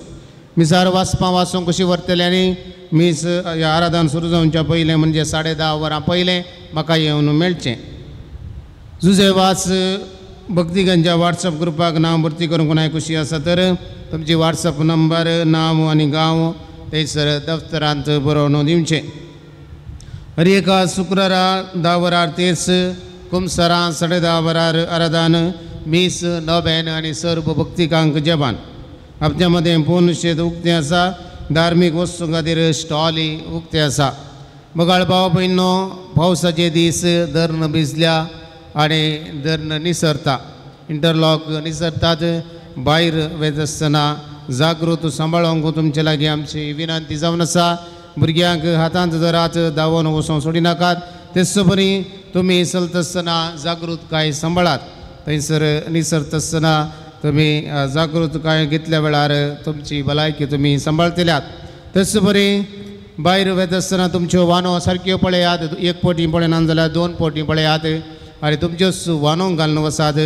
मिसार वाचपां वाचूंक कशी व्हरतले आनी मीस ह्या आराधन सुरू जावच्या पयलें म्हणजे 10:30 वरां पयलें म्हाका येवन मेळचें. जुजे वास भक्तिकांच्या वॉट्सअप ग्रुपाक नांव भरती करूंक कोणाय खुशी आसा तर तुमची वॉट्सअप नंबर नांव आनी गांव थंयसर दफ्तरांत बरोवन दिवचें. हर एका शुक्रारा 10 वरार तेस कुमसारां 10:30 वरार आराधन मीस नोबेन आनी सर्व भक्तिकांक जेवण. हप्त्या मदें पोनशेत उक्तें आसा. धार्मीक वस्तू खातीर स्टॉली उक्ते आसा. बगाळ भाव भयणो पावसाचे दीस धर्ण भिजल्या आनी धर्ण निसरता. इंटरलॉक निसरतात. भायर वेत आसतना जागृत सांबाळोवंक तुमचे लागीं आमची विनंती जावन आसा. भुरग्यांक हातांत जरात धांवोन वचोंक सोडी नाकात. तेच बरी तुमी चलता आसतना जागृतकाय सांबाळात. थंयसर निसरता आसतना तुमी जागृतकाय घेतल्या वेळार तुमची भलायकी तुमी सांबाळतल्यात. तेच बरी भायर वेत आसतना तुमच्यो वानो सारक्यो पळयात. 1 पोटी पळयना जाल्यार 2 पोटी पळयात आनी तुमच्योच वानो घालून वसात.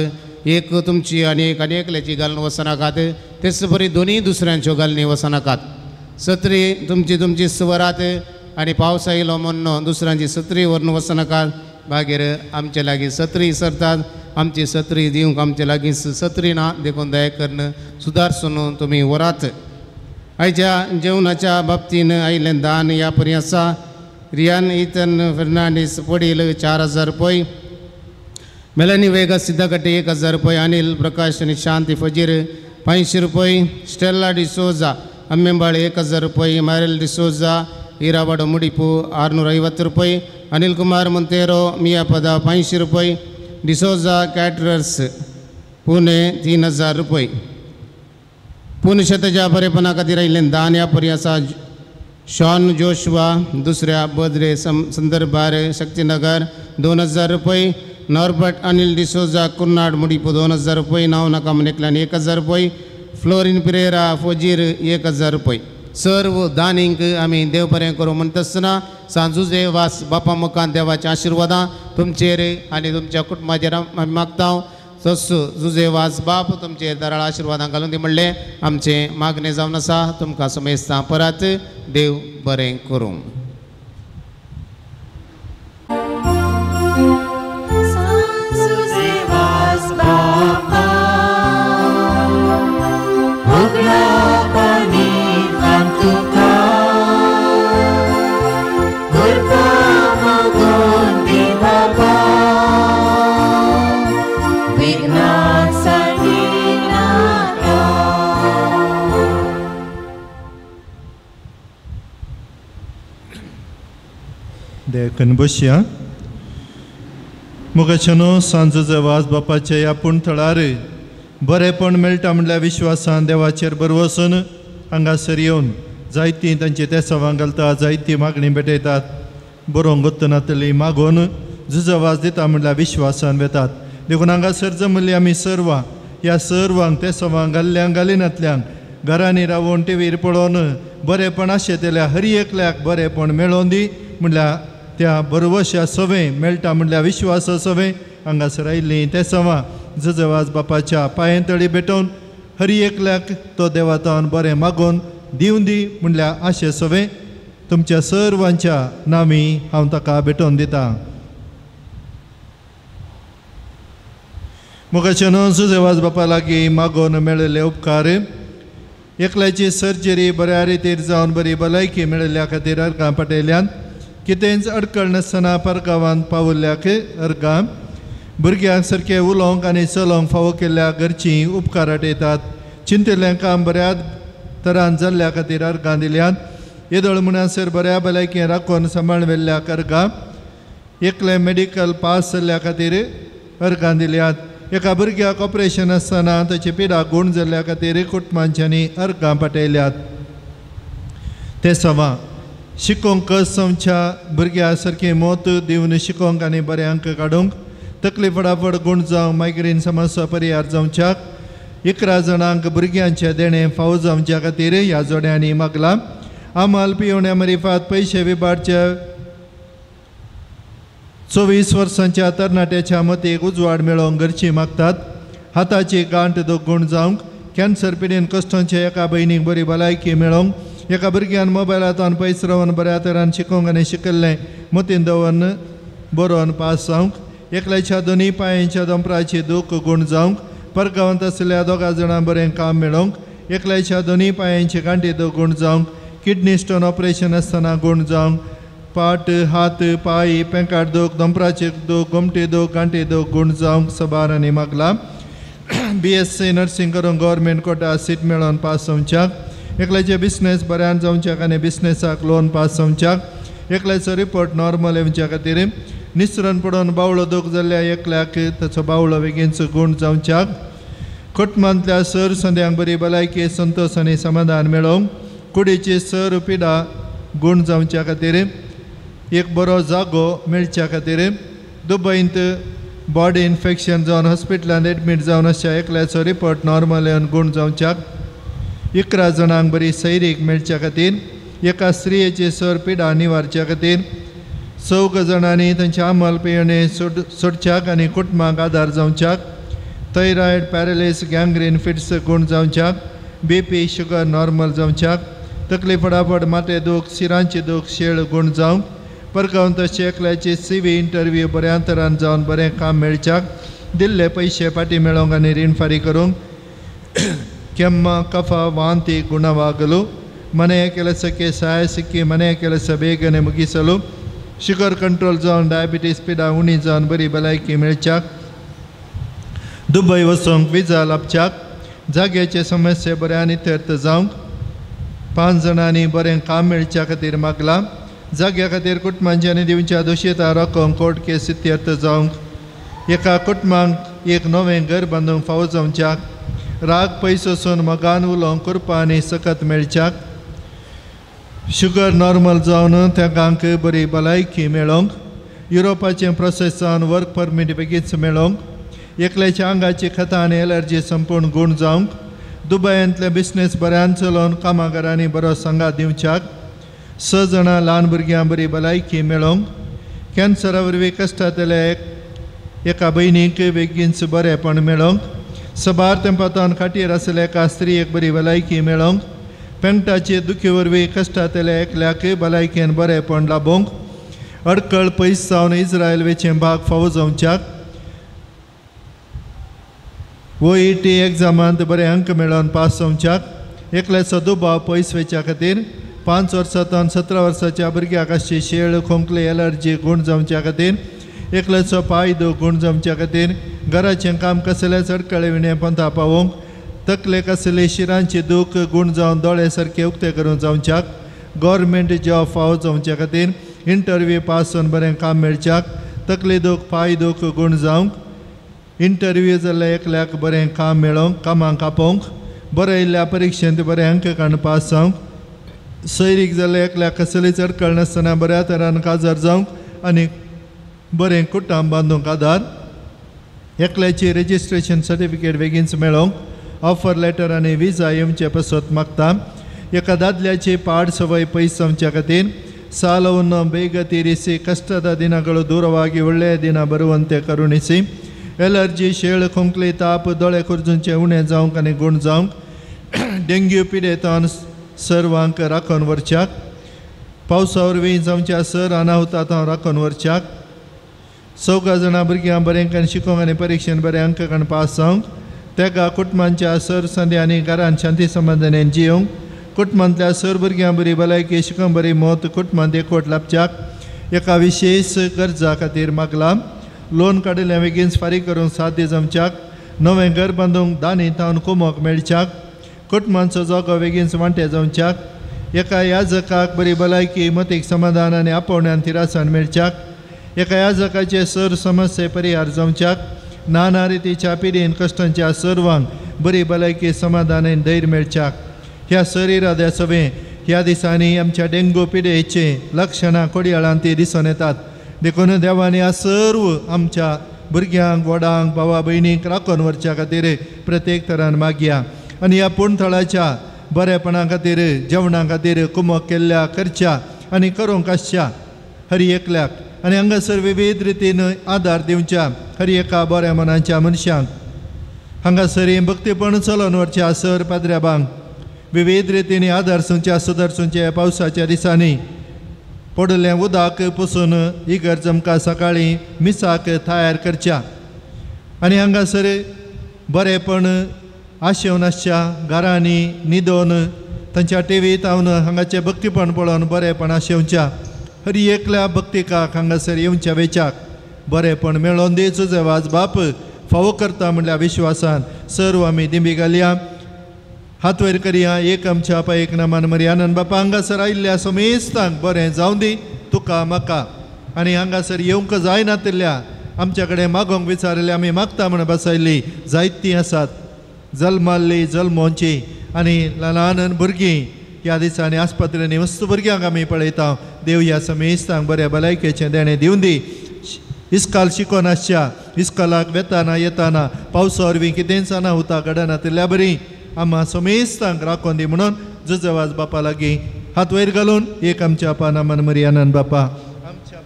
एक तुमची आनी एक आनी एकल्याची घालून वचनाकात. तेच बरी दोनी दुसऱ्यांच्यो घालून वचनाकात. सत्री तुमची सुवरात आणि पावसा येयलो म्हणून दुसऱ्यांची सत्री व्हरून वचनाकात भागीर आमचे लागीं सत्री सरतात आमची सत्री दिवंक आमचे लागीं सत्री ना देखून दया करून सुदारसून तुमी वरात. आयच्या जेवणाच्या बाबतीन आयिल्लें दान ह्या परी आसा. रियान इथन फर्नांडीस पडील 4000 रुपये, मेलानी वेगा सिद्धाकट्टे 1000 रुपये, अनिल प्रकाश आणि शांती फजीर 500 रुपये, स्टेला डिसोजा अम्मेंबाळे 1000 रुपये, मारेल डिसोजा हिराबाड मुडिपू 650 रुपये, अनिल कुमार मोंतेरो मियापदा 500 रुपये, डिसोजा कॅटरर्स पुणे 3000 रुपये. पुनशतच्या बरेपणा खातीर आयिल्लें दान ह्या परी आसा. शॉन जोशवा दुसऱ्या बर्थडे संदर्भार शक्तीनगर 2000 रुपये, नॉर्बर्ट अनिल डिसोजा कुर्नाड मुडिपू 2000 रुपये, नाव नाका म्हणेकल्यान 1000 रुपये, फ्लोरिन पिरेरा फजीर 1000 रुपये. सर्व दानींक आमी देव बरें करूं म्हणटा आसतना सांजुजे वास बापा मुखान देवाचें आशिर्वादां तुमचेर आनी तुमच्या कुटुंबाचेर आमी मागता. तसो जुजे वास बाप तुमचेर दराळ आशिर्वादां घालून दी म्हणलें आमचें मागणें जावन आसा. तुमकां समेस्तां परत देव बरें करूं. देखून बसया. मुखाच्यानो सांजूचे वास बापाचे ह्या पुणथळार बरेपण मेळटा म्हणल्या विश्वासान देवाचेर बरवसून हांगासर येवन जायतीं तांची तेसावां घालता, जायती मागणी भेटयतात. बरोवंक गोत्तनातली मागून झुजो वास दिता म्हणल्या विश्वासान वेतात. देखून हांगासर जमली आमी सर्वां ह्या सर्वांक तेसावां घाल्ल्यांक घालिनातल्यांक घरांनी रावून टीव्हीर पळोवन बरेपण आशेतल्या हर एकल्याक बरेपण मेळोवन दी म्हणल्या त्या बरोवश्या सवे मेळटा म्हणल्या विश्वास सवे हांगासर आयिल्लीं ते सवां झुजवाज बापाच्या पांय तळी भेटोवन हर एकल्याक तो देवातान बरें मागून दिवन दी म्हणल्या आशे सवे तुमच्या सर्वांच्या नामी हांव ताका भेटोवन दिता. मुखाच्यान झुजवाज बापा लागीं मागून मेळिल्ले उपकार एकल्याची सर्जरी बऱ्या रितीर जावन बरी भलायकी मेळिल्ल्या खातीर अर्गां पटयल्यान कितेंच अडकळ नासतना परगांवांत पावल्ल्याक अर्गां भुरग्यांक सारकें उलोवंक आनी चलोवंक फावो केल्ल्या घरचीं उपकार आटयतात. चिंतिल्लें काम बऱ्या तरान जाल्ल्या खातीर अर्गां दिल्यात. येदोळ म्हणसर बऱ्या भलायकी राखून सांबाळ वेल्ल्याक अर्गां एकले मेडिकल पास जाल्ल्या खातीर अर्गां दिल्यात. एका भुरग्याक ऑपरेशन आसतना ताची पिडा गूण जाल्ल्या खातीर कुटुंबांच्यांनी अर्गां पाठयल्यात. ते सवां शिकोवंक कस समच्या भुरग्या सारकी मोत दिवन शिकोवंक आनी बरे अंक काडूंक तकली फटाफट गूण जावंक मायग्रेन समस्या परिहार जावच्याक 11 जाणांक भुरग्यांचे देणें फावो जावच्या खातीर ह्या जोड्यांनी मागलां. आमाल पिवण्या मरिफात पयशे विभागाच्या 24 वर्सांच्या तरणाट्याच्या मतीक उजवाड मेळोवंक घरची मागतात. हाताची गांठ दोगूण जावंक कॅन्सर पिडेन कश्टांच्या एका भयणीक बरी भलायकी मेळोवंक एका भुरग्यान मोबायलांतल्यान पयस रावन बऱ्या तरान शिकोवंक आनी शिकल्लें मतीन दवरून बरोवन पास जावंक एकल्याच्या दोनी पांयांच्या दोंपराची दूख गूण जावंक परगांवांत आशिल्ल्या 2 जाणांक बरें काम मेळोवंक एकल्याच्या दोनी पांयांची गांठी गूण जावंक किडनी स्टोन ऑपरेशन आसतना गूण जावंक पाट हात पाय पेंकाट दूख दोंपराचे दूख गोमटी दूख गांठी दूख गूण जावंक सबार आनी मागला. BSc नर्सिंग करून गव्हर्मेंट कोटा सीट मेळोवन पास जावच्याक एकल्याचे बिझनेस बऱ्यान जावच्याक आनी बिझनेसाक लोन पास जावच्याक एकल्याचो रिपोर्ट नॉर्मल येवच्या खातीर निसरण पडून बावळो दूख जाल्ल्या एकल्याक ताचो बावळो बेगीनचो गूण जावच्याक कुटुंबांतल्या सर संद्यांक बरी भलायकी संतोष आनी समाधान मेळोवंक कुडीची सर पिडा गूण जावच्या खातीर एक बरो जागो मेळच्या खातीर दुबईंत बॉडी इन्फेक्शन जावन हॉस्पिटलांत एडमीट जावन अशा एकल्याचो रिपोर्ट नॉर्मल येवन गूण जावच्याक 11 जाणांक बरी सैरीक मेळच्या खातीर एका स्त्रियेची सर पिडा निवारच्या खातीर 4 जाणांनी तांचे आमल पियेणे सोडच्याक आनी कुटुंबाक आदार जावच्याक थायरॉयड पॅरलीस गँग्रीन फिट्स गूण जावच्याक BP शुगर नॉर्मल जावच्याक तकली फटाफट माथे दूख शिरांची दूख शेळ गुण जावंक परगांवन तशें एकल्याची CV इंटरव्यू बऱ्या तरान जावन बरें काम मेळच्याक दिल्ले पयशे फाटीं मेळोवंक आनी रीण फारीक करूंक ಕೆಮ್ಮ ಕಫ ವಾಂತಿ ಗುಣವಾಗಲು ಮನೆಯ ಕೆಲಸಕ್ಕೆ ಸಹಾಯ ಸಿಕ್ಕಿ ಮನೆಯ ಕೆಲಸ ಬೇಗನೆ ಮುಗಿಸಲು ಶುಗರ್ ಕಂಟ್ರೋಲ್ जावन डायबिटीज पिडा उणी जावन बरी भलायकी मेळच्याक दुबय वचूंक विजा लाभच्याक जाग्याचे समस्या बऱ्यान इत्यर्थ जावंक 5 जाणांनी बरें काम मेळच्या खातीर मागला जाग्या खातीर कुटुंबांच्यांनी दिवच्या दोशीता रक्कम कोर्ट केस इत्यर्थ जावंक एका कुटुंबाक एक नवें घर बांदूंक फावो जावच्याक राग पयसो सोन मगान उलोवंक करपा आनी सकत मेळच्याक शुगर नॉर्मल जावन तेंकांक बरी भलायकी मेळोवंक युरोपाचें प्रोसेस जावन वर्क परमीट बेगीच मेळोवंक एकल्याच्या आंगाची खतां आनी एलर्जी संपूर्ण गूण जावंक दुबयांतले बिझनेस बऱ्यान चलोवन कामागारांनी बरो संगात दिवच्याक 6 जाणां ल्हान भुरग्यां बरी भलायकी मेळोवंक कॅन्सरा वरवीं कश्टांतल्या एका भयणीक बेगीनच बरेंपण मेळोवंक सबार तेंपातान खाटीर आसलेल्या एका स्त्रीक बरी भलायकी मेळोवंक पेंगटाचे दुखी वरवीं कश्टांतल्या एकल्याक भलायकेन बरेंपण लाभोवंक अडकळ पयस जावन इस्रायल वेचें भाग फावो जावच्याक OET एग्जामांत बरे अंक मेळोवन पास जावच्याक एकल्याचो दुबाव पयस वेच्या खातीर 5 वर्सांतल्यान 17 वर्साच्या भुरग्याक आसची शेळ खोंकली एलर्जी गूण जावच्या खातीर एकल्याचो पाय दूख गूण जावच्या खातीर घराचें काम कसलेच अडकळे विणे पंथा पावोवंक तकलेक आसली शिरांची दूख गूण जावन दोळे सारके उक्ते करून जावच्याक गव्हर्मेंट जॉब फावो जावच्या खातीर इंटरव्यू पास जावन बरें काम मेळच्याक तकली दूख पाय दूख गूण जावंक इंटरव्यू जाल्ल्या एकल्याक बरें काम मेळोवंक कामाक आपोवंक बरें येयल्ल्या परीक्षेंत बरें अंक काडून पास जावंक सैरीक जाल्ल्या एकल्याक कसलीच अडकळ नासतना बऱ्या तरान काजार जावंक आनी बरें कुटुंब बांदूंक आदार एकल्याची रजिस्ट्रेशन सर्टिफिकेट बेगीनच मेळोवंक ऑफर लेटर आनी विजा येवचे पसत मागता एका दादल्याची पाड सवय पयस जावच्या खातीर ಸಾಲವನ್ನು ಬೇಗ ತೀರಿಸಿ ಕಷ್ಟದ ದಿನಗಳು ದೂರವಾಗಿ ಒಳ್ಳೆಯ ದಿನ ಬರುವಂತೆ ಕರುಣಿಸಿ एलर्जी शेळ खोंकली ताप दोळे खुर्जूंचे उणें जावंक आनी गूण जावंक डेंग्यू पिडेतान सर्वांक राखून व्हरच्याक पावसा वरवीं जावच्या सर अनाहुतांत राखून व्हरच्याक 14 जाणां भुरग्यां बरें करून शिकोवंक आनी परीक्षेंत बरें अंक काडून पास जावंक तेका कुटुंबांच्या सर संद्यांनी घरांत शांती समाधानान जियोंक कुटुंबांतल्या सर भुरग्यां बरी भलायकी शिकोवन बरी मोत कुटुंबांत एकवट लाभच्याक एका विशेष गरजा खातीर मागला लोन काडिल्ल्या बेगीनच फारीक करूंक साध्य जमच्याक नवें घर बांदूंक दानी तावन कुमोक मेळच्याक कुटुंबांचो जोगो बेगीनच वांटे जावच्याक एका याजकाक बरी भलायकी मतीक समाधान आनी आपोवण्यान तिरासन मेळच्याक एका याजकाचे सर समस्ये परिहार जावच्याक नाना रितीच्या पिडीन कश्टांच्या सर्वांक बरी भलायकी समाधान आनी धैर्य मेळच्याक ह्या शरिराद्या सवे ह्या दिसांनी आमच्या डेंगू पिडेचे लक्षणां कोडयाळांत ती दिसून येतात देखून देवानी आ सर्व आमच्या भुरग्यांक वडांक भावा भयणीक राखून व्हरच्या खातीर प्रत्येक तरान मागया आनी ह्या पुणथळाच्या बरेपणा खातीर जेवणा खातीर कुमक केल्ल्या करच्या आनी करूंक आसच्या हरी एकल्याक आनी हांगासर विविध रितीन आदार दिवच्या हरी एका बऱ्या मनाच्या मनशांक हांगासर भक्तीपण चलोवन व्हरच्या सर पाद्र्याबांक विविध रितींनी आदार सुंच्या सुदर्शनच्या पावसाच्या दिसांनी पडलें उदक पुसून इगर जमका सकाळीं मिसाक तयार करच्या आनी हांगासर बरेपण आशेवन आसच्या घरांनी न्हिदोवन तांच्या टीव्हीत हांवन हांगाचें भक्तीपण पळोवन बरेपण आशेवच्या हरी एकल्या भक्तिकाक हांगासर येवच्या वेच्याक बरेपण मेळोवन दी तुजे वाज बाप फावो करता म्हणल्या विश्वासान सर्व आमी दिंबी घालया हात वयर करया एक आमच्या पायक नामान मरी आनंद बापा हांगासर आयिल्ल्या समेस्तांक बरें जावं दी तुका म्हाका आनी हांगासर येवंक जायना तिल्ल्या आमच्या कडेन मागोंक विचारले आमी मागता म्हण बसयल्ली जायतीं आसात जल्माल्ली जल्मोवची आनी ल्हान भुरगीं ह्या दिसांनी आस्पत्रेनी मस्त भुरग्यांक आमी पळयता देव ह्या समेस्तांक बऱ्या भलायकेचें देणें दिवन दी इस्काल शिकोवन आसच्या इस्कालाक वेताना येताना पावसा वरवीं कितेंच अनाहुतां घडना तिल्ल्या बरी आम्हा समेस्तांक राखून दी म्हणून जुजवाज बापा लागीं हात वयर घालून एक आमच्या पाना मन मरी आनंद बापा आमच्या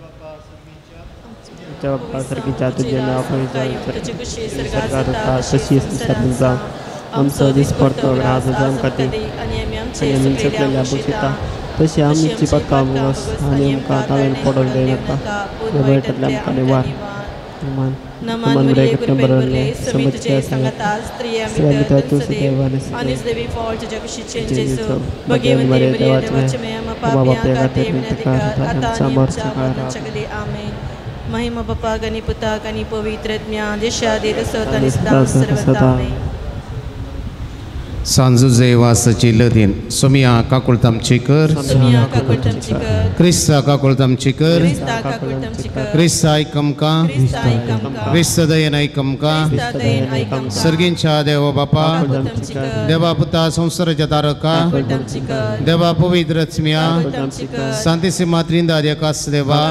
बापा सर्गीच्या तुझे नाव पवित्र आमचो दीस पडतो राज जावं खातीर आमचे सुकलेल्या बुशिता तशी आमची पक्का मुगस आणि आमकां ताळेन पडोंक जायनाका वायटांतल्यान आमकां निवार नमन मुरे बरले समितचे संगता स्त्रिया मित्र तुझे आणि देवी फॉल तुझ्या कुशीचे जेसु भगवंती मरिया देवाचे मेम पापिया काते विनतिकार आता चगले आमेन महिमा बापा गणी पुता गणी पवित्रज्ञा दिशा देत सत सदा सर्वदा सांजू जेवासाची लदीन सोमिया काकुळताम चिकर क्रिस्ता काकुळताम चिकर क्रिस्ता ऐकमका क्रिस्ता दयन ऐकमका सर्गींच्या देव बापा देवा पुता संसाराच्या तारका देवा पवित्रत्म्या शांतीसी मात्रिंदा देकास देवा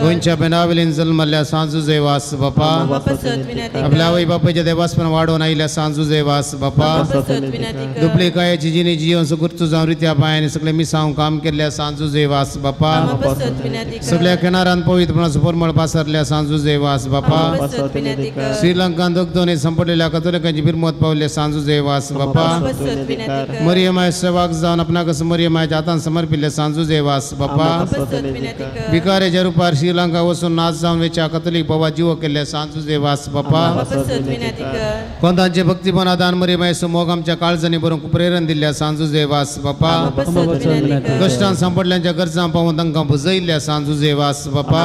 गोंच्या बेनावलीन जन्मल्या सांजू जेवास बापा आपल्या वै बापाच्या देवासपण वाढवून आयल्या सांजू जेवास बापा दुपले कायाची जिने जीवन सुकृत जाऊन रित्या पायाने सगळे मिसावून काम केल्या सांजू जेवास बापा सगळ्या किनारान पवित्रपणाचं परमळ पासरल्या सांजू जेवास बापा श्रीलंका दुग्धोने संपलेल्या कथोलिकांची बिरमत पावल्या सांजू जेवास बापा मरियमाय सेवाक जाऊन आपणा कसं मरियमाच्या हातान समर्पिले सांजू जेवास बापा भिकाऱ्याच्या रूपार श्रीलंका वसून नाच जाऊन वेच्या कथोलिक बाबा जीव केल्या सांजू जेवास बापा कोणतांचे भक्तीपणा दान मरियमाय समोग आमच्या काळजणी बरोबर प्रेरण दिल्या सांजू जेवास बापा कष्टान संपडल्यांच्या गरजां पावून तांकां बुजयल्या सांजू जेवास बापा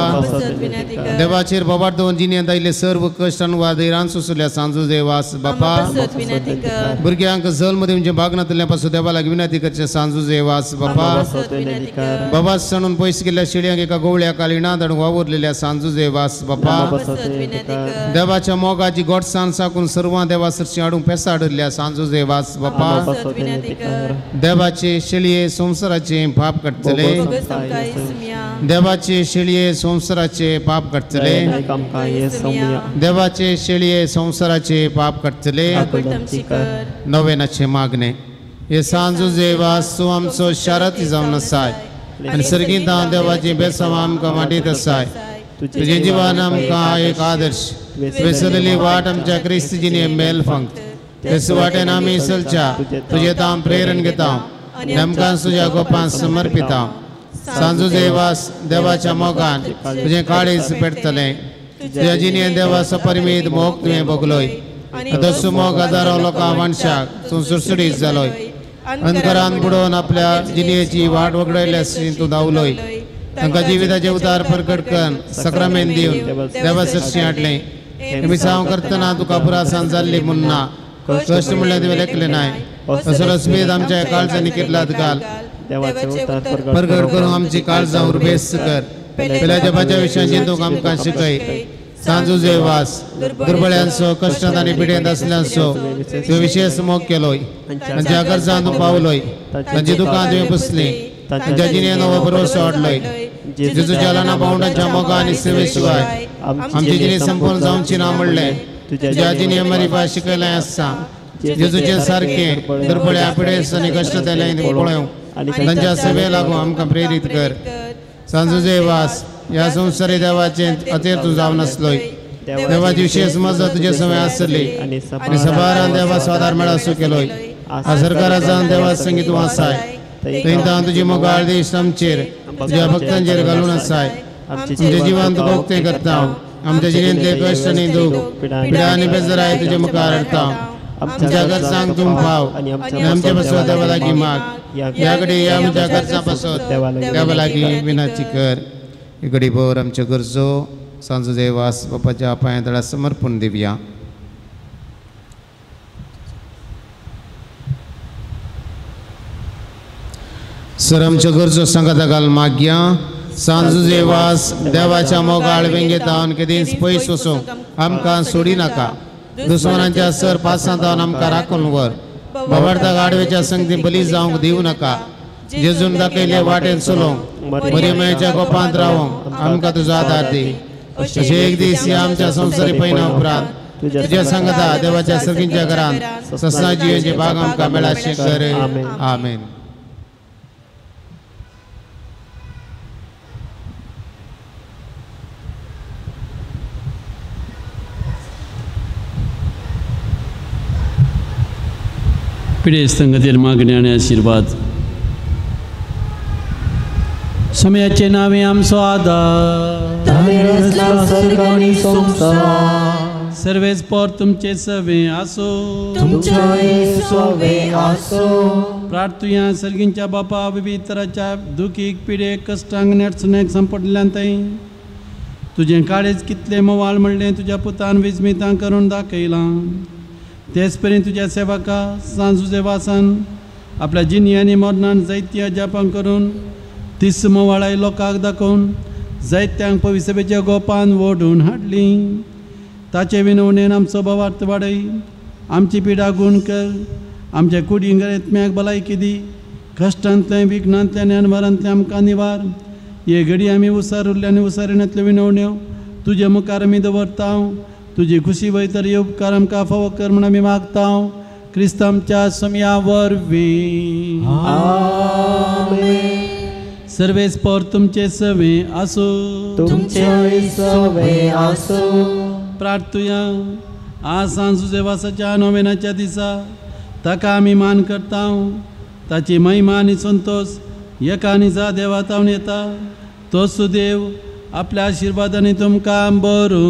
देवाचेर बाबाट दोन जिणेंत आयले सर्व कष्टान वादैरान सुसल्या सांजू जेवास बापा भुरग्यांक जल्म दिवचे भागनातल्या पासून देवा लागीं विनंती करचे सांजू जेवास बापा बाबा सणून पयस गेल्या शिड्यांक एका गवळ्या काली नादण वावरलेल्या सांजू जेवास बापा देवाच्या मोगाची गोडसाण साकून सर्वां देवा सरशी हाडूंक फेसाडल्या सांजू जेवास बापा देवाचे शेळये संसाराचे पाप कटतले देवाचे शेळये संसाराचे पाप कटतले देवाचे शेळये संसाराचे पाप कटतले नवेनाचे मागणे हे सांजू जेवास तूं आमचो शाराती जावन आसाय आनी सर्गीत हांव देवाची बेसम आमकां मांडीत आसाय तुजे जिवान आमकां एक आदर्श विसरलेली वाट आमच्या क्रिस्तीजीने मेल फंक्त तेच वाटेन आमी चलच्या तुजे तां प्रेरण घेता आमकां तुज्या गोपान समर्पिता सांजू जेवास देवाच्या मोगान तुजें काळीज पेटतलें तुज्या जिणेन देवा सपरिमीत मोग तुवें भोगलोय दसू मोग हजारो लोकां मनशाक तूं सुरसुडीत जालोय अंधकारान बुडोवन आपल्या जिणेची वाट वगडयल्या तूं धांवलोय तांकां जिविताचे उदार प्रकट कर सक्रामेंत दिवन देवा सरशी हाडलें मिसांव करतना तुका पुरासान जाल्ली मुन्ना कष्ट म्हणल्यार तुवें लेखलें नाय असो रस्मेद आमच्या काळजांनी कितलात घाल प्रगट करून आमची काळजां उर्बेस कर पेल्या जपाच्या विशयान चिंतूंक आमकां शिकय सांजू जेवास दुर्बळ्यांचो कश्टांत आनी पिडेंत असल्यांचो तुवें विशेष मोग केलोय तांच्या गरजां तूं पावलोय तांची दुकां तुवें पुसलीं तांच्या जिणेन नवो भरवसो हाडलोय जेजूच्या ल्हाना पावंडाच्या मोगा आनी सेवे शिवाय आमची जिणे संपूर्ण जावची ना म्हणलें तुज्या जिणे मरिपा शिकयलें आसा जेजूचे सारकें दुर्बळ्या पिडेस आनी कश्ट तेलें पळोवंक तांच्या सेवे लागून आमकां प्रेरीत कर सांजू जेवास ह्या संवसारी देवाचे अतेर तूं जावन आसलोय देवाची विशेष मजत तुजे सवय आसली आनी सबारान देवा स्वादार मेळा सू केलोय सरकारान देवा संगी तूं आसाय थंय तुजी मोगाळ देश आमचेर तुज्या भक्तांचेर घालून आसाय तुजें जिवन तुका उक्तें करता आमच्या जिणेंतले कश्ट आनी दूख पिडा आनी बेजाराय तुजे मुखार हाडटा आमच्या गरजांक तूं पाव आनी आमचे पासत देवा लागीं माग ह्या घडी आमच्या गरजां पासत देवा लागीं विनंती कर ही घडी भर आमच्यो गरजो सांजो देवास बापाच्या पांया तळा समर्पण दिवया सर आमच्यो गरजो सांगाता घाल मागया सांजू जेवास देवाच्या मोगाळ वेंगेतावन केदींच पयस वचूंक आमकां सोडी नाका दुस्मनांच्या सर पासांत आमकां राखून व्हर बाबार्था गाडवेच्या संगती बली जावंक दिवं नाका जेजून दाखयले वाटेन चलोवंक मरियमाच्या गोपांत रावंक आमकां तुजो आदार दी अशें एक दीस ह्या आमच्या संवसारी पैना उपरांत तुज्या सांगता देवाच्या सगळींच्या घरांत ससा जियेचे भाग आमकां मेळाशें कर आमेन पिढे संगतीर मागणी आणि आशीर्वाद. समयाचे नावे आमचो आदार, सर्वेच पोर तुमचे सवे आसो, प्रार्थुया सर्गींच्या बापा विभितराच्या दुखीक पिडेक कष्टांक नेटसण्याक संपटल्यांतय तुझें काळेच कितले मोवाळ म्हणलें तुज्या पुतान विजमितां करून दाखयलां. तेच परेन तुज्या सेवका सांजुजे वासान आपल्या जिनी आनी मरणान जायती अजापां करून तीस मोवाळाय लोकांक दाखोवन जायत्यांक पविसभेच्या गोपान ओडून हाडली. ताचे विनवणेन आमचो भावार्थ वाडय, आमची पिडा गूण कर, आमच्या कुडींक येत्म्याक भलायकी दी, कश्टांतल्या विघ्नांतल्या अनवरांतल्या आमकां निवार. हे घडी आमी उसार उरल्या आनी उसारिणांतल्यो विनवण्यो तुजे मुखार आमी दवरता. तुजी खुशी वयतर हे उपकार आमकां फावो कर म्हूण आमी मागता. क्रिस्त आमच्या समया वरवीं. सर्वेच पोर तुमचे सवे आसो, प्रार्थुया आज सांजुजे वासाच्या नोवेनाच्या दिसा ताका आमी मान करता. ताची महिमा आनी संतोष एका आनी जा देवातावन येता. तोच देव आपल्या आशिर्वादांनी तुमकां बरो.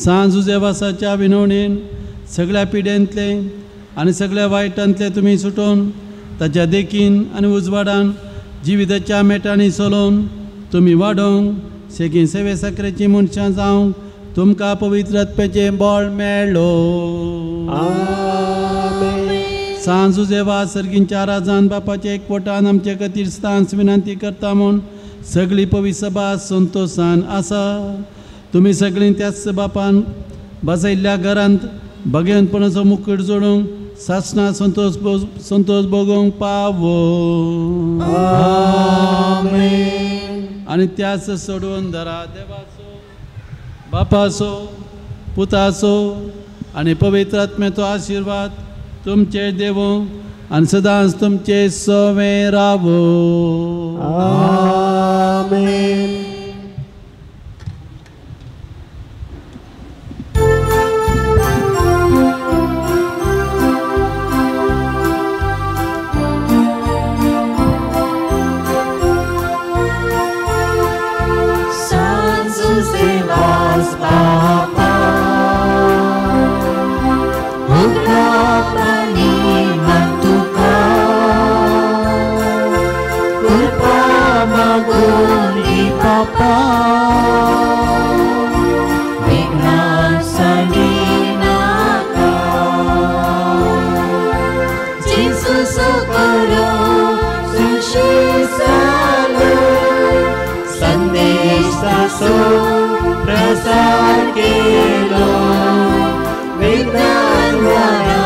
सांजुजे वासाच्या विनवणेन सगळ्या पिड्यांतले आनी सगळ्या वायटांतले तुमी सुटोवन ताच्या देखीन आनी उजवाडान जिविताच्या मेटांनी चलोवन तुमी वाडोवंक सेगीं सेवे साकरेची मनशां जावंक तुमकां पवित्र आत्म्याचें बळ मेळ्ळो. सांजुजे वास सर्गींच्या राजान बापाच्या एकवटान आमचे खातीर स्थांस विनंती करता म्हूण सगळी पवित्र सभा संतोशान आसा. तुमी सगळीं त्याच बापान बसयल्ल्या घरांत भगवंतपणाचो मुकुट जोडूंक सासणा संतोष भोगोवंक पावो. आनी त्याच सोडून धरा देवाचो, बापाचो, पुताचो आनी पवित्र आत्म्याचो आशिर्वाद तुमचे देवो आनी सदांच तुमचे सवे रावो. प्रसार केलो विज्ञानवारा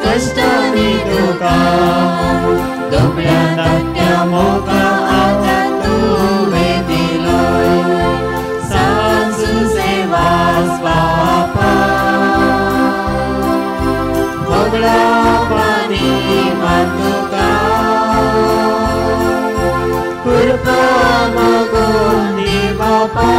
कष्टांनी तुका दुबळ्या धाकट्या मोका आता तुवें दिलोय. सांजुजे वास बापा भोगळा पानी मातुका कृपा मागून दी बापा.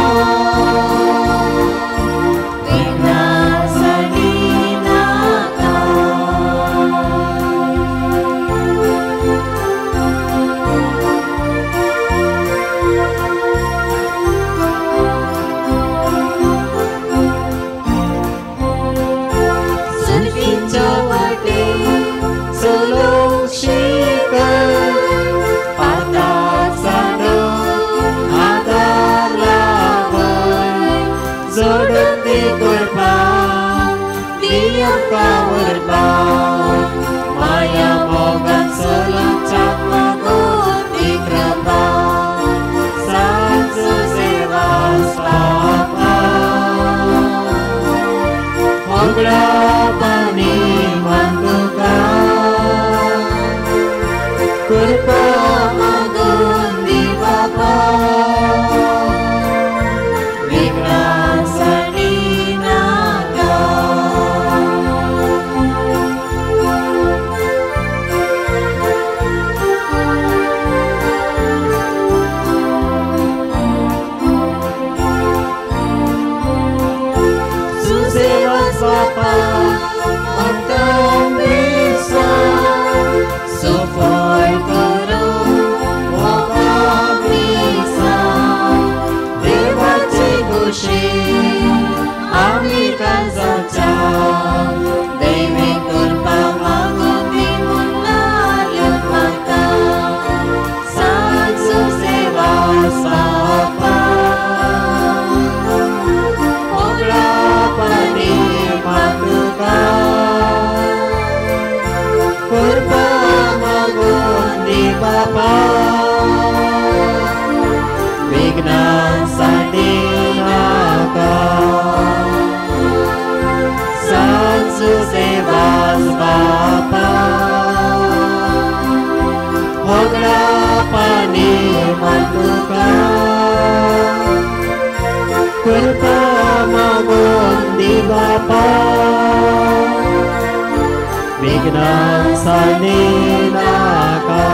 माया मोगान सोलून चाकमा गोती कृपा. सांजुजे वास बापा मोगळा पानी मातुका कृपा मागून दी बापा. बापा आमकां विसा सफळ करूं मोगाक विसा देवाची कुशीक आमी काळजाच्या दैवी कृपा मागून दिवून नाल्यो म्हाका सांजो सेवा बापा ओगळापणी मागुका कृपा मागून दी बापा विघ्नां साठी नाका सांजो सेवा बापा ओगळापणी मागुका कृपा मागून दी बापा विघ्नां साठी नाका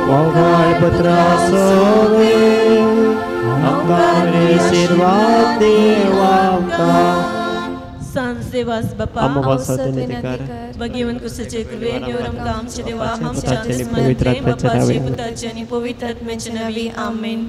वोगाळ पत्रा सोवे आमकां आशीर्वाद देवा आमकां सांज देवास बापा भगवान कुसाचे कृपेन आमकां आमचे देवा आमच्या पवित्र पुत्राचे आनी पवित्र आत्म्याचे नावी आमेन.